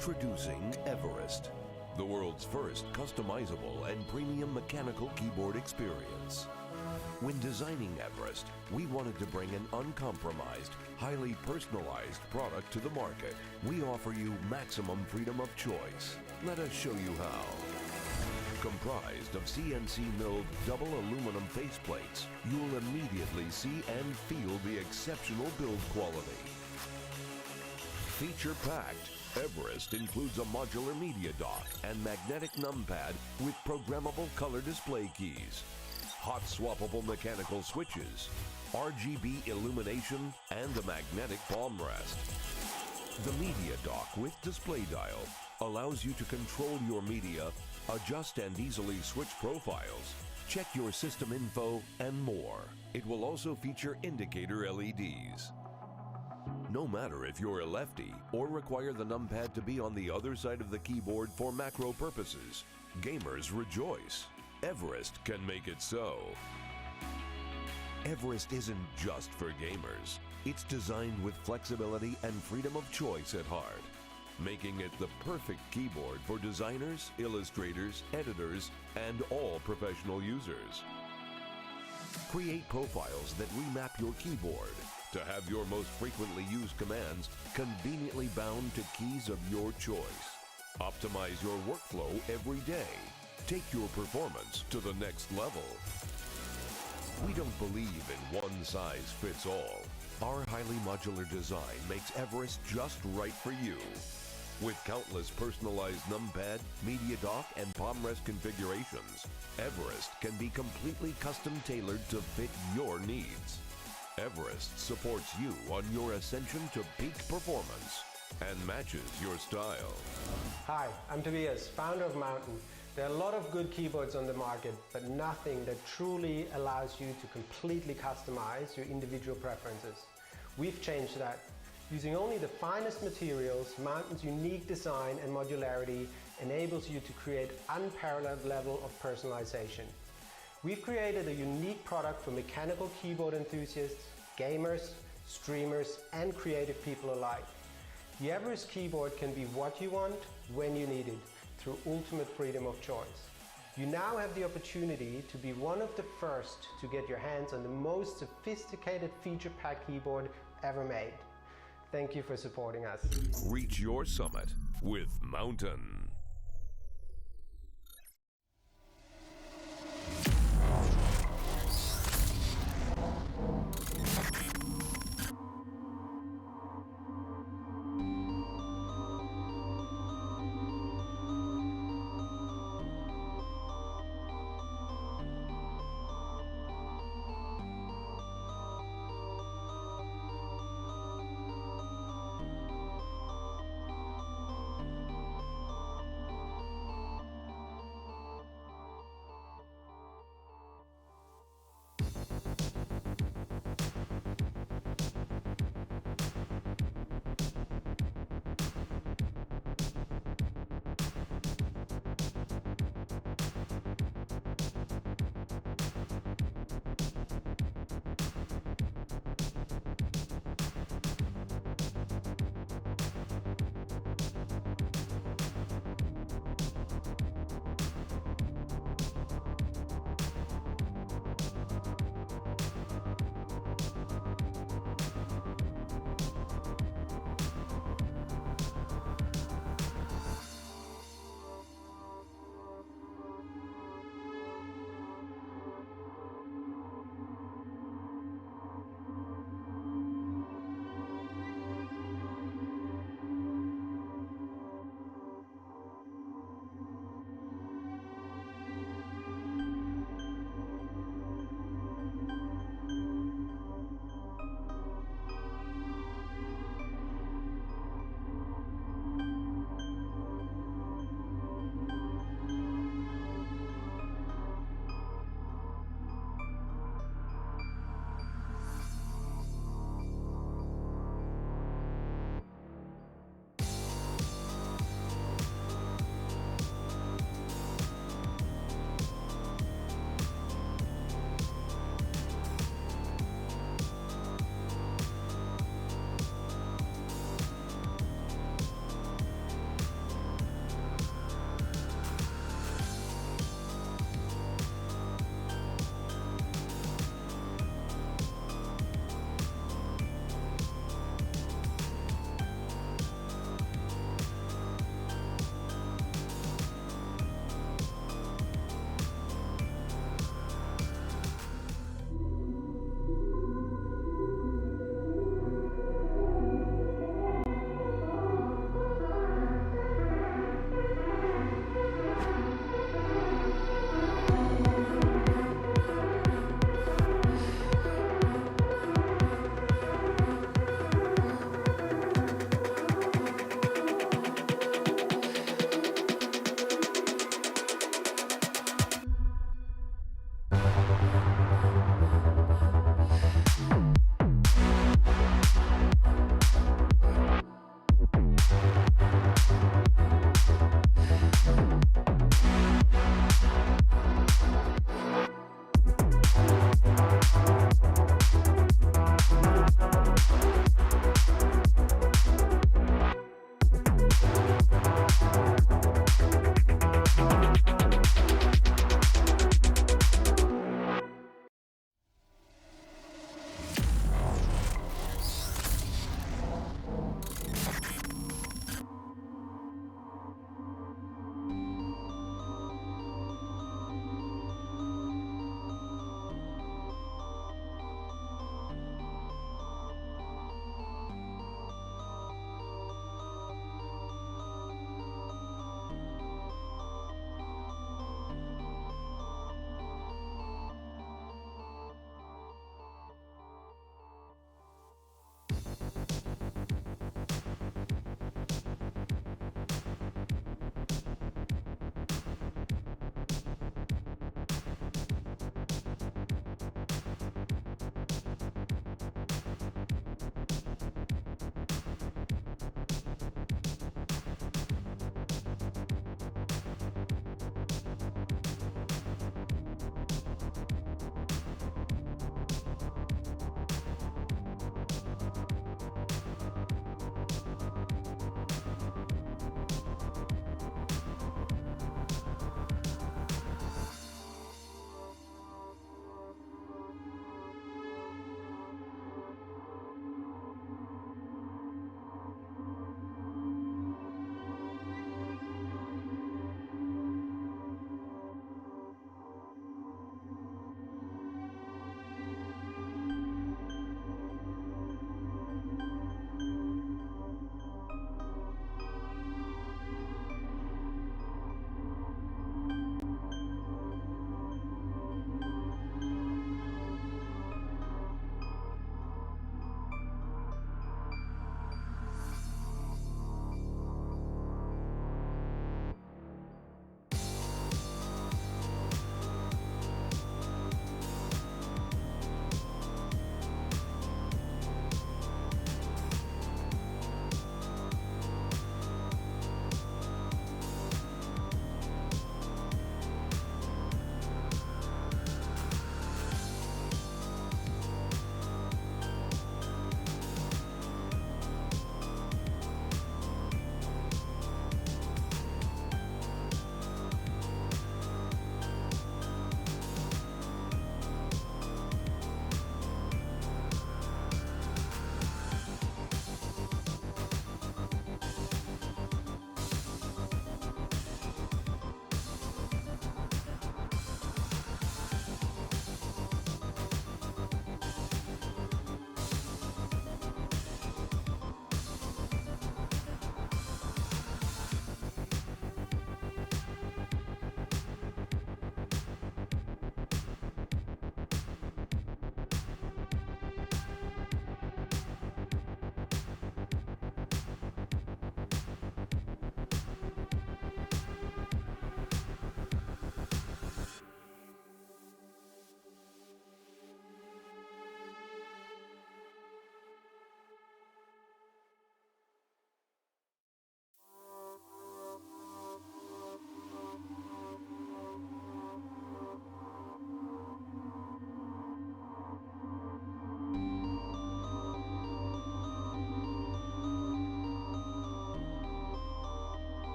Introducing Everest, the world's first customizable and premium mechanical keyboard experience. When designing Everest, we wanted to bring an uncompromised, highly personalized product to the market. We offer you maximum freedom of choice. Let us show you how. Comprised of CNC milled double aluminum faceplates, you'll immediately see and feel the exceptional build quality. Feature-packed, Everest includes a modular media dock and magnetic numpad with programmable color display keys, hot swappable mechanical switches, RGB illumination, and a magnetic palm rest. The media dock with display dial allows you to control your media, adjust and easily switch profiles, check your system info, and more. It will also feature indicator LEDs. No matter if you're a lefty or require the numpad to be on the other side of the keyboard for macro purposes, gamers rejoice. Everest can make it so. Everest isn't just for gamers. It's designed with flexibility and freedom of choice at heart, making it the perfect keyboard for designers, illustrators, editors, and all professional users. Create profiles that remap your keyboard to have your most frequently used commands conveniently bound to keys of your choice. Optimize your workflow every day. Take your performance to the next level. We don't believe in one size fits all. Our highly modular design makes Everest just right for you. With countless personalized numpad, media dock, and palm rest configurations, Everest can be completely custom tailored to fit your needs. Everest supports you on your ascension to peak performance and matches your style. Hi, I'm Tobias, founder of Mountain. There are a lot of good keyboards on the market, but nothing that truly allows you to completely customize your individual preferences. We've changed that. Using only the finest materials, Mountain's unique design and modularity enables you to create unparalleled level of personalization. We've created a unique product for mechanical keyboard enthusiasts, gamers, streamers, and creative people alike. The Everest keyboard can be what you want, when you need it, through ultimate freedom of choice. You now have the opportunity to be one of the first to get your hands on the most sophisticated feature-packed keyboard ever made. Thank you for supporting us. Reach your summit with Mountain.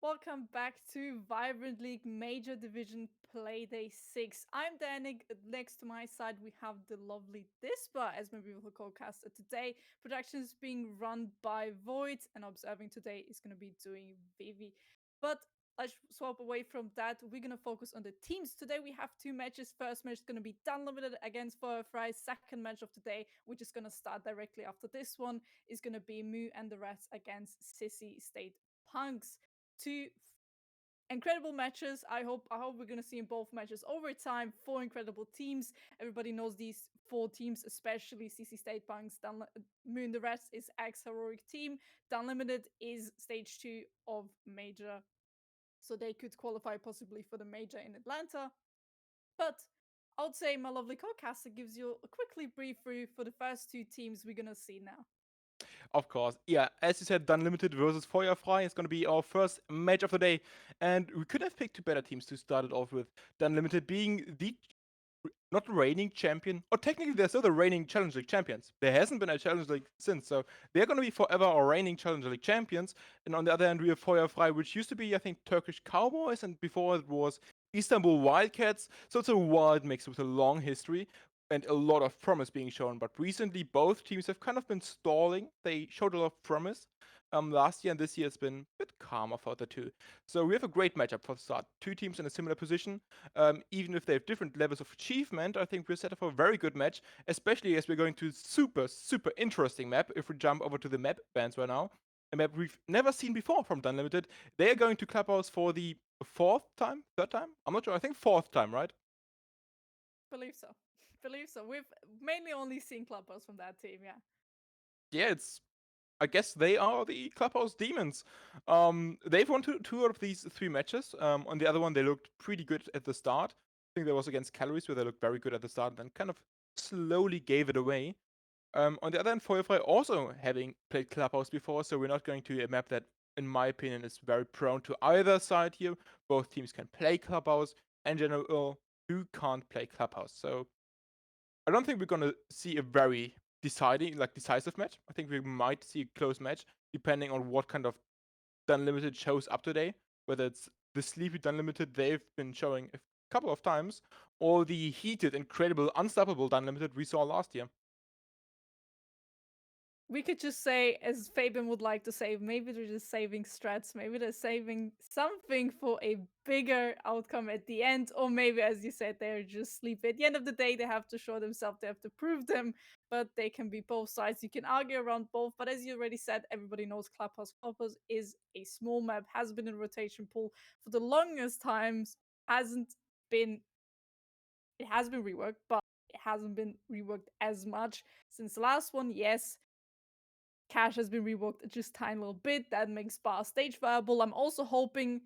Welcome back to Vibrant League Major Division Playday 6. I'm Danik. Next to my side, we have the lovely Dispa as my beautiful co-caster today. Production is being run by Void, and observing today is going to be doing Vivi. But let's swap away from that. We're going to focus on the teams. Today we have two matches. First match is going to be Unlimited against Firefly. Second match of the day, which is going to start directly after this one, is going to be Mu and the Rats against Sissy State Punks. Two incredible matches. I hope we're gonna see in both matches overtime. Four incredible teams. Everybody knows these four teams, especially CC State Punks. Moon the Rest is ex heroic team. Unlimited is stage 2 of major, so they could qualify possibly for the major in Atlanta. But I would say my lovely co-caster gives you a quickly brief through for the first two teams we're gonna see now. Of course. Yeah, as you said, Unlimited versus Feuerfrei is going to be our first match of the day. And we could have picked two better teams to start it off with. Unlimited being the not reigning champion, or technically they're still the reigning Challenger League champions. There hasn't been a Challenger League since, so they're going to be forever our reigning Challenger League champions. And on the other hand, we have Feuerfrei, which used to be, I think, Turkish Cowboys, and before it was Istanbul Wildcats. So it's a wild mix with a long history and a lot of promise being shown. But recently, both teams have kind of been stalling. They showed a lot of promise last year, and this year it's been a bit calmer for the two. So we have a great matchup for the start. Two teams in a similar position. Even if they have different levels of achievement, I think we're set up for a very good match, especially as we're going to super, super interesting map. If we jump over to the map bands right now, a map we've never seen before from Unlimited. They are going to Clubhouse for the third time? I'm not sure. I think fourth time, right? Believe so. Believe so. We've mainly only seen Clubhouse from that team, yeah. Yeah, I guess they are the Clubhouse Demons. They've won two out of these three matches. On the other one, they looked pretty good at the start. I think that was against Calories, where they looked very good at the start and then kind of slowly gave it away. On the other hand, Feuerfrei also having played Clubhouse before, so we're not going to a map that, in my opinion, is very prone to either side here. Both teams can play Clubhouse, and in general, who can't play Clubhouse? So I don't think we're gonna see a very decisive match. I think we might see a close match, depending on what kind of Unlimited shows up today. Whether it's the sleepy Unlimited they've been showing a couple of times, or the heated, incredible, unstoppable Unlimited we saw last year. We could just say, as Fabian would like to say, maybe they're just saving strats, maybe they're saving something for a bigger outcome at the end, or maybe, as you said, they're just sleepy. At the end of the day, they have to show themselves, they have to prove them, but they can be both sides. You can argue around both, but as you already said, everybody knows Clubhouse. Clubhouse is a small map, has been in rotation pool for the longest times, been it has been reworked, but it hasn't been reworked as much since the last one. Yes, Cash has been reworked just a tiny little bit. That makes bar stage viable. I'm also hoping,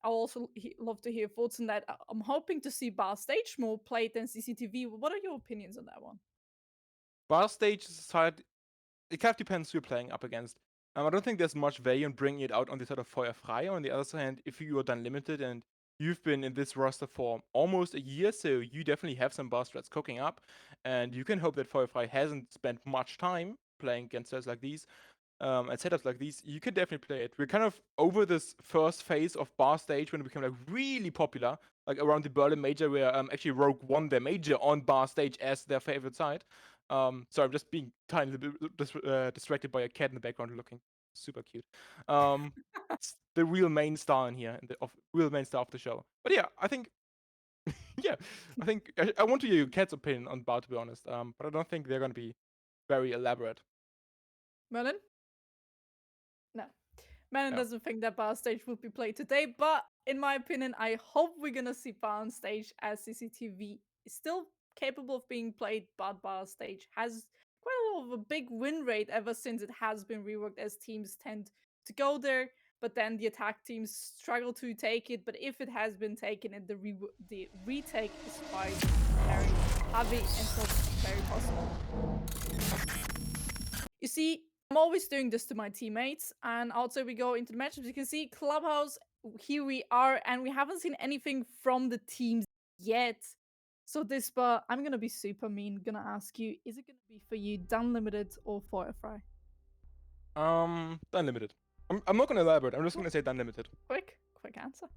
I'll also love to hear thoughts on that. I'm hoping to see bar stage more played than CCTV. What are your opinions on that one? Bar stage side, it kind of depends who you're playing up against. I don't think there's much value in bringing it out on the side of Feuerfrei. On the other hand, if you are done limited and you've been in this roster for almost a year, so you definitely have some bar strats cooking up, and you can hope that Feuerfrei hasn't spent much time playing against us like these. And setups like these, you can definitely play it. We're kind of over this first phase of bar stage when it became like really popular, like around the Berlin Major, where actually Rogue won their major on bar stage as their favorite side. So I'm just being tiny bit distracted by a cat in the background looking super cute. It's the real main star in here, and real main star of the show. But yeah, I think, yeah, I think I want to hear your cat's opinion on bar, to be honest. But I don't think they're gonna be very elaborate. Merlin? No. Merlin Yeah. doesn't think that bar stage will be played today, but in my opinion, I hope we're gonna see bar on stage, as CCTV is still capable of being played, but bar stage has quite a lot of a big win rate ever since it has been reworked, as teams tend to go there, but then the attack teams struggle to take it. But if it has been taken, and the retake is quite very heavy and not very possible. You see, I'm always doing this to my teammates, and also we go into the matchups. You can see Clubhouse, here we are, and we haven't seen anything from the teams yet. So Dispa, I'm gonna be super mean, gonna ask you, is it gonna be for you Unlimited or Firefly? Unlimited. I'm not gonna elaborate. I'm just gonna say Unlimited. Quick. correct answer.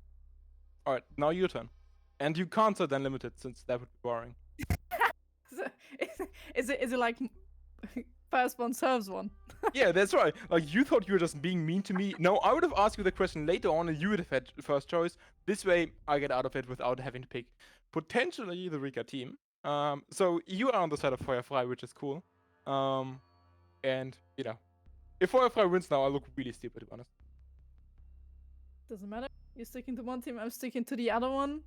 All right, now your turn. And you can't say unlimited since that would be boring. So, is it like first one serves one? Yeah, that's right. Like, you thought you were just being mean to me. No, I would have asked you the question later on and you would have had first choice. This way, I get out of it without having to pick potentially the weaker team. So you are on the side of Feuerfrei, which is cool. And, you know, if Feuerfrei wins now, I look really stupid, to be honest. Doesn't matter. You're sticking to one team, I'm sticking to the other one.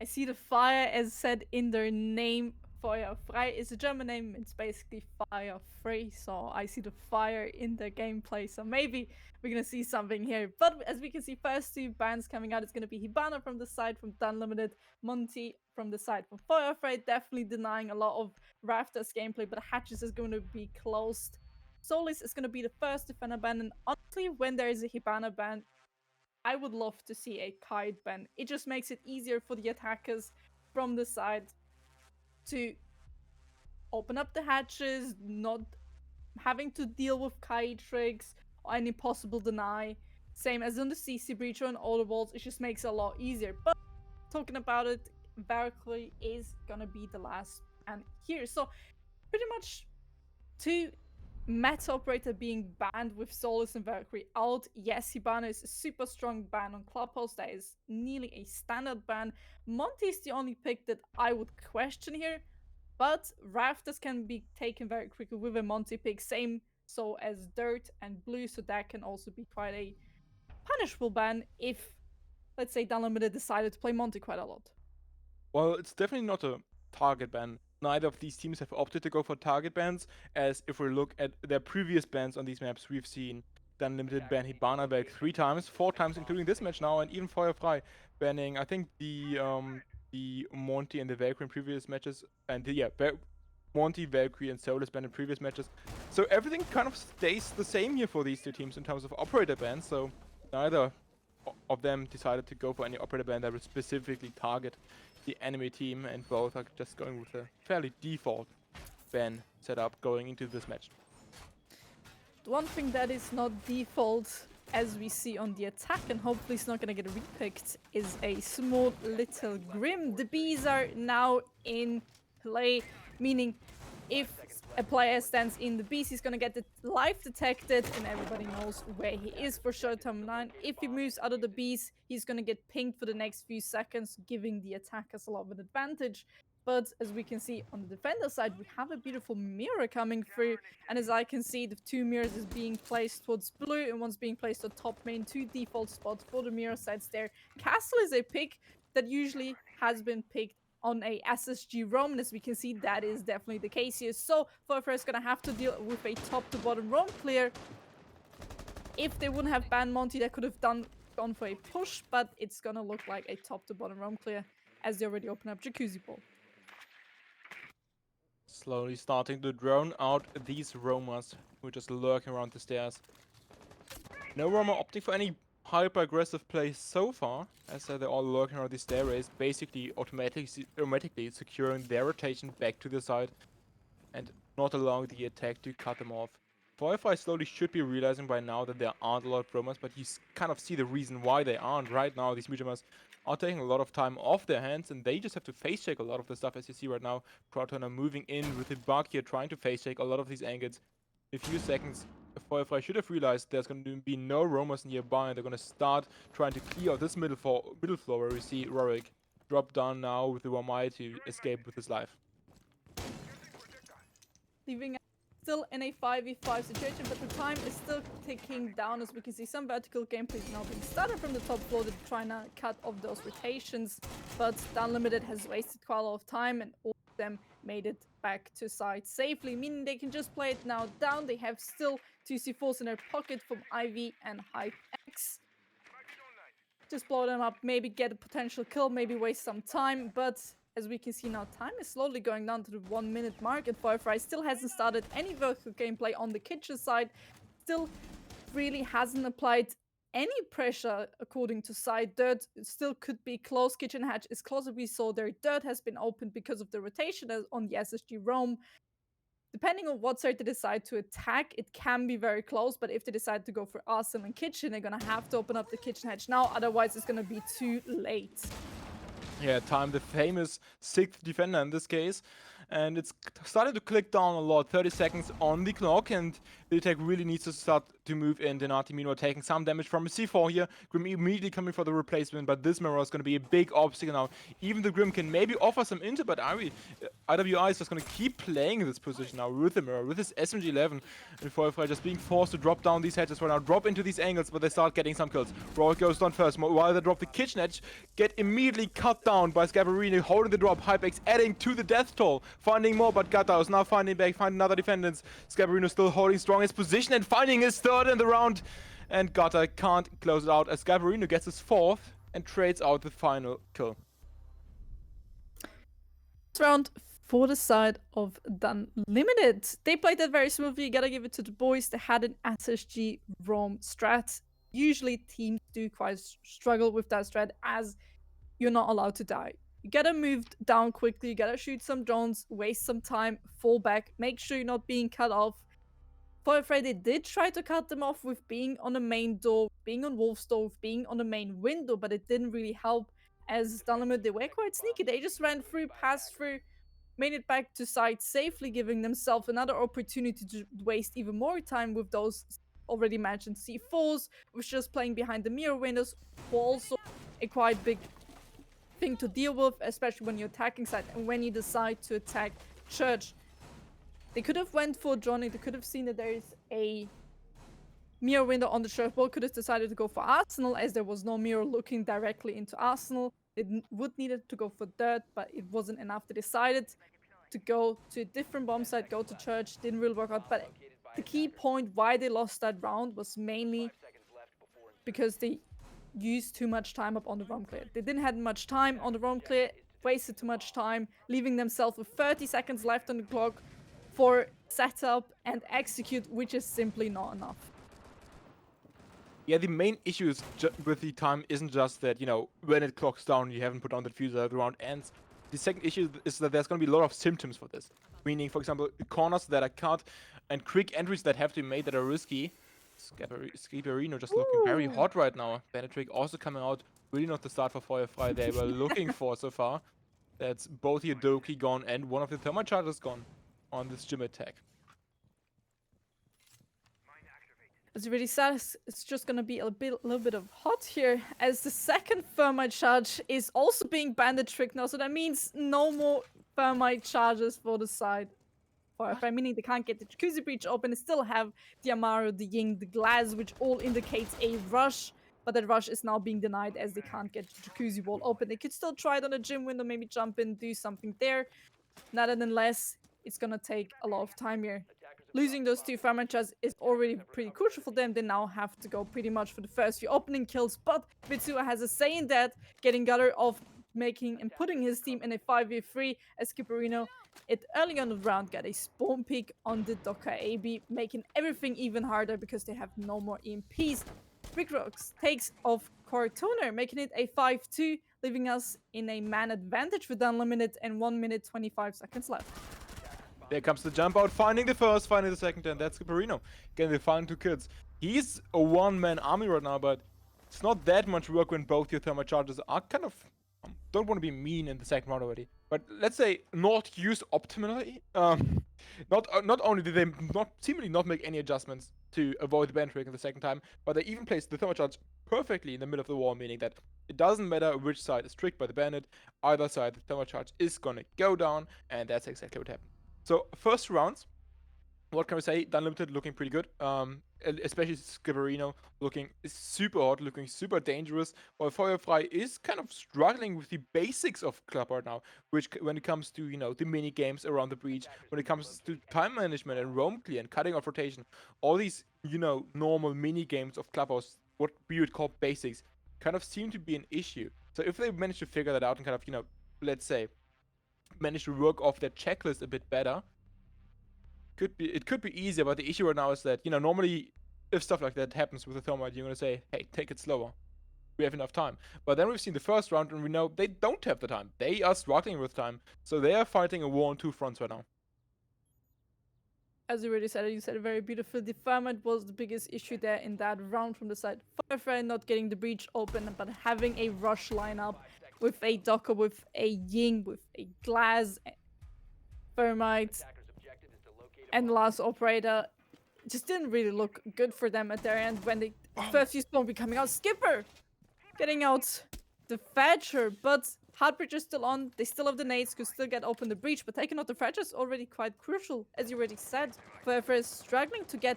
I see the fire as said in their name. Feuerfrei is a German name. It's basically fire free. So I see the fire in their gameplay. So maybe we're going to see something here. But as we can see, first two bands coming out, it's going to be Hibana from the side from Unlimited, Monty from the side from Feuerfrei. Definitely denying a lot of Rafter's gameplay, but Hatches is going to be closed. Solis is going to be the first defender ban. And honestly, when there is a Hibana ban, I would love to see a kite ban. It just makes it easier for the attackers from the side to open up the hatches, not having to deal with kite tricks or any possible deny. Same as on the CC breach or on all the walls, it just makes it a lot easier. But talking about it, Valkyrie is gonna be the last and here. So pretty much two meta operator being banned with Solus and Valkyrie out. Yes, Hibana is a super strong ban on Clubhouse. That is nearly a standard ban. Monty is the only pick that I would question here, but Rafters can be taken very quickly with a Monty pick. Same so as Dirt and Blue, so that can also be quite a punishable ban if, let's say, Unlimited decided to play Monty quite a lot. Well, it's definitely not a target ban. Neither of these teams have opted to go for target bans, as if we look at their previous bans on these maps, we've seen Unlimited ban Hibana back 3 times, 4 times including this match now, and even Feuerfrei banning, I think, the Monty and the Valkyrie in previous matches, and Monty, Valkyrie, and Solus banned in previous matches. So everything kind of stays the same here for these two teams in terms of operator bans, so neither of them decided to go for any operator ban that would specifically target the enemy team, and both are just going with a fairly default ban setup going into this match. The one thing that is not default, as we see on the attack, and hopefully it's not going to get repicked, is a small little Grim. The bees are now in play, meaning if a player stands in the bees, he's going to get the life detected, and everybody knows where he is for showtime 9. If he moves out of the bees, he's going to get pinged for the next few seconds, giving the attackers a lot of an advantage. But as we can see on the defender side, we have a beautiful mirror coming through. And as I can see, the 2 mirrors is being placed towards blue and one's being placed on top main. 2 default spots for the mirror sides there. Castle is a pick that usually has been picked on a SSG roam. And as we can see, that is definitely the case here. So Feuerfrei is going to have to deal with a top to bottom roam clear. If they wouldn't have banned Monty, they could have gone for a push, but it's going to look like a top to bottom roam clear as they already open up Jacuzzi Ball. Slowly starting to drone out these roamers who are just lurking around the stairs. No roamer opting for any hyper-aggressive play so far, as they're all lurking around the stairways, basically automatically securing their rotation back to the side and not allowing the attack to cut them off. Feuerfrei slowly should be realizing by now that there aren't a lot of roamers, but you kind of see the reason why they aren't. Right now, these Mujamers are taking a lot of time off their hands, and they just have to face check a lot of the stuff, as you see right now. Proton are moving in with the bug here, trying to face check a lot of these angles. In a few seconds, Feuerfrei should have realized there's going to be no roamers nearby, and they're going to start trying to clear out this middle floor where we see Rorik drop down now with the Wamai to escape with his life. Leaving still in a 5v5 situation, but the time is still ticking down. As we can see, some vertical gameplay is now being started from the top floor to try to cut off those rotations, but Unlimited has wasted quite a lot of time, and all of them made it back to side safely, meaning they can just play it now down. They have still 2 C4s in their pocket from IV and HypeX. Just blow them up, maybe get a potential kill, maybe waste some time, but as we can see now, time is slowly going down to the 1 minute mark, and Feuerfrei still hasn't started any vertical gameplay on the kitchen side. Still really hasn't applied any pressure according to side. Dirt still could be close. Kitchen hatch is closer. We saw their dirt has been opened because of the rotation on the SSG roam. depending on what side they decide to attack, it can be very close. But if they decide to go for Arsenal and Kitchen, they're gonna have to open up the kitchen hatch now. Otherwise, it's gonna be too late. Yeah, Time, the famous 6th defender in this case. And it's starting to click down a lot. 30 seconds on the clock, and the attack really needs to start to move in. Denati meanwhile taking some damage from a C4 here. Grim immediately coming for the replacement, but this mirror is going to be a big obstacle now. Even the Grim can maybe offer some inter, but IWI is just going to keep playing this position now with the mirror, with his SMG-11. And Feuerfrei just being forced to drop down these hedges right now, drop into these angles, but they start getting some kills. Roy goes down first, while they drop the kitchen edge, get immediately cut down by Scabarini, holding the drop. Hypex adding to the death toll, finding more, but Gata is now finding back, finding another defendant. Scabarino still holding strong his position and finding his third in the round. And Gata can't close it out as Scabarino gets his fourth and trades out the final kill. This round for the side of Done Limited. They played that very smoothly. You gotta give it to the boys. They had an SSG roam strat. Usually teams do quite struggle with that strat as you're not allowed to die. You gotta move down quickly, you gotta shoot some drones, waste some time, fall back, make sure you're not being cut off. Feuerfrei, they did try to cut them off with being on the main door, being on Wolf's door, being on the main window, but it didn't really help as Done Limited, they were quite sneaky. They just ran through, passed through, made it back to site safely, giving themselves another opportunity to waste even more time with those already mentioned C4s, with just playing behind the mirror windows, also a quite big thing to deal with, especially when you're attacking site and when you decide to attack church. They could have went for Johnny, they could have seen that there is a mirror window on the church wall, could have decided to go for Arsenal as there was no mirror looking directly into Arsenal. It would needed to go for dirt, but it wasn't enough. They decided to go to a different bomb site, go to church, didn't really work out. But the key point why they lost that round was mainly because they used too much time up on the roam clear. They didn't have much time on the roam clear, wasted too much time, leaving themselves with 30 seconds left on the clock for setup and execute, which is simply not enough. Yeah, the main issue with the time isn't just that, you know, when it clocks down, you haven't put on the fuser, the round ends. The second issue is that there's going to be a lot of symptoms for this. Meaning, for example, corners that are cut and quick entries that have to be made that are risky. Scabarino just looking very hot right now. Benetric also coming out. Really not the start for Feuerfrei they were looking for so far. That's both your Doki gone and one of the thermal charges gone on this gym attack. As you already said, it's just gonna be a little bit of hot here, as the second thermite charge is also being bandit tricked now, so that means no more thermite charges for the side. Meaning they can't get the jacuzzi breach open. They still have the Amaru, the Ying, the glass, which all indicates a rush, but that rush is now being denied as they can't get the jacuzzi wall open. They could still try it on the gym window, maybe jump in, do something there. Nonetheless, it's gonna take a lot of time here. Losing those two thermite is already pretty crucial for them. They now have to go pretty much for the first few opening kills, but Bitsua has a say in that, getting Gutter off, making and putting his team in a 5v3 as Kiparino early on the round got a spawn peek on the Doka AB, making everything even harder because they have no more EMPs. Rickrocks takes off Cortoner, making it a 5-2, leaving us in a man advantage with Unlimited and 1 minute 25 seconds left. There comes the jump out, finding the first, finding the second, and that's Scaparino getting the final two kills. He's a one-man army right now, but it's not that much work when both your thermal charges are kind of... don't want to be mean in the second round already, but let's say not used optimally. Not only did they seemingly not make any adjustments to avoid the band trick in the second time, but they even placed the thermal charge perfectly in the middle of the wall, meaning that it doesn't matter which side is tricked by the bandit, either side the thermal charge is gonna go down, and that's exactly what happened. So, first rounds, what can we say? Unlimited looking pretty good. Especially Scabarino looking super hot, looking super dangerous, while Feuerfrei is kind of struggling with the basics of club right now, which when it comes to, you know, the mini games around the breach, when it comes to time management and roam clear and cutting off rotation, all these, you know, normal mini games of Clubhouse, what we would call basics, kind of seem to be an issue. So if they manage to figure that out and kind of, you know, let's say, manage to work off their checklist a bit better, it could be easier, but the issue right now is that, you know, normally if stuff like that happens with a thermite, you're gonna say, hey, take it slower. We have enough time. But then we've seen the first round and we know they don't have the time. They are struggling with time. So they are fighting a war on two fronts right now. As you already said, you said it very beautifully. The Defilement was the biggest issue there in that round from the side. Firefly not getting the breach open, but having a rush lineup with a Docker, with a Ying, with a Glass, Thermite, and last operator just didn't really look good for them at their end when they first used to be coming out. Skipper getting out the Thatcher, but Heartbreacher is still on. They still have the nades, could still get open the breach, but taking out the Thatcher is already quite crucial, as you already said. Forever is struggling to get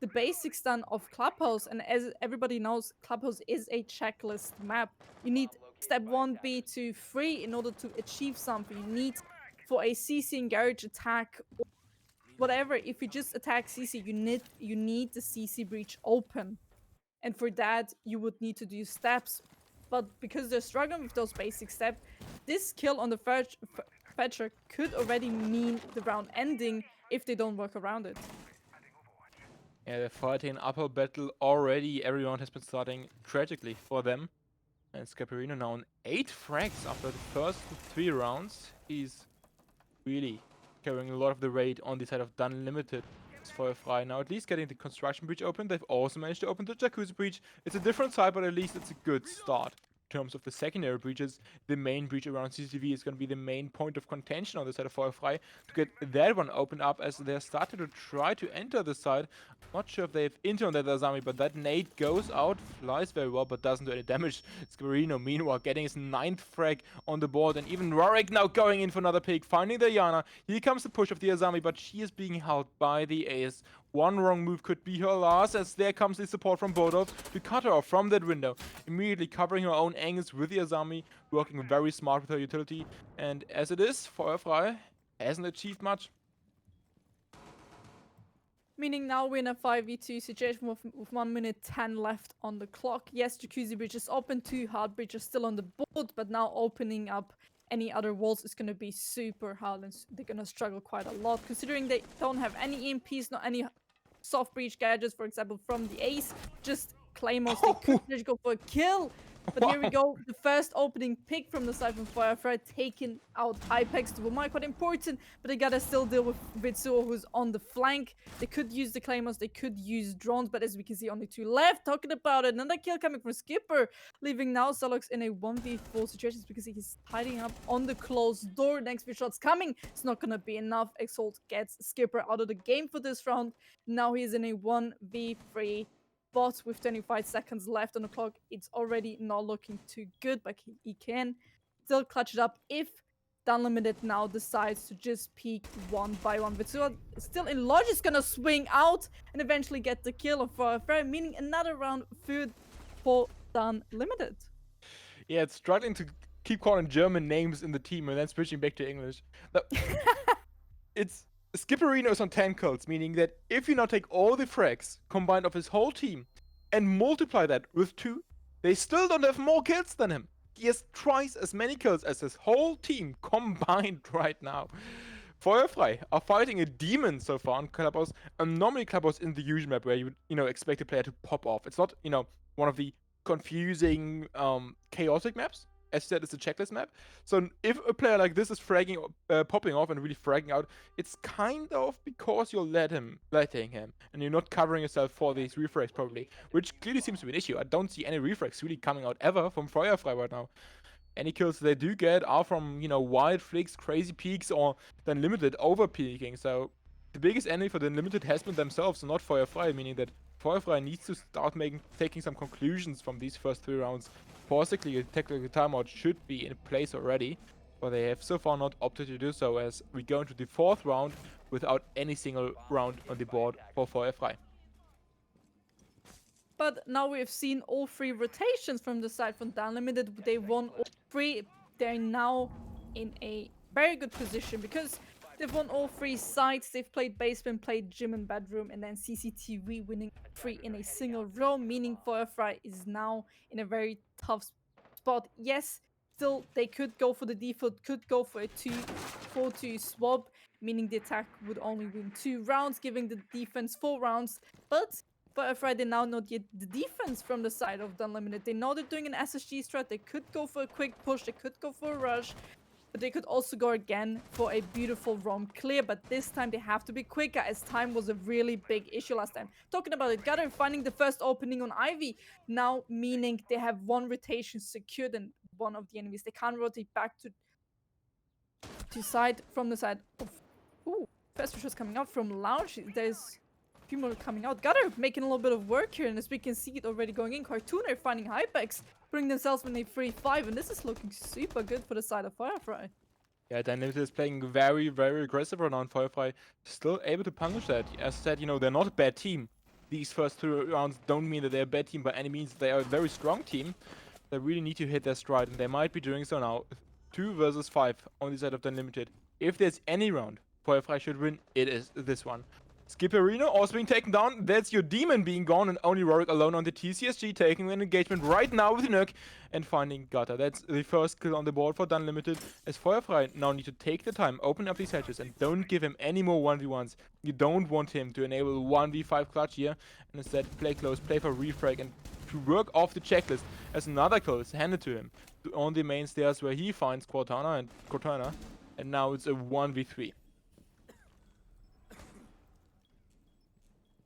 the basics done of Clubhouse, and as everybody knows, Clubhouse is a checklist map. You need step 1, B, 2, 3 in order to achieve something. You need for a CC and garage attack, whatever. If you just attack CC, you need the CC breach open, and for that you would need to do steps. But because they're struggling with those basic steps, this kill on the Fetcher could already mean the round ending if they don't work around it. Yeah, they're fighting an upper battle already. Every round has been starting tragically for them. And Scaparino now on 8 frags after the first 3 rounds. He's really carrying a lot of the weight on the side of Unlimited. Feuerfrei now at least getting the construction breach open. They've also managed to open the jacuzzi breach. It's a different side, but at least it's a good start. In terms of the secondary breaches, the main breach around CCTV is going to be the main point of contention on the side of Feuerfrei to get that one opened up as they're starting to try to enter the side. Not sure if they've intel that Azami, but that nade goes out, flies very well, but doesn't do any damage. Scavarino, meanwhile, getting his 9th frag on the board, and even Rorik now going in for another pick, finding the Yana. Here comes the push of the Azami, but she is being held by the ace. One wrong move could be her last, as there comes the support from Bodov to cut her off from that window. Immediately covering her own angles with the Azami, working very smart with her utility. And as it is, Feuerfrei hasn't achieved much. Meaning now we're in a 5v2 situation with 1 minute 10 left on the clock. Yes, Jacuzzi Bridge is open, 2 hard bridges still on the board, but now opening up any other walls is going to be super hard, and they're going to struggle quite a lot, considering they don't have any EMPs, not any soft breach gadgets, for example, from the ace, just Claymores. They could just go for a kill. But here we go, the first opening pick from the side from Firefly, taking out Hypex to Womai, quite important, but they gotta still deal with Vitsuo, who's on the flank. They could use the Claymores, they could use drones, but as we can see, only 2 left. Talking about it, another kill coming from Skipper, leaving now Solox in a 1v4 situation because he's hiding up on the closed door. Next few shots coming, it's not gonna be enough. Exalt gets Skipper out of the game for this round. Now he's in a 1v3. But with 25 seconds left on the clock, it's already not looking too good, but he can still clutch it up if the Unlimited now decides to just peek 1 by 1. Vitsua still in Lodge is gonna swing out and eventually get the kill of Fire, meaning another round food for the Unlimited. Yeah, it's struggling to keep calling German names in the team and then switching back to English. It's Skipperino is on 10 kills, meaning that if you now take all the frags combined of his whole team and multiply that with 2, they still don't have more kills than him. He has twice as many kills as his whole team combined right now. Feuerfrei are fighting a demon so far on Clubhouse, and normally Clubhouse in the usual map where you would, expect a player to pop off. It's not, one of the confusing, chaotic maps. As said, it's a checklist map. So if a player like this is popping off and really fragging out, it's kind of because you're letting him, and you're not covering yourself for these refrags probably, which clearly seems to be an issue. I don't see any refrags really coming out ever from Feuerfrei right now. Any kills they do get are from, wild flicks, crazy peaks, or the Unlimited over peaking. So the biggest enemy for the Unlimited has been themselves, not Feuerfrei, meaning that Feuerfrei needs to start taking some conclusions from these first 3 rounds. Possibly a technical timeout should be in place already, but they have so far not opted to do so, as we go into the 4th round without any single round on the board for Feuerfrei. But now we've seen all 3 rotations from the side from the Unlimited. They won all 3. They're now in a very good position because they've won all 3 sides. They've played basement, played gym and bedroom, and then CCTV winning 3 in a single row, meaning Feuerfrei is now in a very tough spot. Yes, still they could go for the default, could go for a 2-4-2 swap, meaning the attack would only win 2 rounds, giving the defense 4 rounds. But Feuerfrei, they now not yet the defense from the side of the Unlimited. They know they're doing an SSG strat. They could go for a quick push. They could go for a rush. but they could also go again for a beautiful roam clear, but this time they have to be quicker as time was a really big issue last time. Talking about it, Gutter finding the first opening on Ivy, now meaning they have one rotation secured and one of the enemies. They can't rotate back to side from the side of... Ooh, first rush is coming out from Lounge. There's a few more coming out. Gutter making a little bit of work here, and as we can see it already going in, Cartooner finding Hypex, putting themselves in a 3-5, and this is looking super good for the side of Firefly. Yeah, Dynamite is playing very, very aggressive right now, and Firefly still able to punish that. As I said, you know, they're not a bad team. These first 2 rounds don't mean that they're a bad team by any means. They are a very strong team. They really need to hit their stride, and they might be doing so now. 2 versus 5 on the side of Unlimited. If there's any round Firefly should win, it is this one. Skipperino also being taken down. That's your demon being gone, and only Rorik alone on the TCSG, taking an engagement right now with Nuke and finding Gutter. That's the first kill on the board for Unlimited, as Firefly now need to take the time, open up these hatches, and don't give him any more 1v1s. You don't want him to enable 1v5 clutch here, and instead play close, play for refrag, and to work off the checklist as another kill is handed to him on the main stairs where he finds Cortana, and now it's a 1v3.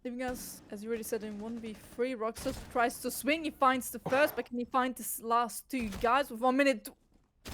Leaving us, as you already said, in 1v3. Roxas tries to swing. He finds the first, but can he find this last 2 guys with 1 minute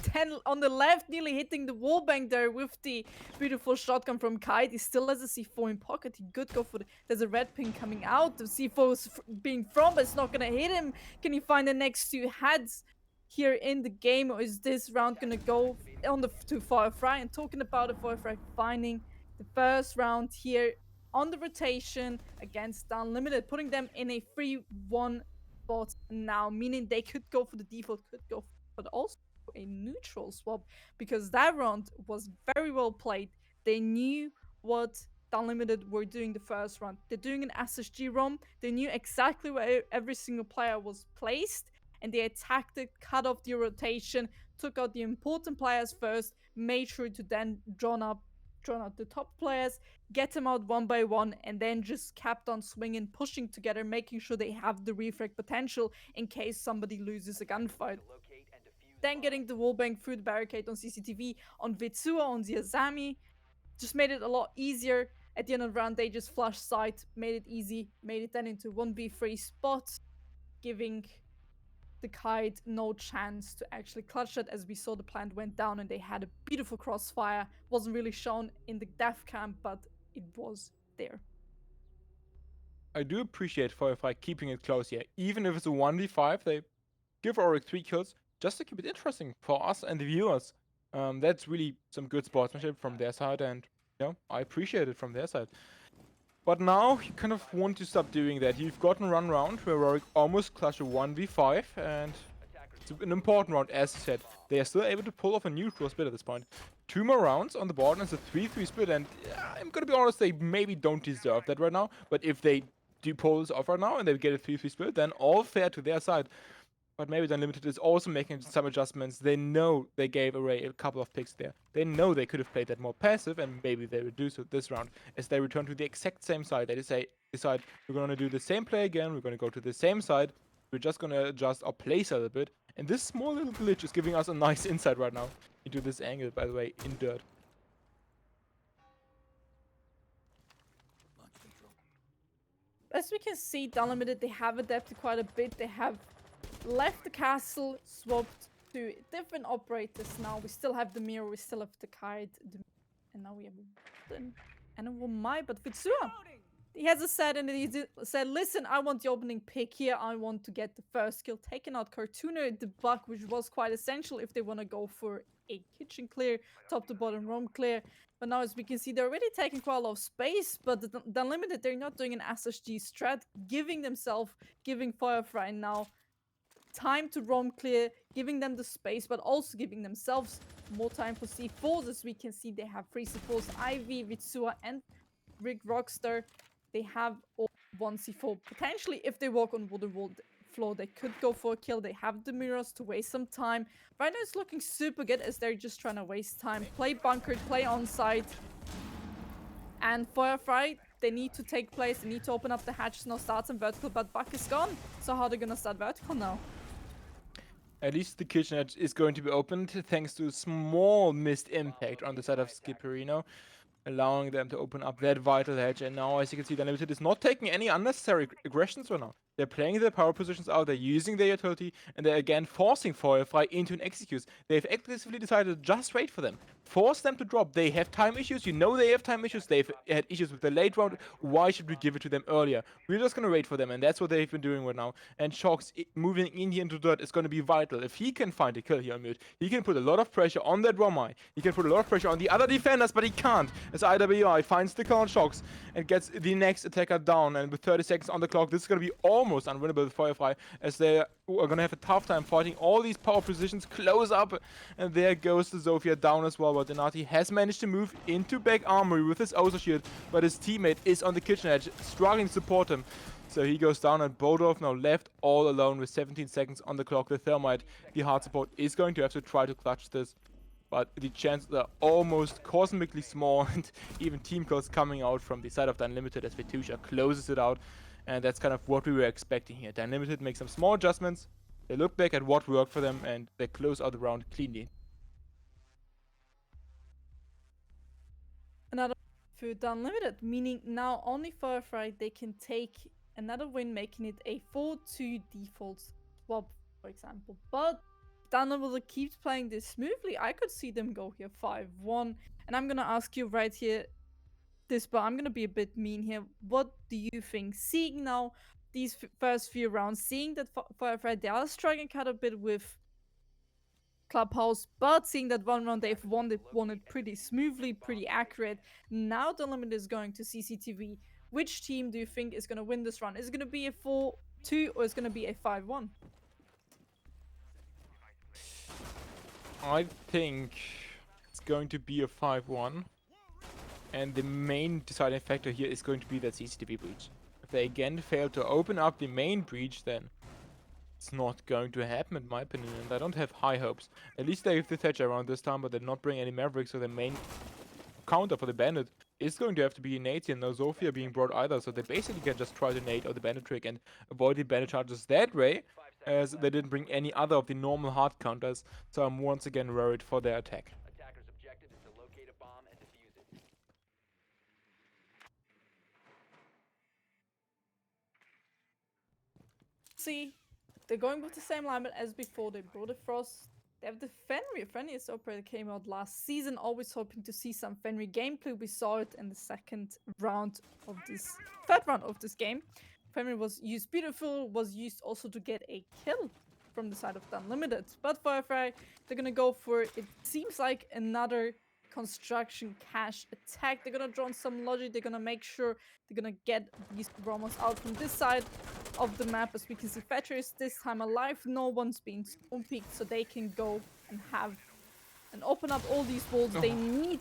10 on the left, nearly hitting the wallbang there with the beautiful shotgun from Kite. He still has a C4 in pocket. He could go for the... There's a red ping coming out. The C4 is being thrown, but it's not going to hit him. Can he find the next 2 heads here in the game, or is this round going to go on the to Firefly? And talking about the Firefly finding the first round here on the rotation against Unlimited, putting them in a 3-1 spot now, meaning they could go for the default, but also a neutral swap, because that round was very well played. They knew what Unlimited were doing the first round. They're doing an SSG ROM. They knew exactly where every single player was placed, and they attacked it, cut off the rotation, took out the important players first, made sure to then drawn out the top players, get them out one by one, and then just kept on swinging, pushing together, making sure they have the refrag potential in case somebody loses a gunfight. Then getting the wallbang through the barricade on CCTV, on Vitsua, on Ziazami, just made it a lot easier. At the end of the round, they just flushed side, made it easy, made it then into 1v3 spot, giving the Kite no chance to actually clutch it, as we saw the plant went down and they had a beautiful crossfire. Wasn't really shown in the death cam, but it was there. I do appreciate Firefly keeping it close here. Even if it's a 1v5, they give Rorik 3 kills just to keep it interesting for us and the viewers. That's really some good sportsmanship from their side, and you know, I appreciate it from their side. But now you kind of want to stop doing that. You've gotten one round where Rorik almost clutched a 1v5, and it's an important round, as you said. They are still able to pull off a neutral split at this point. 2 more rounds on the board, and it's a 3-3 split, and I'm gonna be honest, they maybe don't deserve that right now. But if they do pull this off right now and they get a 3-3 split, then all fair to their side. But maybe Unlimited is also making some adjustments. They know they gave away a couple of picks there. They know they could have played that more passive, and maybe they reduce it this round as they return to the exact same side. They decide we're going to do the same play again. We're going to go to the same side. We're just going to adjust our place a little bit. And this small little glitch is giving us a nice insight right now into this angle, by the way, in dirt. As we can see, Unlimited, they have adapted quite a bit. They have left the castle, swapped to different operators now. We still have the mirror, we still have the Kite, and now we have and a Womai, but Vitsua, he has a set, and he said, listen, I want the opening pick here. I want to get the first kill, taking out Cartooner, the buck, which was quite essential if they want to go for a kitchen clear, top to bottom roam clear. But now, as we can see, they're already taking quite a lot of space, but the Unlimited, they're not doing an SSG strat, giving Firefly now time to roam clear, giving them the space, but also giving themselves more time for C4s. As we can see, they have 3 C4s, Ivy, Vitsua, and Rick Rockstar. They have all 1 C4. Potentially, if they walk on wooden wall floor, they could go for a kill. They have the mirrors to waste some time. Right now, it's looking super good as they're just trying to waste time. Play bunkered, play on-site. And Firefly, they need to take place. They need to open up the hatches now, start some vertical, but Buck is gone. So how are they gonna start vertical now? At least the kitchen edge is going to be opened thanks to a small missed impact on the side of Skipperino, allowing them to open up that vital hedge. And now, as you can see, the Unlimited is not taking any unnecessary aggressions right now. They're playing their power positions out, they're using their utility, and they're again forcing Feuerfrei into an execute. They've actively decided to just wait for them. Force them to drop. They have time issues. You know they have time issues. They've had issues with the late round. Why should we give it to them earlier? We're just going to wait for them, and that's what they've been doing right now. And Shox moving in here into dirt is going to be vital. If he can find a kill here on mid, he can put a lot of pressure on that Romai. He can put a lot of pressure on the other defenders, but he can't. As IWI finds the kill on Shox and gets the next attacker down. And with 30 seconds on the clock, this is going to be almost unwinnable with Feuerfrei, as they are going to have a tough time fighting all these power positions close up. And there goes the Zofia down as well. But Donati has managed to move into back armory with his Osa shield, but his teammate is on the kitchen edge, struggling to support him. So he goes down, and Bodorf now left all alone with 17 seconds on the clock. The Thermite, the hard support, is going to have to try to clutch this. But the chances are almost cosmically small, and even team kills coming out from the side of the Unlimited as Vitusha closes it out. And that's kind of what we were expecting here. The Unlimited makes some small adjustments. They look back at what worked for them, and they close out the round cleanly. Another for the Unlimited, meaning now only Feuerfrei they can take another win, making it a 4-2 default swap, for example. But Unlimited keeps playing this smoothly. I could see them go here 5-1. And I'm gonna ask you right here, but I'm gonna be a bit mean here. What do you think? Seeing now these first few rounds, seeing that Feuerfrei they are struggling quite a bit with Clubhouse, but seeing that one round they've won it pretty smoothly, pretty accurate. Now the limit is going to CCTV. Which team do you think is going to win this run? Is it going to be a 4-2 or is it going to be a 5-1? I think it's going to be a 5-1. And the main deciding factor here is going to be that CCTV breach. If they again fail to open up the main breach, then it's not going to happen, in my opinion, and I don't have high hopes. At least they have the Thatcher around this time, but they're not bringing any Mavericks, so the main counter for the Bandit is going to have to be Nate here. No Zofia being brought either, so they basically can just try to Nate or the Bandit trick and avoid the Bandit charges that way, as they didn't bring any other of the normal hard counters, so I'm once again worried for their attack. Attacker's objective is to locate a bomb and defuse it. See, they're going with the same lineup as before. They brought the Frost. They have the Fenrir. Fenrir is operator came out last season. Always hoping to see some Fenrir gameplay. We saw it in the third round of this game. Fenrir was used beautiful, was used also to get a kill from the side of the Unlimited. But Feuerfrei, they're gonna go for, it seems like, another construction cache attack. They're gonna draw on some logic. They're gonna make sure they're gonna get these Romans out from this side of the map. As we can see, Thatcher is this time alive. No one's being stone peeked, so they can go and have and open up all these walls they need.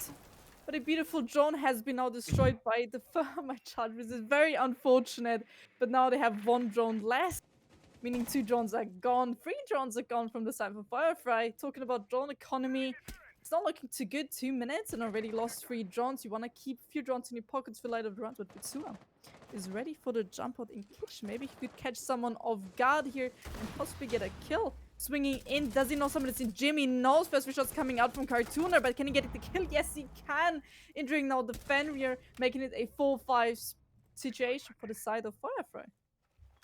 But a beautiful drone has been now destroyed by the Thermite charge, which is very unfortunate. But now they have one drone less, meaning 2 drones are gone. 3 drones are gone from the side of Feuerfrei. Talking about drone economy, it's not looking too good. 2 minutes and already lost 3 drones. You want to keep a few drones in your pockets for later rounds, but Bitsua is ready for the jump out in kitchen. Maybe he could catch someone off guard here and possibly get a kill. Swinging in, does he know someone that's in Jimmy? Knows first few shots coming out from Cartooner, but can he get the kill? Yes, he can. Injuring now the Fenrir, making it a 4-5 situation for the side of Feuerfrei.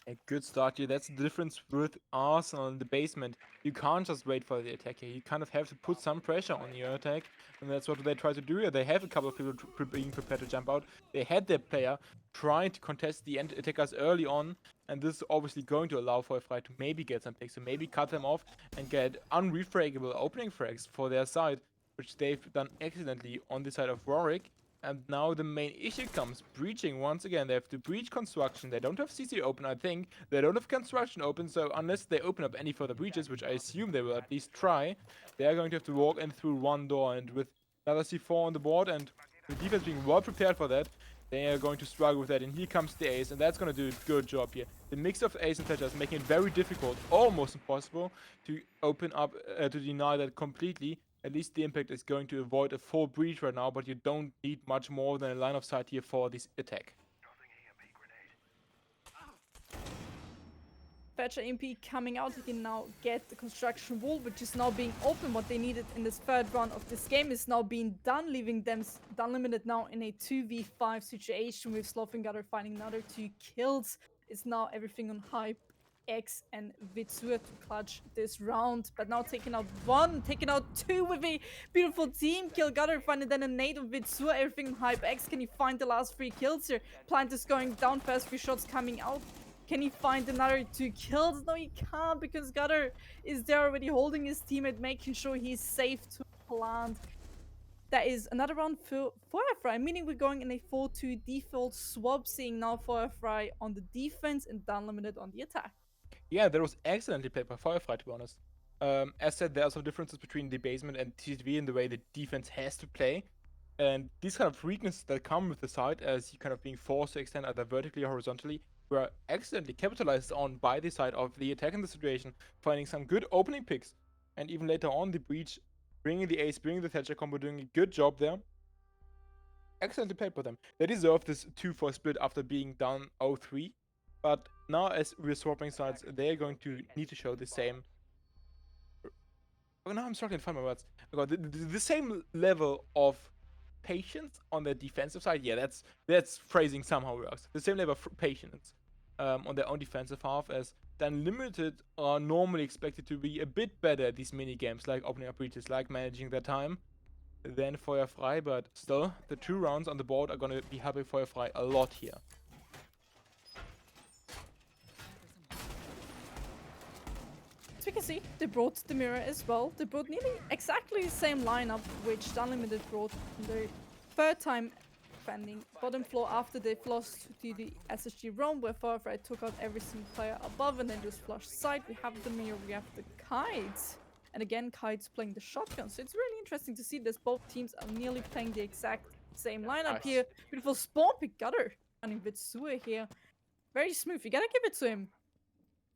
A good start here. That's the difference with Arsenal in the basement. You can't just wait for the attack here. You kind of have to put some pressure on your attack. And that's what they try to do here. They have a couple of people being prepared to jump out. They had their player trying to contest the end attackers early on. And this is obviously going to allow Feuerfrei to maybe get some picks. So maybe cut them off and get unrefragable opening frags for their side. Which they've done excellently on the side of Rorik. And now the main issue comes, breaching once again. They have to breach construction. They don't have CC open, I think. They don't have construction open, so unless they open up any further breaches, which I assume they will at least try, they are going to have to walk in through one door. And with another C4 on the board and the defense being well prepared for that, they are going to struggle with that. And here comes the ace, and that's going to do a good job here. The mix of ace and Thatcher is making it very difficult, almost impossible, to open up, to deny that completely. At least the impact is going to avoid a full breach right now, but you don't need much more than a line of sight here for this attack. Thatcher MP coming out, he can now get the construction wall, which is now being open. What they needed in this third round of this game is now being done, leaving them Unlimited now in a 2v5 situation with Sloth and Gutter finding another 2 kills. It's now everything on Hype X and Vitsua to clutch this round, but now taking out 1, taking out 2 with a beautiful team kill. Gutter finding then a nade of Vitsua, everything on Hype X. Can he find the last 3 kills here? Plant is going down, first 3 shots coming out. Can he find another 2 kills? No, he can't, because Gutter is there already holding his teammate, making sure he's safe to plant. That is another round for Firefly, meaning we're going in a 4-2 default swap, seeing now Firefly on the defense and Unlimited on the attack. Yeah, that was excellently played by Firefly, to be honest. As said, there are some differences between the basement and TTV in the way the defense has to play. And these kind of weaknesses that come with the side, as you kind of being forced to extend either vertically or horizontally, were excellently capitalized on by the side of the attack in the situation, finding some good opening picks. And even later on, the Breach, bringing the ace, bringing the Thatcher combo, doing a good job there. Excellently played by them. They deserve this 2-4 split after being down 0-3. But now, as we're swapping sides, they're going to need to show the same. Oh, now I'm struggling to find my words. The same level of patience on the defensive side. Yeah, that's phrasing somehow works. The same level of patience on their own defensive half, as the Unlimited are normally expected to be a bit better at these mini games, like opening up breaches, like managing their time, than Firefly. But still, the 2 rounds on the board are going to be helping Firefly a lot here. As we can see, they brought the mirror as well. They brought nearly exactly the same lineup, which Unlimited brought their 3rd time defending bottom floor after they lost to the SSG roam, where Firefly took out every single player above and then just flushed side. We have the mirror, we have the kites. And again, kites playing the shotgun. So it's really interesting to see this. Both teams are nearly playing the exact same lineup here. Beautiful spawn pick. Gutter running Vitsua here. Very smooth. You gotta give it to him.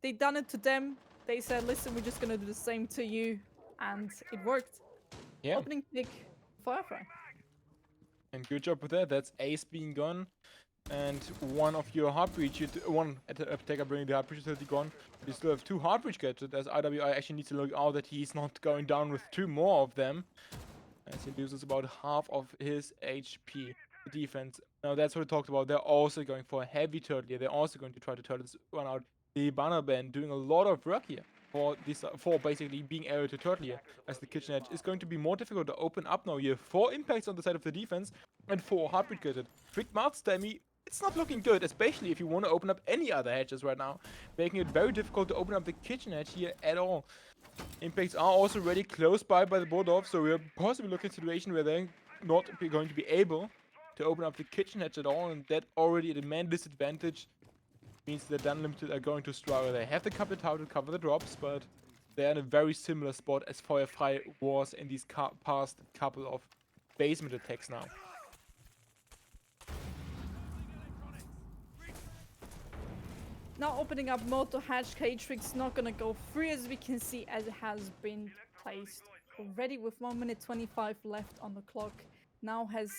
They done it to them. They said, listen, we're just gonna do the same to you. And it worked. Yeah. Opening pick, Firefly. And good job with that. That's ace being gone. And one of your hard breach, one attacker bringing the hard breach is gone. You still have 2 hard breach gadgets, as IWI actually needs to look out that he's not going down with 2 more of them, as he loses about half of his HP defense. Now that's what we talked about. They're also going for a heavy turtle here. They're also going to try to turtle this one out. The banner band doing a lot of work here for basically being able to turtle here, as the kitchen edge is going to be more difficult to open up now. You have 4 impacts on the side of the defense and 4 hard breach gadgets. With Matchday, it's not looking good, especially if you want to open up any other hedges right now, making it very difficult to open up the kitchen edge here at all. Impacts are also already close by the board off, so we're possibly looking at a situation where they're not going to be able to open up the kitchen edge at all, and that already at a man disadvantage means that Unlimited are going to struggle. They have the couple of time to cover the drops, but they're in a very similar spot as Firefly was in these past couple of basement attacks now. Now opening up Moto Hatch, K-Trix not gonna go free, as we can see, as it has been placed already with 1 minute 25 left on the clock. Now has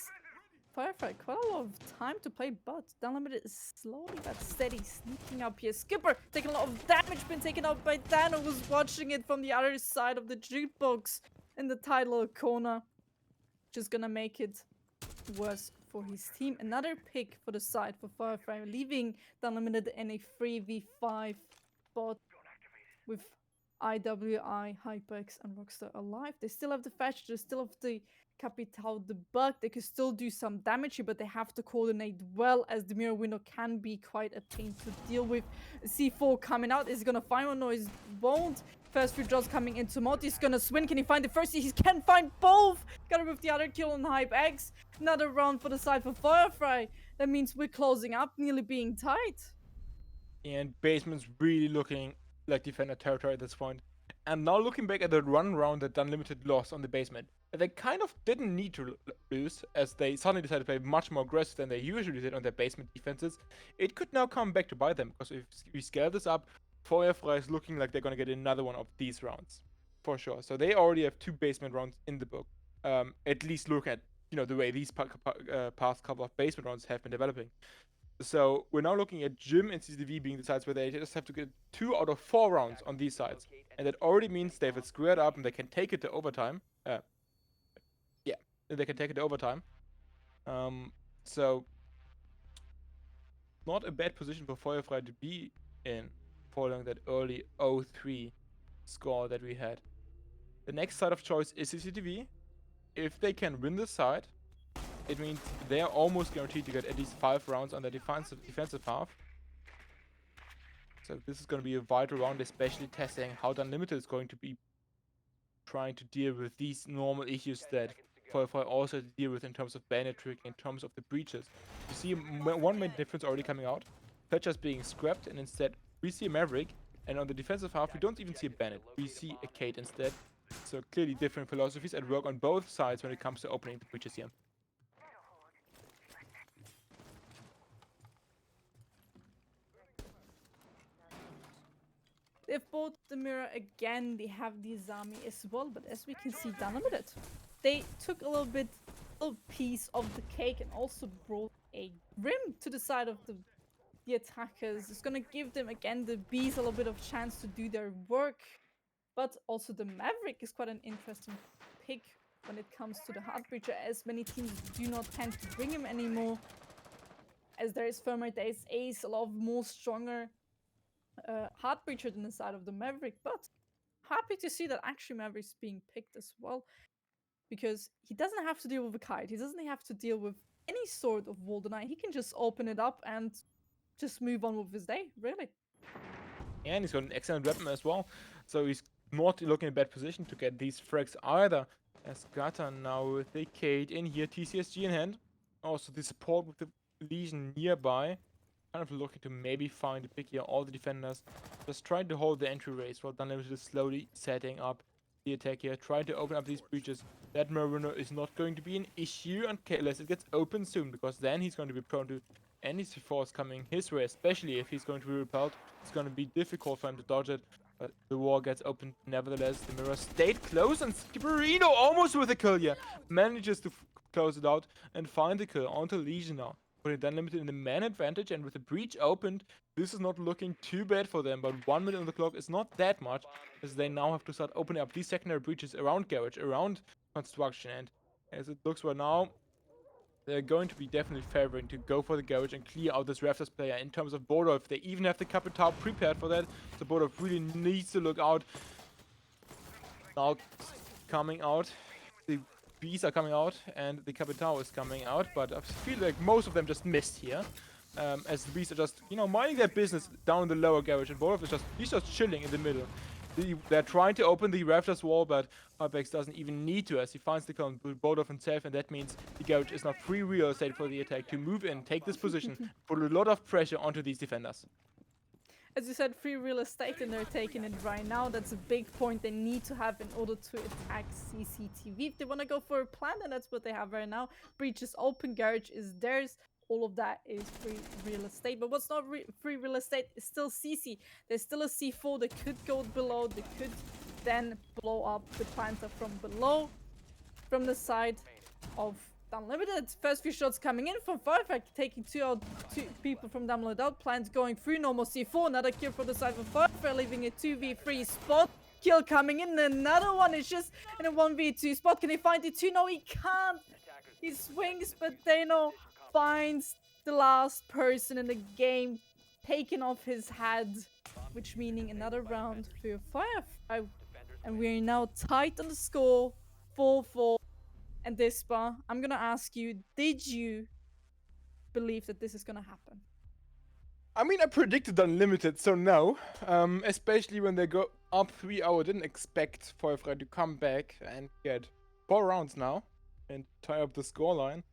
Firefly quite a lot of time to play, but Unlimited is slowly but steady sneaking up here. Skipper taking a lot of damage, been taken out by Dan, who was watching it from the other side of the jukebox in the title corner. Just gonna make it worse for his team. Another pick for the side for Firefly, leaving Unlimited in a 3v5 spot with IWI, Hypex, and Rockstar alive. They still have the Fetch, they still have the Capital, the Bug. They can still do some damage here, but they have to coordinate well, as the mirror window can be quite a pain to deal with. C4 coming out. Is he gonna find one? No, he won't. First few draws coming into Moti. He's gonna swing. Can he find the first? He can find both. Got him with the other kill on Hype X. Another round for the side for Firefly. That means we're closing up, nearly being tight. And basement's really looking like defender territory at this point. And now looking back at the run round that Unlimited lost on the basement, they kind of didn't need to lose, as they suddenly decided to play much more aggressive than they usually did on their basement defenses. It could now come back to bite them, because if we scale this up, Firefly is looking like they're going to get another one of these rounds, for sure. So they already have 2 basement rounds in the book. At least look at, the way these past couple of basement rounds have been developing. So we're now looking at Jim and CCTV being the sides where they just have to get 2 out of 4 rounds on these sides. And that already means they have it squared up and they can take it to overtime. Yeah, they can take it to overtime. So not a bad position for Feuerfrei to be in following that early 0-3 score that we had. The next side of choice is CCTV. If they can win this side, it means they are almost guaranteed to get at least 5 rounds on their defensive half. So this is going to be a vital round, especially testing how Unlimited is going to be trying to deal with these normal issues that Feuerfrei also had to deal with in terms of bayonet trick, in terms of the breaches. You see one main difference already coming out. Thatcher's being scrapped, and instead we see a Maverick, and on the defensive half we don't even see a Bennett. We see a Kate instead. So clearly different philosophies at work on both sides when it comes to opening the breaches here. They've bought the mirror again, they have the Zami as well, but as we can see, done with it. They took a little piece of the cake and also brought a rim to the side of the attackers. It's gonna give them, again, the bees a little bit of chance to do their work. But also the Maverick is quite an interesting pick when it comes to the Heartbreacher, as many teams do not tend to bring him anymore. As there is Thermite, there is Ace, a lot of more stronger Heartbreacher than the side of the Maverick. But happy to see that actually Maverick's being picked as well, because he doesn't have to deal with a kite. He doesn't have to deal with any sort of wall deny. He can just open it up and just move on with his day, really. And he's got an excellent weapon as well. So he's not looking in a bad position to get these frags either. As Gata now with the Kate in here, TCSG in hand. Also the support with the Legion nearby. Kind of looking to maybe find a pick here. All the defenders just trying to hold the entry race while Unlimited is slowly setting up the attack here. Trying to open up these breaches. That Mariner is not going to be an issue unless it gets open soon, because then he's going to be prone to any C4s coming his way, especially if he's going to be repelled. It's going to be difficult for him to dodge it, but the wall gets open nevertheless. The mirror stayed close, and Skipperino almost with a kill here. Manages to close it out and find the kill onto Legion now. Putting it Unlimited in the man advantage, and with the breach opened, this is not looking too bad for them, but 1 minute on the clock is not that much, as they now have to start opening up these secondary breaches around Garage, around Construction, and as it looks right now, they're going to be definitely favoring to go for the Garage and clear out this Raptors player. In terms of Bodolf, they even have the Capitao prepared for that, so Bodolf really needs to look out. Now coming out, the Bees are coming out, and the Capitao is coming out, but I feel like most of them just missed here. As the Bees are just, minding their business down in the lower Garage, and Bodolf is just chilling in the middle. They're trying to open the Raptors wall, but Harpex doesn't even need to, as he finds the kill with both of himself, and that means the Garage is now free real estate for the attack to move in, take this position, put a lot of pressure onto these defenders. As you said, free real estate, and they're taking it right now. That's a big point they need to have in order to attack CCTV. If they want to go for a plan, then that's what they have right now. Breach is open, Garage is theirs. All of that is free real estate. But what's not free real estate is still CC. There's still a C4 that could go below. They could then blow up the planter from below. From the side of Unlimited. First few shots coming in from Firefight, taking two people from Unlimited out. Plant going through, normal C4. Another kill for the side of Firefight, leaving a 2v3 spot. Kill coming in. Another one is just in a 1v2 spot. Can he find the 2? No, he can't. He swings, but Dano finds the last person in the game, taking off his head, which meaning another round for Fire. And we're now tight on the score, 4-4. And Dispa, I'm gonna ask you, did you believe that this is gonna happen? I mean, I predicted Unlimited, so no. Especially when they go up 3-0, I didn't expect Feuerfrei to come back and get 4 rounds now and tie up the scoreline.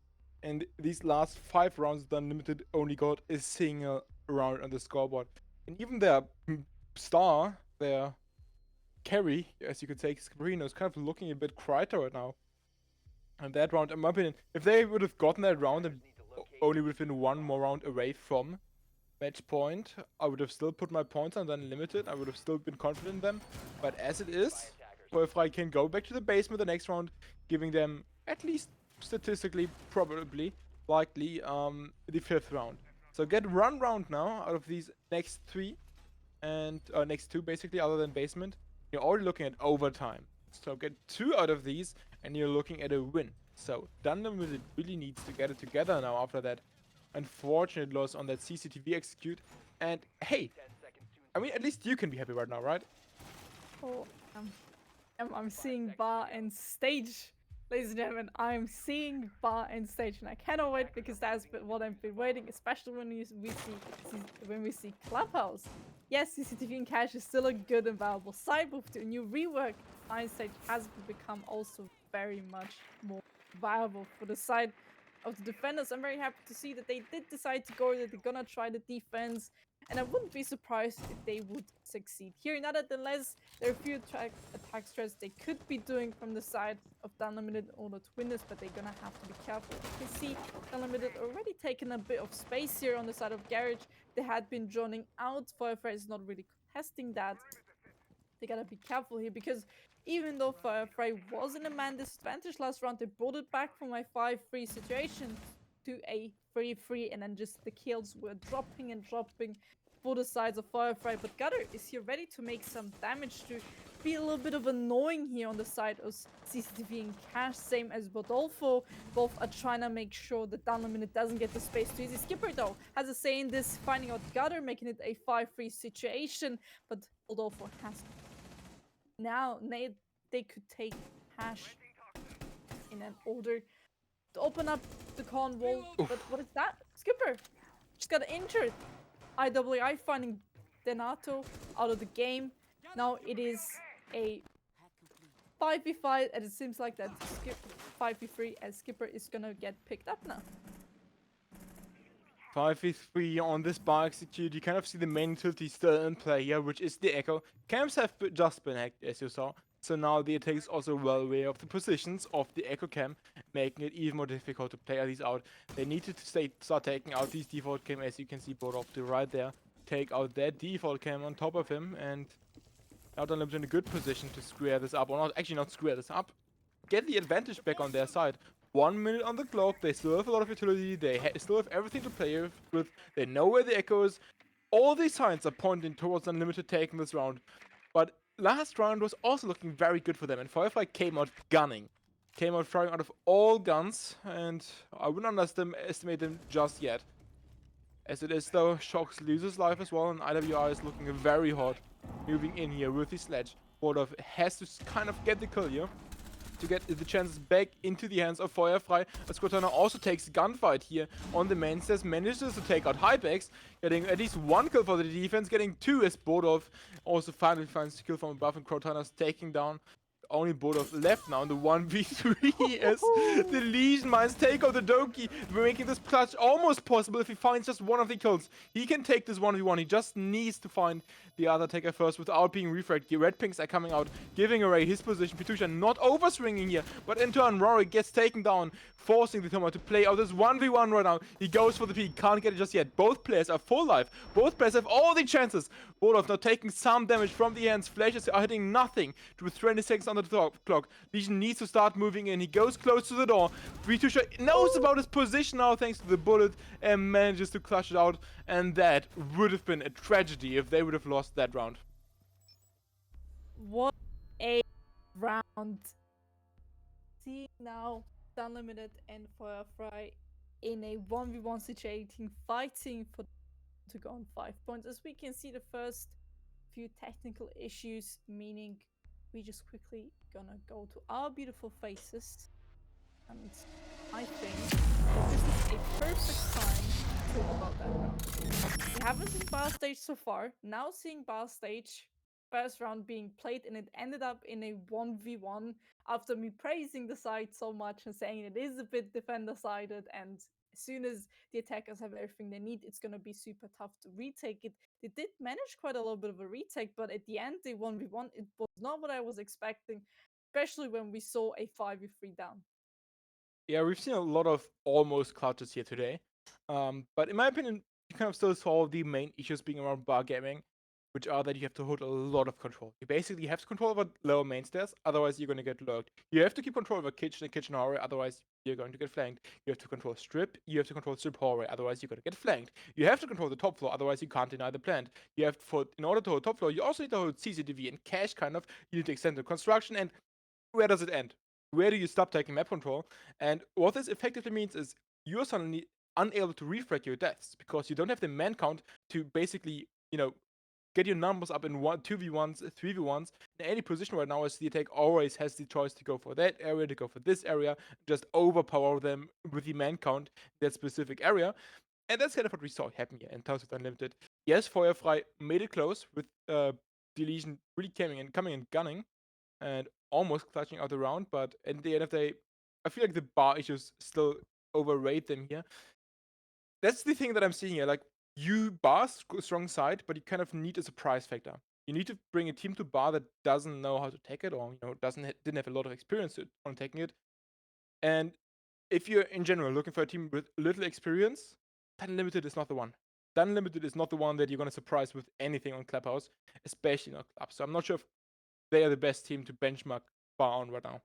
And these last 5 rounds, the Unlimited only got a single round on the scoreboard. And even their star, their carry, as you could say, Scabrino, is kind of looking a bit quieter right now. And that round, in my opinion, if they would have gotten that round and only would have been 1 more round away from match point, I would have still put my points on the Unlimited. I would have still been confident in them. But as it is, Feuerfrei can go back to the basement the next round, giving them at least statistically, probably, likely, the 5th round. So get one round now out of these next three, and next two basically, other than basement. You're already looking at overtime. So get 2 out of these, and you're looking at a win. So Dundam really needs to get it together now after that unfortunate loss on that CCTV execute. And hey, I mean, at least you can be happy right now, right? Oh, I'm seeing bar and stage, ladies and gentlemen. I'm seeing bar and stage, and I cannot wait because that's what I've been waiting, especially when we see Clubhouse. Yes, CCTV and Cash is still a good and valuable side, but with the new rework, Iron Stage has become also very much more viable for the side of the defenders. I'm very happy to see that they did decide to go, that they're gonna try the defense, and I wouldn't be surprised if they would succeed here. Nonetheless, there are a few attack strats they could be doing from the side of Unlimited in order to win this, but they're gonna have to be careful. You can see Unlimited already taken a bit of space here on the side of Garage. They had been droning out. Firefly is not really contesting that. They gotta be careful here because even though Firefly was in a man disadvantage last round, they brought it back from a 5-3 situation to a 3-3, and then just the kills were dropping and dropping for the sides of Firefly. But Gutter is here ready to make some damage, to be a little bit of annoying here on the side of CCTV and Cash, same as Rodolfo. Both are trying to make sure that Unlimited doesn't get the space too easy. Skipper though has a say in this, finding out Gutter, making it a 5-3 situation, but Rodolfo has now they could take Hash in an order to open up the con wall. But what is that? Skipper just got injured. IWI finding Denato out of the game. Now it is a 5v5, and it seems like that 5v3 as Skipper is gonna get picked up now. 5v3 on this bar execute. You kind of see the main utility still in play here, which is the Echo. Camps have just been hacked, as you saw. So now the attack is also well aware of the positions of the Echo Cam, making it even more difficult to play these out. They need to start taking out these default cam, as you can see both off to the right there. Take out that default cam on top of him, and now Unlimited in a good position to square this up, or not, actually not square this up. Get the advantage back on their side. 1 minute on the clock, they still have a lot of utility, they still have everything to play with, they know where the Echo is. All these signs are pointing towards Unlimited taking this round. But last round was also looking very good for them, and Firefly came out gunning. Came out firing out of all guns, and I wouldn't underestimate them just yet. As it is though, Shox loses life as well, and IWI is looking very hot. Moving in here with his sledge. Bordov has to kind of get the kill here to get the chances back into the hands of Firefly. As Cortana also takes the gunfight here on the main stairs, manages to take out Hypex, getting at least 1 kill for the defense, getting 2 as Bordov also finally finds the kill from above, and Cortana's taking down only Bordov left now in the 1v3 as the Legion Mines take out the Doki. We're making this clutch almost possible if he finds just one of the kills. He can take this 1v1. He just needs to find the other taker first without being refragged. The Red Pinks are coming out, giving away his position. Pitusha not overswinging here, but in turn, Rory gets taken down, forcing the Toma to play out this 1v1 right now. He goes for the peak, can't get it just yet. Both players are full life. Both players have all the chances. Bordov now taking some damage from the hands. Flashes are hitting nothing with 20 seconds on the clock. Legion needs to start moving in. He goes close to the door. Pitusha knows about his position now thanks to the bullet and manages to clutch it out. And that would have been a tragedy if they would have lost that round. What a round. Seeing now Unlimited and Firefly in a 1v1 situation, fighting for to go on 5 points. As we can see, the first few technical issues, meaning we just quickly gonna go to our beautiful faces, and I think that this is a perfect time to talk about that round. We haven't seen bar stage so far. Now seeing bar stage, first round being played, and it ended up in a 1v1 after me praising the side so much and saying it is a bit defender-sided, and as soon as the attackers have everything they need, it's going to be super tough to retake it. They did manage quite a little bit of a retake, but at the end, they 1v1. It was not what I was expecting, especially when we saw a 5v3 down. Yeah, we've seen a lot of almost clutches here today. But in my opinion, you kind of still saw the main issues being around bar gaming, which are that you have to hold a lot of control. You basically have to control over lower main stairs, otherwise you're going to get lurked. You have to keep control over kitchen and kitchen hallway, otherwise you're going to get flanked. You have to control strip, you have to control strip hallway, otherwise you're going to get flanked. You have to control the top floor, otherwise you can't deny the plant. You have in order to hold top floor, you also need to hold CCTV and cache kind of. You need to extend the construction, and where does it end? Where do you stop taking map control? And what this effectively means is you're suddenly unable to refrag your deaths because you don't have the man count to basically, get your numbers up in 2v1s, 3v1s. In any position right now, as the attack always has the choice to go for that area, to go for this area, just overpower them with the man count in that specific area. And that's kind of what we saw happen here in Tales of Unlimited. Yes, Feuerfrei made it close with Deletion really coming and gunning and almost clutching out the round, but at the end of the day, I feel like the bar issues still overrate them here. That's the thing that I'm seeing here. Like, you bar strong side, but you kind of need a surprise factor. You need to bring a team to bar that doesn't know how to take it, or didn't have a lot of experience on taking it. And if you're in general looking for a team with little experience, Unlimited is not the one. Unlimited is not the one that you're gonna surprise with anything on Clubhouse, especially not Club. So I'm not sure if they are the best team to benchmark bar on right now.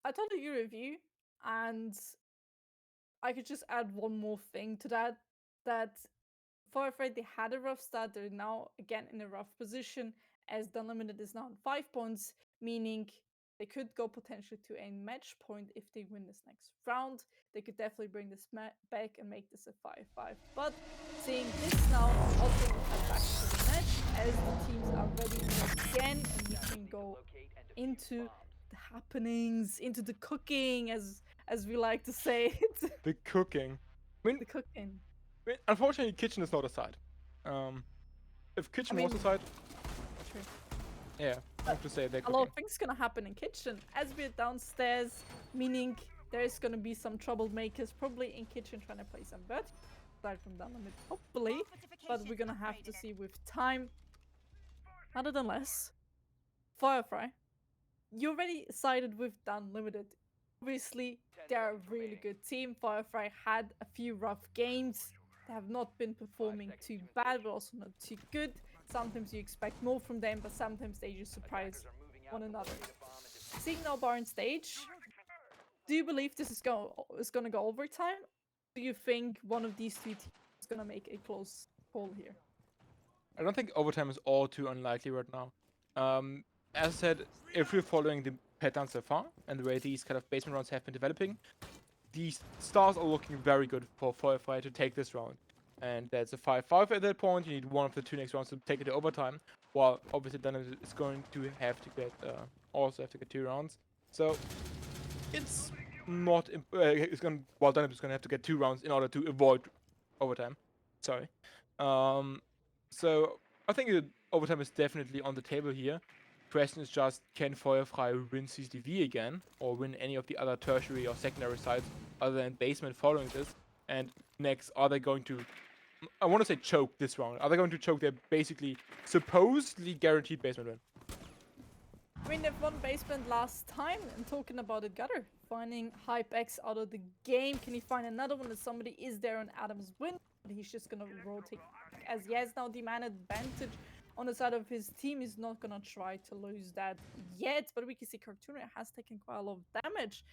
I totally agree with you, and I could just add one more thing to that. That Firefly, they had a rough start. They're now again in a rough position, as the Unlimited is now on 5 points, meaning they could go potentially to a match point if they win this next round. They could definitely bring this back and make this a 5-5. But seeing this now, also we head back to the match as the teams are ready again, and we can go into the happenings, into the cooking, as we like to say it. The cooking. I mean, The cooking. unfortunately, kitchen is not a side. If kitchen was a side, True. yeah, I have to say they're A lot cooking. of things gonna happen in kitchen as we're downstairs, meaning there's gonna be some troublemakers probably in kitchen trying to play some vertical aside from down limit, hopefully, but we're gonna have to see with time. Nonetheless, Firefly, you already sided with Down Limited. Obviously, they're a really good team. Firefly had a few rough games. They have not been performing too bad, but also not too good. Sometimes you expect more from them, but sometimes they just surprise one another. Seeing now bar on stage, do you believe this is gonna go overtime? Do you think one of these three teams is gonna make a close call here? I don't think overtime is all too unlikely right now. As I said, if we're following the pattern so far and the way these kind of basement rounds have been developing, these stars are looking very good for Firefly to take this round. And that's a 5-5 at that point. You need one of the two next rounds to take it to overtime. While obviously then it's going to have to get also have to get 2 rounds. So it's not it's going while Dunham is going to have to get 2 rounds in order to avoid overtime. Sorry. So I think overtime is definitely on the table here. Question is just, can Feuerfrei win CCTV again, or win any of the other tertiary or secondary sides other than basement following this? And next, are they going to, I want to say choke this round? Are they going to choke their basically supposedly guaranteed basement win? I mean, they've won basement last time, and talking about it, Gutter finding HypeX out of the game. Can he find another one? As somebody is there on Adam's win, but he's just gonna rotate as he has now the man advantage on the side of his team. Is not gonna try to lose that yet, but we can see Cartooner has taken quite a lot of damage.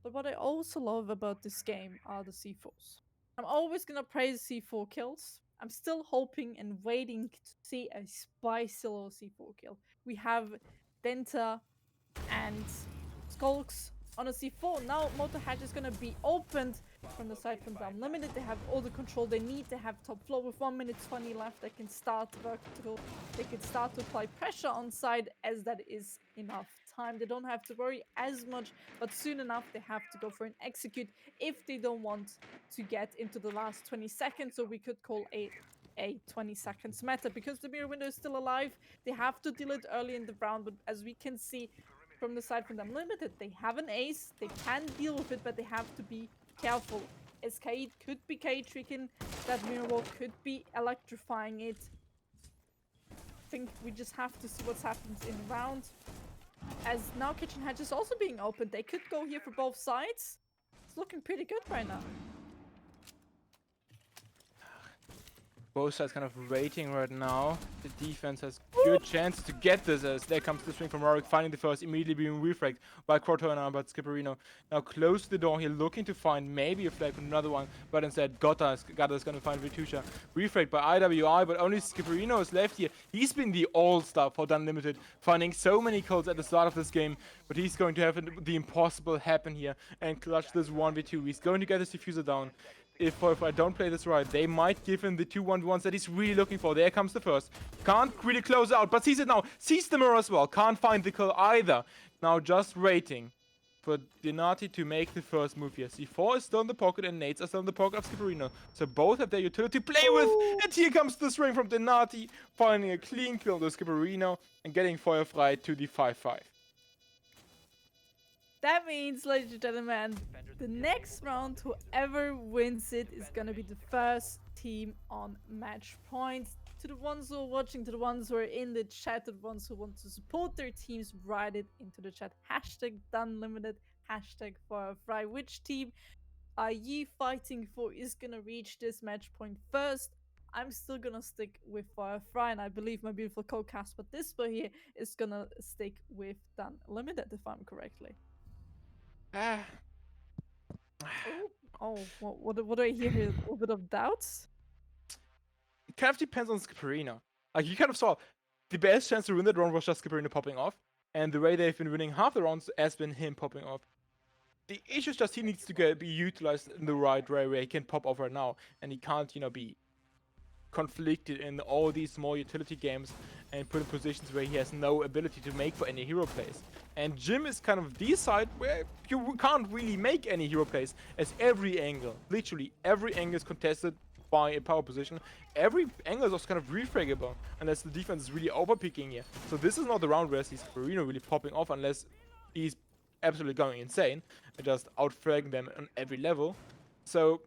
But what I also love about this game are the C4s. I'm always gonna praise C4 kills. I'm still hoping and waiting to see a spicy little C4 kill. We have Denta and Skulks on a C4. Now Motor Hatch is gonna be opened from the side from Down Limited. They have all the control they need. They have top floor with 1 minute 20 left. They can start vertical. They can start to apply pressure on side, as that is enough time. They don't have to worry as much, but soon enough they have to go for an execute if they don't want to get into the last 20 seconds. So we could call a 20 seconds meta, because the mirror window is still alive. They have to deal it early in the round, but as we can see from the side from them limited, they have an ace. They can deal with it, but they have to be careful, as Kaid could be K-tricking that mirror wall, could be electrifying it. I think we just have to see what happens in the round. As now Kitchen Hatch is also being opened. They could go here for both sides. It's looking pretty good right now. Both sides kind of waiting right now. The defense has good chances to get this as there comes the swing from Rorik, finding the first, immediately being refragged by Cortona, but Skipperino now close the door here, looking to find maybe a flag with another one, but instead Gata is going to find Vitusha. Refragged by IWI, but only Skipperino is left here. He's been the all-star for Unlimited, finding so many kills at the start of this game, but he's going to have the impossible happen here and clutch this 1v2. He's going to get his diffuser down. If I don't play this right, they might give him the 2-1-1s that he's really looking for. There comes the first. Can't really close out, but sees it now. Sees the mirror as well. Can't find the kill either. Now just waiting for Denati to make the first move here. C4 is still in the pocket and nades are still in the pocket of Skipperino. So both have their utility to play with. And here comes the swing from Denati, finding a clean kill to Skipperino and getting Feuerfrei to the 5-5. That means, ladies and gentlemen, the next round, whoever wins it is gonna be the first team on match points. To the ones who are watching, to the ones who are in the chat, to the ones who want to support their teams, write it into the chat. Hashtag Dunlimited, hashtag Feuerfrei. Which team are you fighting for is gonna reach this match point first? I'm still gonna stick with Feuerfrei, and I believe my beautiful co-cast, but this boy here is gonna stick with Dunlimited, if I'm correctly. Oh, what do I hear here? A little bit of doubts? It kind of depends on Skipperino. Like, you kind of saw the best chance to win that round was just Skipperino popping off, and the way they've been winning half the rounds has been him popping off. The issue is just he needs to be utilized in the right way where he can pop off right now, and he can't, be conflicted in all these small utility games and put in positions where he has no ability to make for any hero plays. And Jim is kind of the side where you can't really make any hero plays, as every angle, literally every angle is contested by a power position. Every angle is also kind of refraggable unless the defense is really overpicking here. So this is not the round where I see Skipperino really popping off unless he's absolutely going insane and just outfragging them on every level. So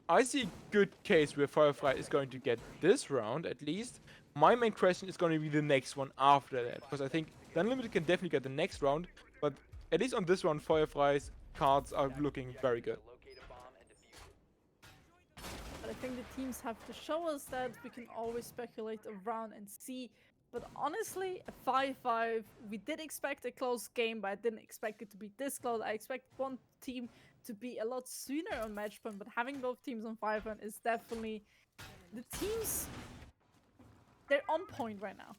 I see a good case where Feuerfrei is going to get this round at least. My main question is going to be the next one after that, because I think the Unlimited can definitely get the next round, but at least on this round, Feuerfrei's cards are looking very good. Locate a bomb and defuse it. But I think the teams have to show us that we can always speculate around and see. But honestly, a 5-5, we did expect a close game, but I didn't expect it to be this close. I expect one team to be a lot sooner on match point, but having both teams on 5-1 is definitely... The teams, they're on point right now.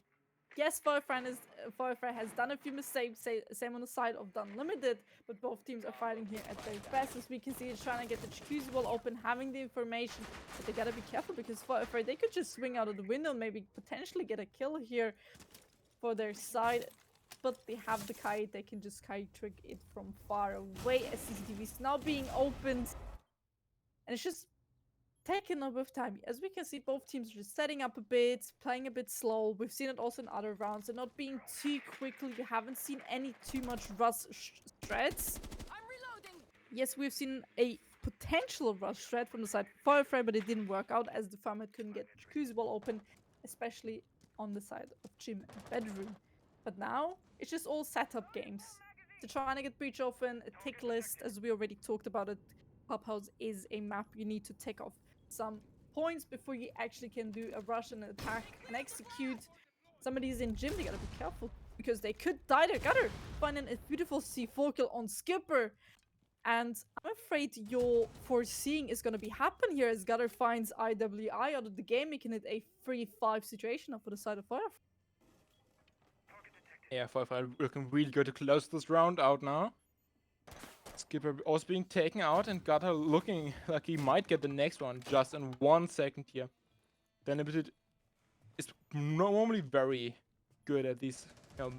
Yes, Feuerfrei has done a few mistakes, same on the side of Unlimited, but both teams are fighting here at their best. As we can see, it's trying to get the jacuzzi wall open, having the information, but they gotta be careful because Feuerfrei, they could just swing out of the window, maybe potentially get a kill here for their side, but they have the kite, they can just kite trick it from far away as CCTV is now being opened, and it's just taking a bit of time. As we can see, both teams are just setting up a bit, playing a bit slow. We've seen it also in other rounds. They're not being too quickly. We haven't seen any too much rush threats. I'm reloading. Yes, we've seen a potential rush threat from the side of Feuerfrei, but it didn't work out as the farmer couldn't get the jacuzzi wall open, especially on the side of gym and bedroom. But now it's just all setup games. They're trying to get breach open, a tick list, as we already talked about it. Clubhouse is a map you need to take off some points before you actually can do a rush and an attack and execute. Somebody's in gym, they gotta be careful because they could die there. Gutter finding a beautiful C4 kill on Skipper, and I'm afraid your foreseeing is gonna be happen here as Gutter finds IWI out of the game, making it a 3-5 situation for the side of Feuerfrei. Yeah, Feuerfrei looking really good to close this round out now. Skipper also being taken out, and Gutter looking like he might get the next one just in 1 second here. Then Limited is normally very good at these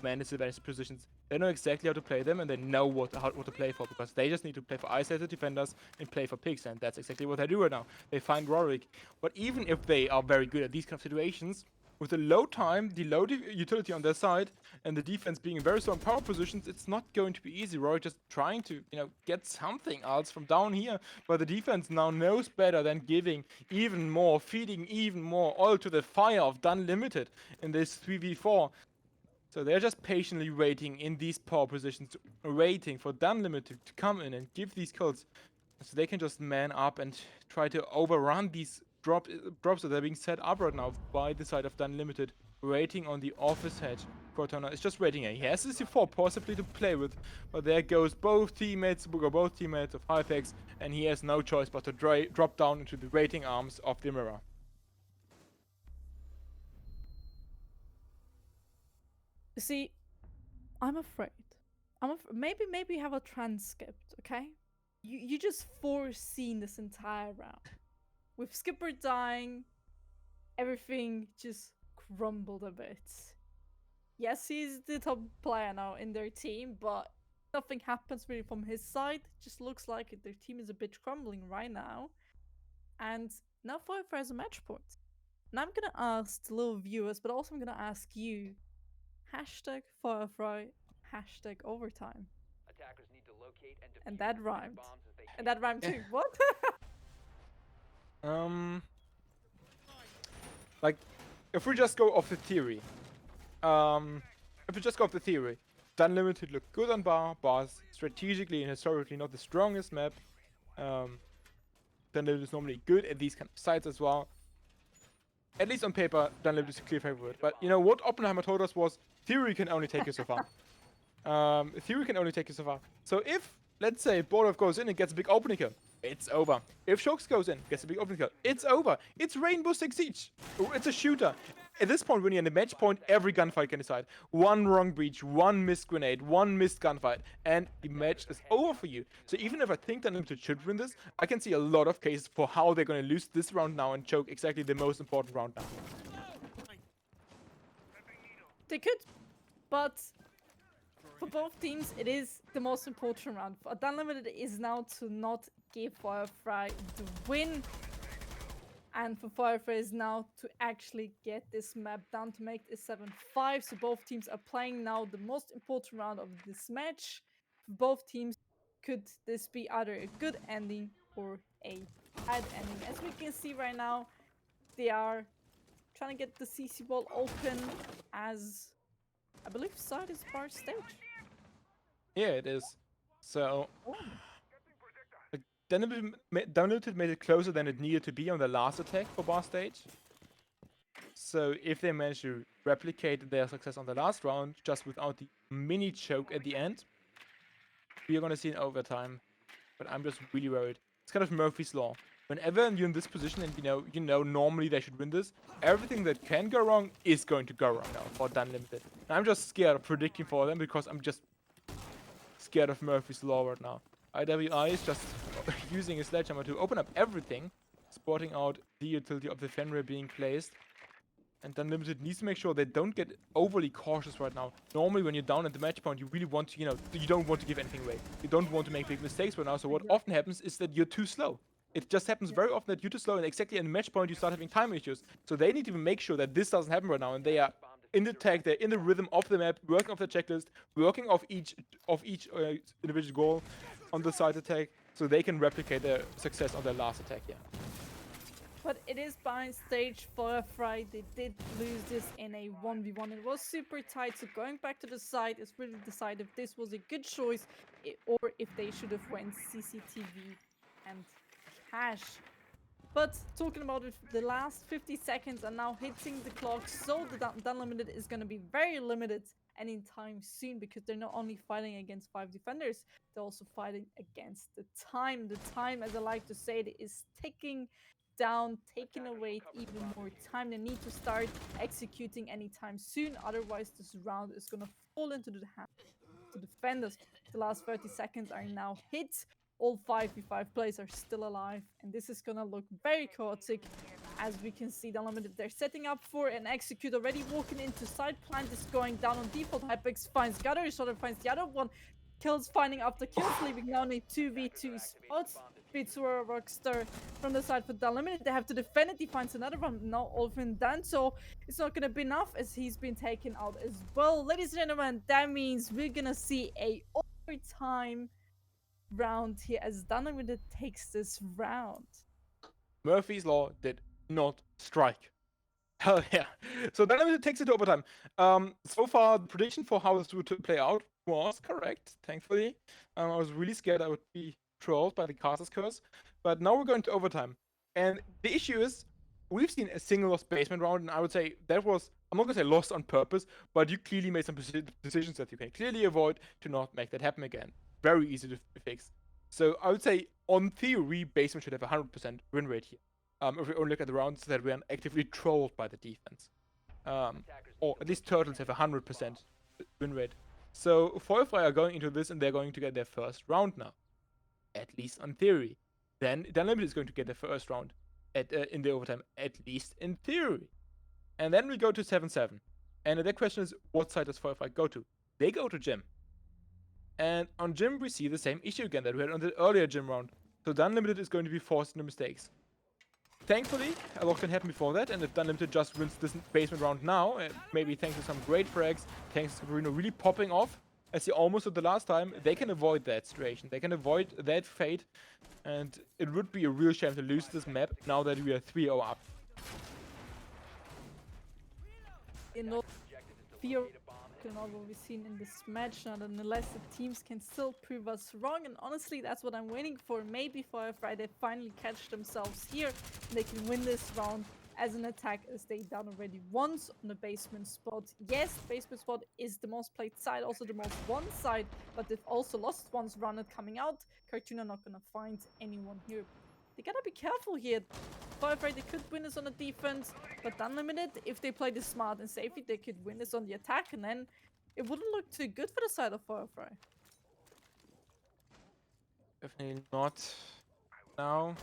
man disadvantage positions. They know exactly how to play them, and they know what to play for, because they just need to play for isolated defenders and play for picks, and that's exactly what they do right now. They find Rorik. But even if they are very good at these kind of situations, with the low time, the low utility on their side, and the defense being in very strong power positions, it's not going to be easy. Rorik just trying to, get something else from down here, but the defense now knows better than giving even more, feeding even more oil to the fire of Unlimited in this 3v4. So they're just patiently waiting in these power positions, waiting for Unlimited to come in and give these kills, so they can just man up and try to overrun these drops that are being set up right now by the side of Unlimited, waiting on the office hedge. Cortana is just waiting. He has the C4 possibly to play with, but there goes both teammates of Hypex, and he has no choice but to drop down into the waiting arms of the mirror. See, I'm afraid. Maybe have a transcript, okay? You just foreseen this entire round. With Skipper dying, everything just crumbled a bit. Yes, he's the top player now in their team, but nothing happens really from his side. Just looks like their team is a bit crumbling right now. And now Firefly has a match point. And I'm gonna ask the little viewers, but also I'm gonna ask you. Hashtag Firefly, hashtag overtime. Attackers need to locate and And defuse that as many rhymed. bombs as they And can. that rhymed too. What? Like, if we just go off the theory, Unlimited look good on Bar's strategically and historically not the strongest map. Unlimited is normally good at these kind of sites as well. At least on paper, Unlimited is a clear favorite. But you know what Oppenheimer told us was theory can only take you so far. Theory can only take you so far. So if, let's say, Borov goes in and gets a big opening kill, it's over. If Shokes goes in, gets a big opening kill, it's over. It's Rainbow Six Siege. It's a shooter. At this point, when you're in the match point, every gunfight can decide. One wrong breach, one missed grenade, one missed gunfight, and the match is over for you. So even if I think that Unlimited should win this, I can see a lot of cases for how they're going to lose this round now and choke exactly the most important round now. They could, but for both teams, it is the most important round. For Unlimited is now to not give Firefly the win, and for Firefly is now to actually get this map down to make it 7-5. So both teams are playing now the most important round of this match. For both teams, could this be either a good ending or a bad ending? As we can see right now, they are trying to get the CC ball open as I believe side is bar stage. Yeah, it is. So, Oh. Unlimited made it closer than it needed to be on the last attack for bar stage. So if they manage to replicate their success on the last round, just without the mini choke at the end, we are going to see an overtime. But I'm just really worried. It's kind of Murphy's Law. Whenever you're in this position and you know normally they should win this, everything that can go wrong is going to go wrong now for Unlimited. And I'm just scared of predicting for them because I'm just scared of Murphy's Law right now. IWI is just using a sledgehammer to open up everything, spotting out the utility of the Fenrir being placed. And Unlimited needs to make sure they don't get overly cautious right now. Normally when you're down at the match point, you really want to, you don't want to give anything away. You don't want to make big mistakes right now. So what often happens is that you're too slow. It just happens very often that you're too slow, and exactly in the match point you start having time issues. So they need to make sure that this doesn't happen right now, and they are in the tag, they're in the rhythm of the map, working off the checklist, working off each individual goal on the side attack, so they can replicate their success on their last attack. Yeah. But it is by stage Firefly. They did lose this in a 1v1. It was super tight, so going back to the side is really decide if this was a good choice or if they should have went CCTV and cash. But talking about it, the last 50 seconds are now hitting the clock, so the Unlimited is going to be very limited anytime soon because they're not only fighting against 5 defenders, they're also fighting against the time. The time, as I like to say it, is ticking down, taking away even more time. They need to start executing anytime soon, otherwise this round is going to fall into the hands of the defenders. The last 30 seconds are now hit. All 5v5 players are still alive, and this is gonna look very chaotic. As we can see, the Unlimited, they're setting up for an execute, already walking into side. Plant is going down on default. Hypex finds the other, Shutter finds the other one. Kills finding after kills, leaving now only 2v2 spots. Bitsura Rockstar from the side for the Unlimited. They have to defend it. He finds another one. Now all of him done, so it's not gonna be enough as he's been taken out as well. Ladies and gentlemen, that means we're gonna see a overtime round here as Unlimited takes this round. Murphy's Law did not strike. Hell yeah. So Unlimited takes it to overtime. So far, the prediction for how this would play out was correct, thankfully. I was really scared I would be trolled by the Caster's Curse. But now we're going to overtime. And the issue is, we've seen a single lost basement round, and I would say that was, I'm not going to say lost on purpose, but you clearly made some decisions that you can clearly avoid to not make that happen again. Very easy to fix. So I would say, on theory, basement should have a 100% win rate here. If we only look at the rounds that were actively trolled by the defense. Or at least Turtles have a 100% win rate. So Feuerfrei are going into this, and they're going to get their first round now. At least on theory. Then Unlimited is going to get the first round in the overtime, at least in theory. And then we go to 7-7. And the question is, what side does Feuerfrei go to? They go to Gym. And on Gym, we see the same issue again that we had on the earlier Gym round. So Unlimited is going to be forced into mistakes. Thankfully, a lot can happen before that, and if Unlimited just wins this basement round now, maybe thanks to some great frags, thanks to Bruno really popping off, as he almost did the last time, they can avoid that situation. They can avoid that fate, and it would be a real shame to lose this map now that we are 3-0 up. Fear what we've seen in this match, nonetheless the teams can still prove us wrong, and honestly that's what I'm waiting for. Maybe Feuerfrei they finally catch themselves here and they can win this round as an attack, as they done already once on the basement spot. Yes, basement spot is the most played side, also the most won side, but they've also lost once Runnet coming out. Cartoon are not gonna find anyone here. They gotta be careful here. Feuerfrei, they could win this on the defense, but Unlimited, if they play this smart and safely, they could win this on the attack, and then it wouldn't look too good for the side of Feuerfrei. Definitely not now.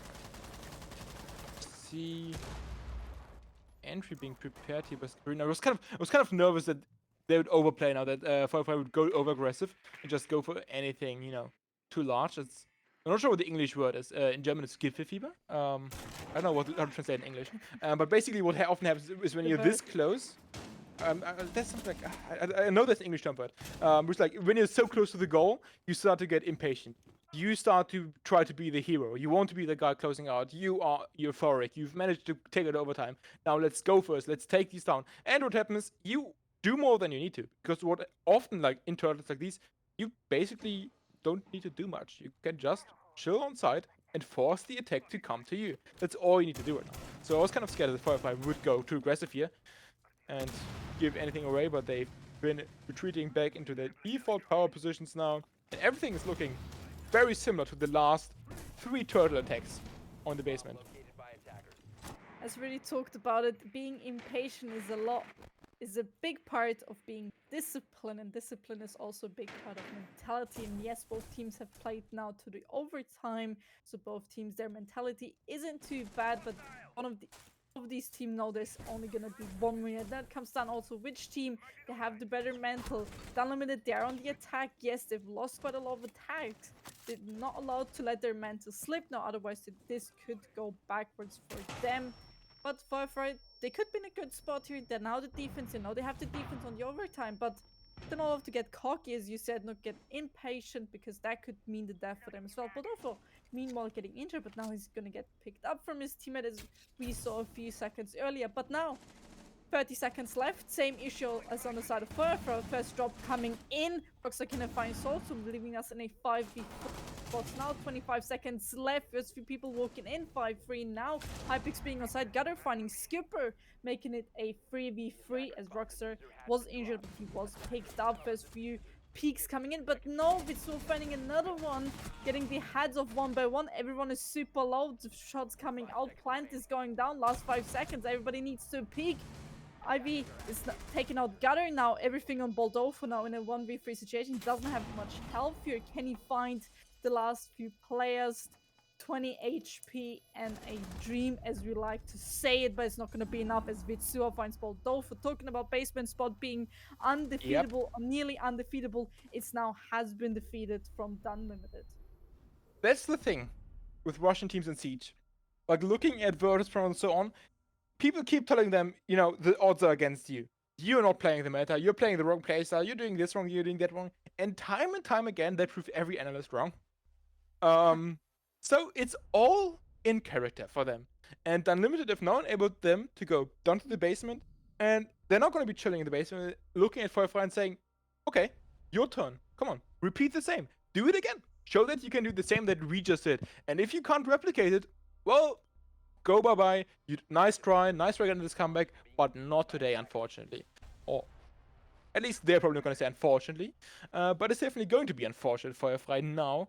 See entry being prepared here by Screen. I was kind of nervous that they would overplay now, that Feuerfrei would go over aggressive and just go for anything, too large. I'm not sure what the English word is. In German, it's Gipfelfieber. I don't know how to translate in English. But basically, what often happens is when you're this close. That's something like, I know that's an English term for it. Which, like, when you're so close to the goal, you start to get impatient. You start to try to be the hero. You want to be the guy closing out. You are euphoric. You've managed to take it overtime. Now let's go first. Let's take these down. And what happens? You do more than you need to, because what often, like in turtles like these, you basically don't need to do much. You can just chill on side and force the attack to come to you. That's all you need to do right now. So I was kind of scared that Feuerfrei would go too aggressive here and give anything away, but they've been retreating back into their default power positions now, and everything is looking very similar to the last 3 turtle attacks on the basement. As we already talked about it, being impatient is a big part of being disciplined, and discipline is also a big part of mentality. And yes, both teams have played now to the overtime, so both teams, their mentality isn't too bad, but one of these teams know there's only gonna be one winner. That comes down also which team they have the better mental. Unlimited, they're on the attack. Yes, they've lost quite a lot of attacks. They're not allowed to let their mental slip now, otherwise this could go backwards for them. But Feuerfrei, they could be in a good spot here. They're now the defense, they have the defense on the overtime, but they're not allowed to get cocky, as you said, not get impatient, because that could mean the death for them as well. Bodolfo, meanwhile, getting injured, but now he's gonna get picked up from his teammate, as we saw a few seconds earlier. But now, 30 seconds left, same issue as on the side of Feuerfrei. First drop coming in, Rockstar can find Solsum, leaving us in a 5v4 spot now. 25 seconds left, there's a few people walking in, 5-3 now. Hypix being on side, Gutter finding Skipper, making it a 3v3 as Rockstar was injured, but he was picked up. First few peaks coming in, but no, Vitsu finding another one, getting the heads off one by one. Everyone is super low, the shots coming out, Plant is going down, last 5 seconds, everybody needs to peek. Ivy is taking out Gutter now, everything on Boldofo now in a 1v3 situation. He doesn't have much health here. Can he find the last few players? 20 HP and a dream, as we like to say it, but it's not going to be enough as Vitsua finds Boldofo. Talking about basement spot being undefeatable, or nearly undefeatable, it's now has been defeated from Unlimited. That's the thing with Russian teams in Siege. Like, looking at Virtus Pro and so on, people keep telling them, the odds are against you. You're not playing the meta, you're playing the wrong playstyle, you're doing this wrong, you're doing that wrong. And time again, they prove every analyst wrong. So it's all in character for them. And Unlimited have now enabled them to go down to the basement, and they're not going to be chilling in the basement, looking at Feuerfrei and saying, okay, your turn. Come on, repeat the same. Do it again. Show that you can do the same that we just did. And if you can't replicate it, well, go bye-bye. Nice try getting this comeback, but not today, unfortunately. Or at least they're probably not going to say unfortunately, but it's definitely going to be unfortunate for Feuerfrei now.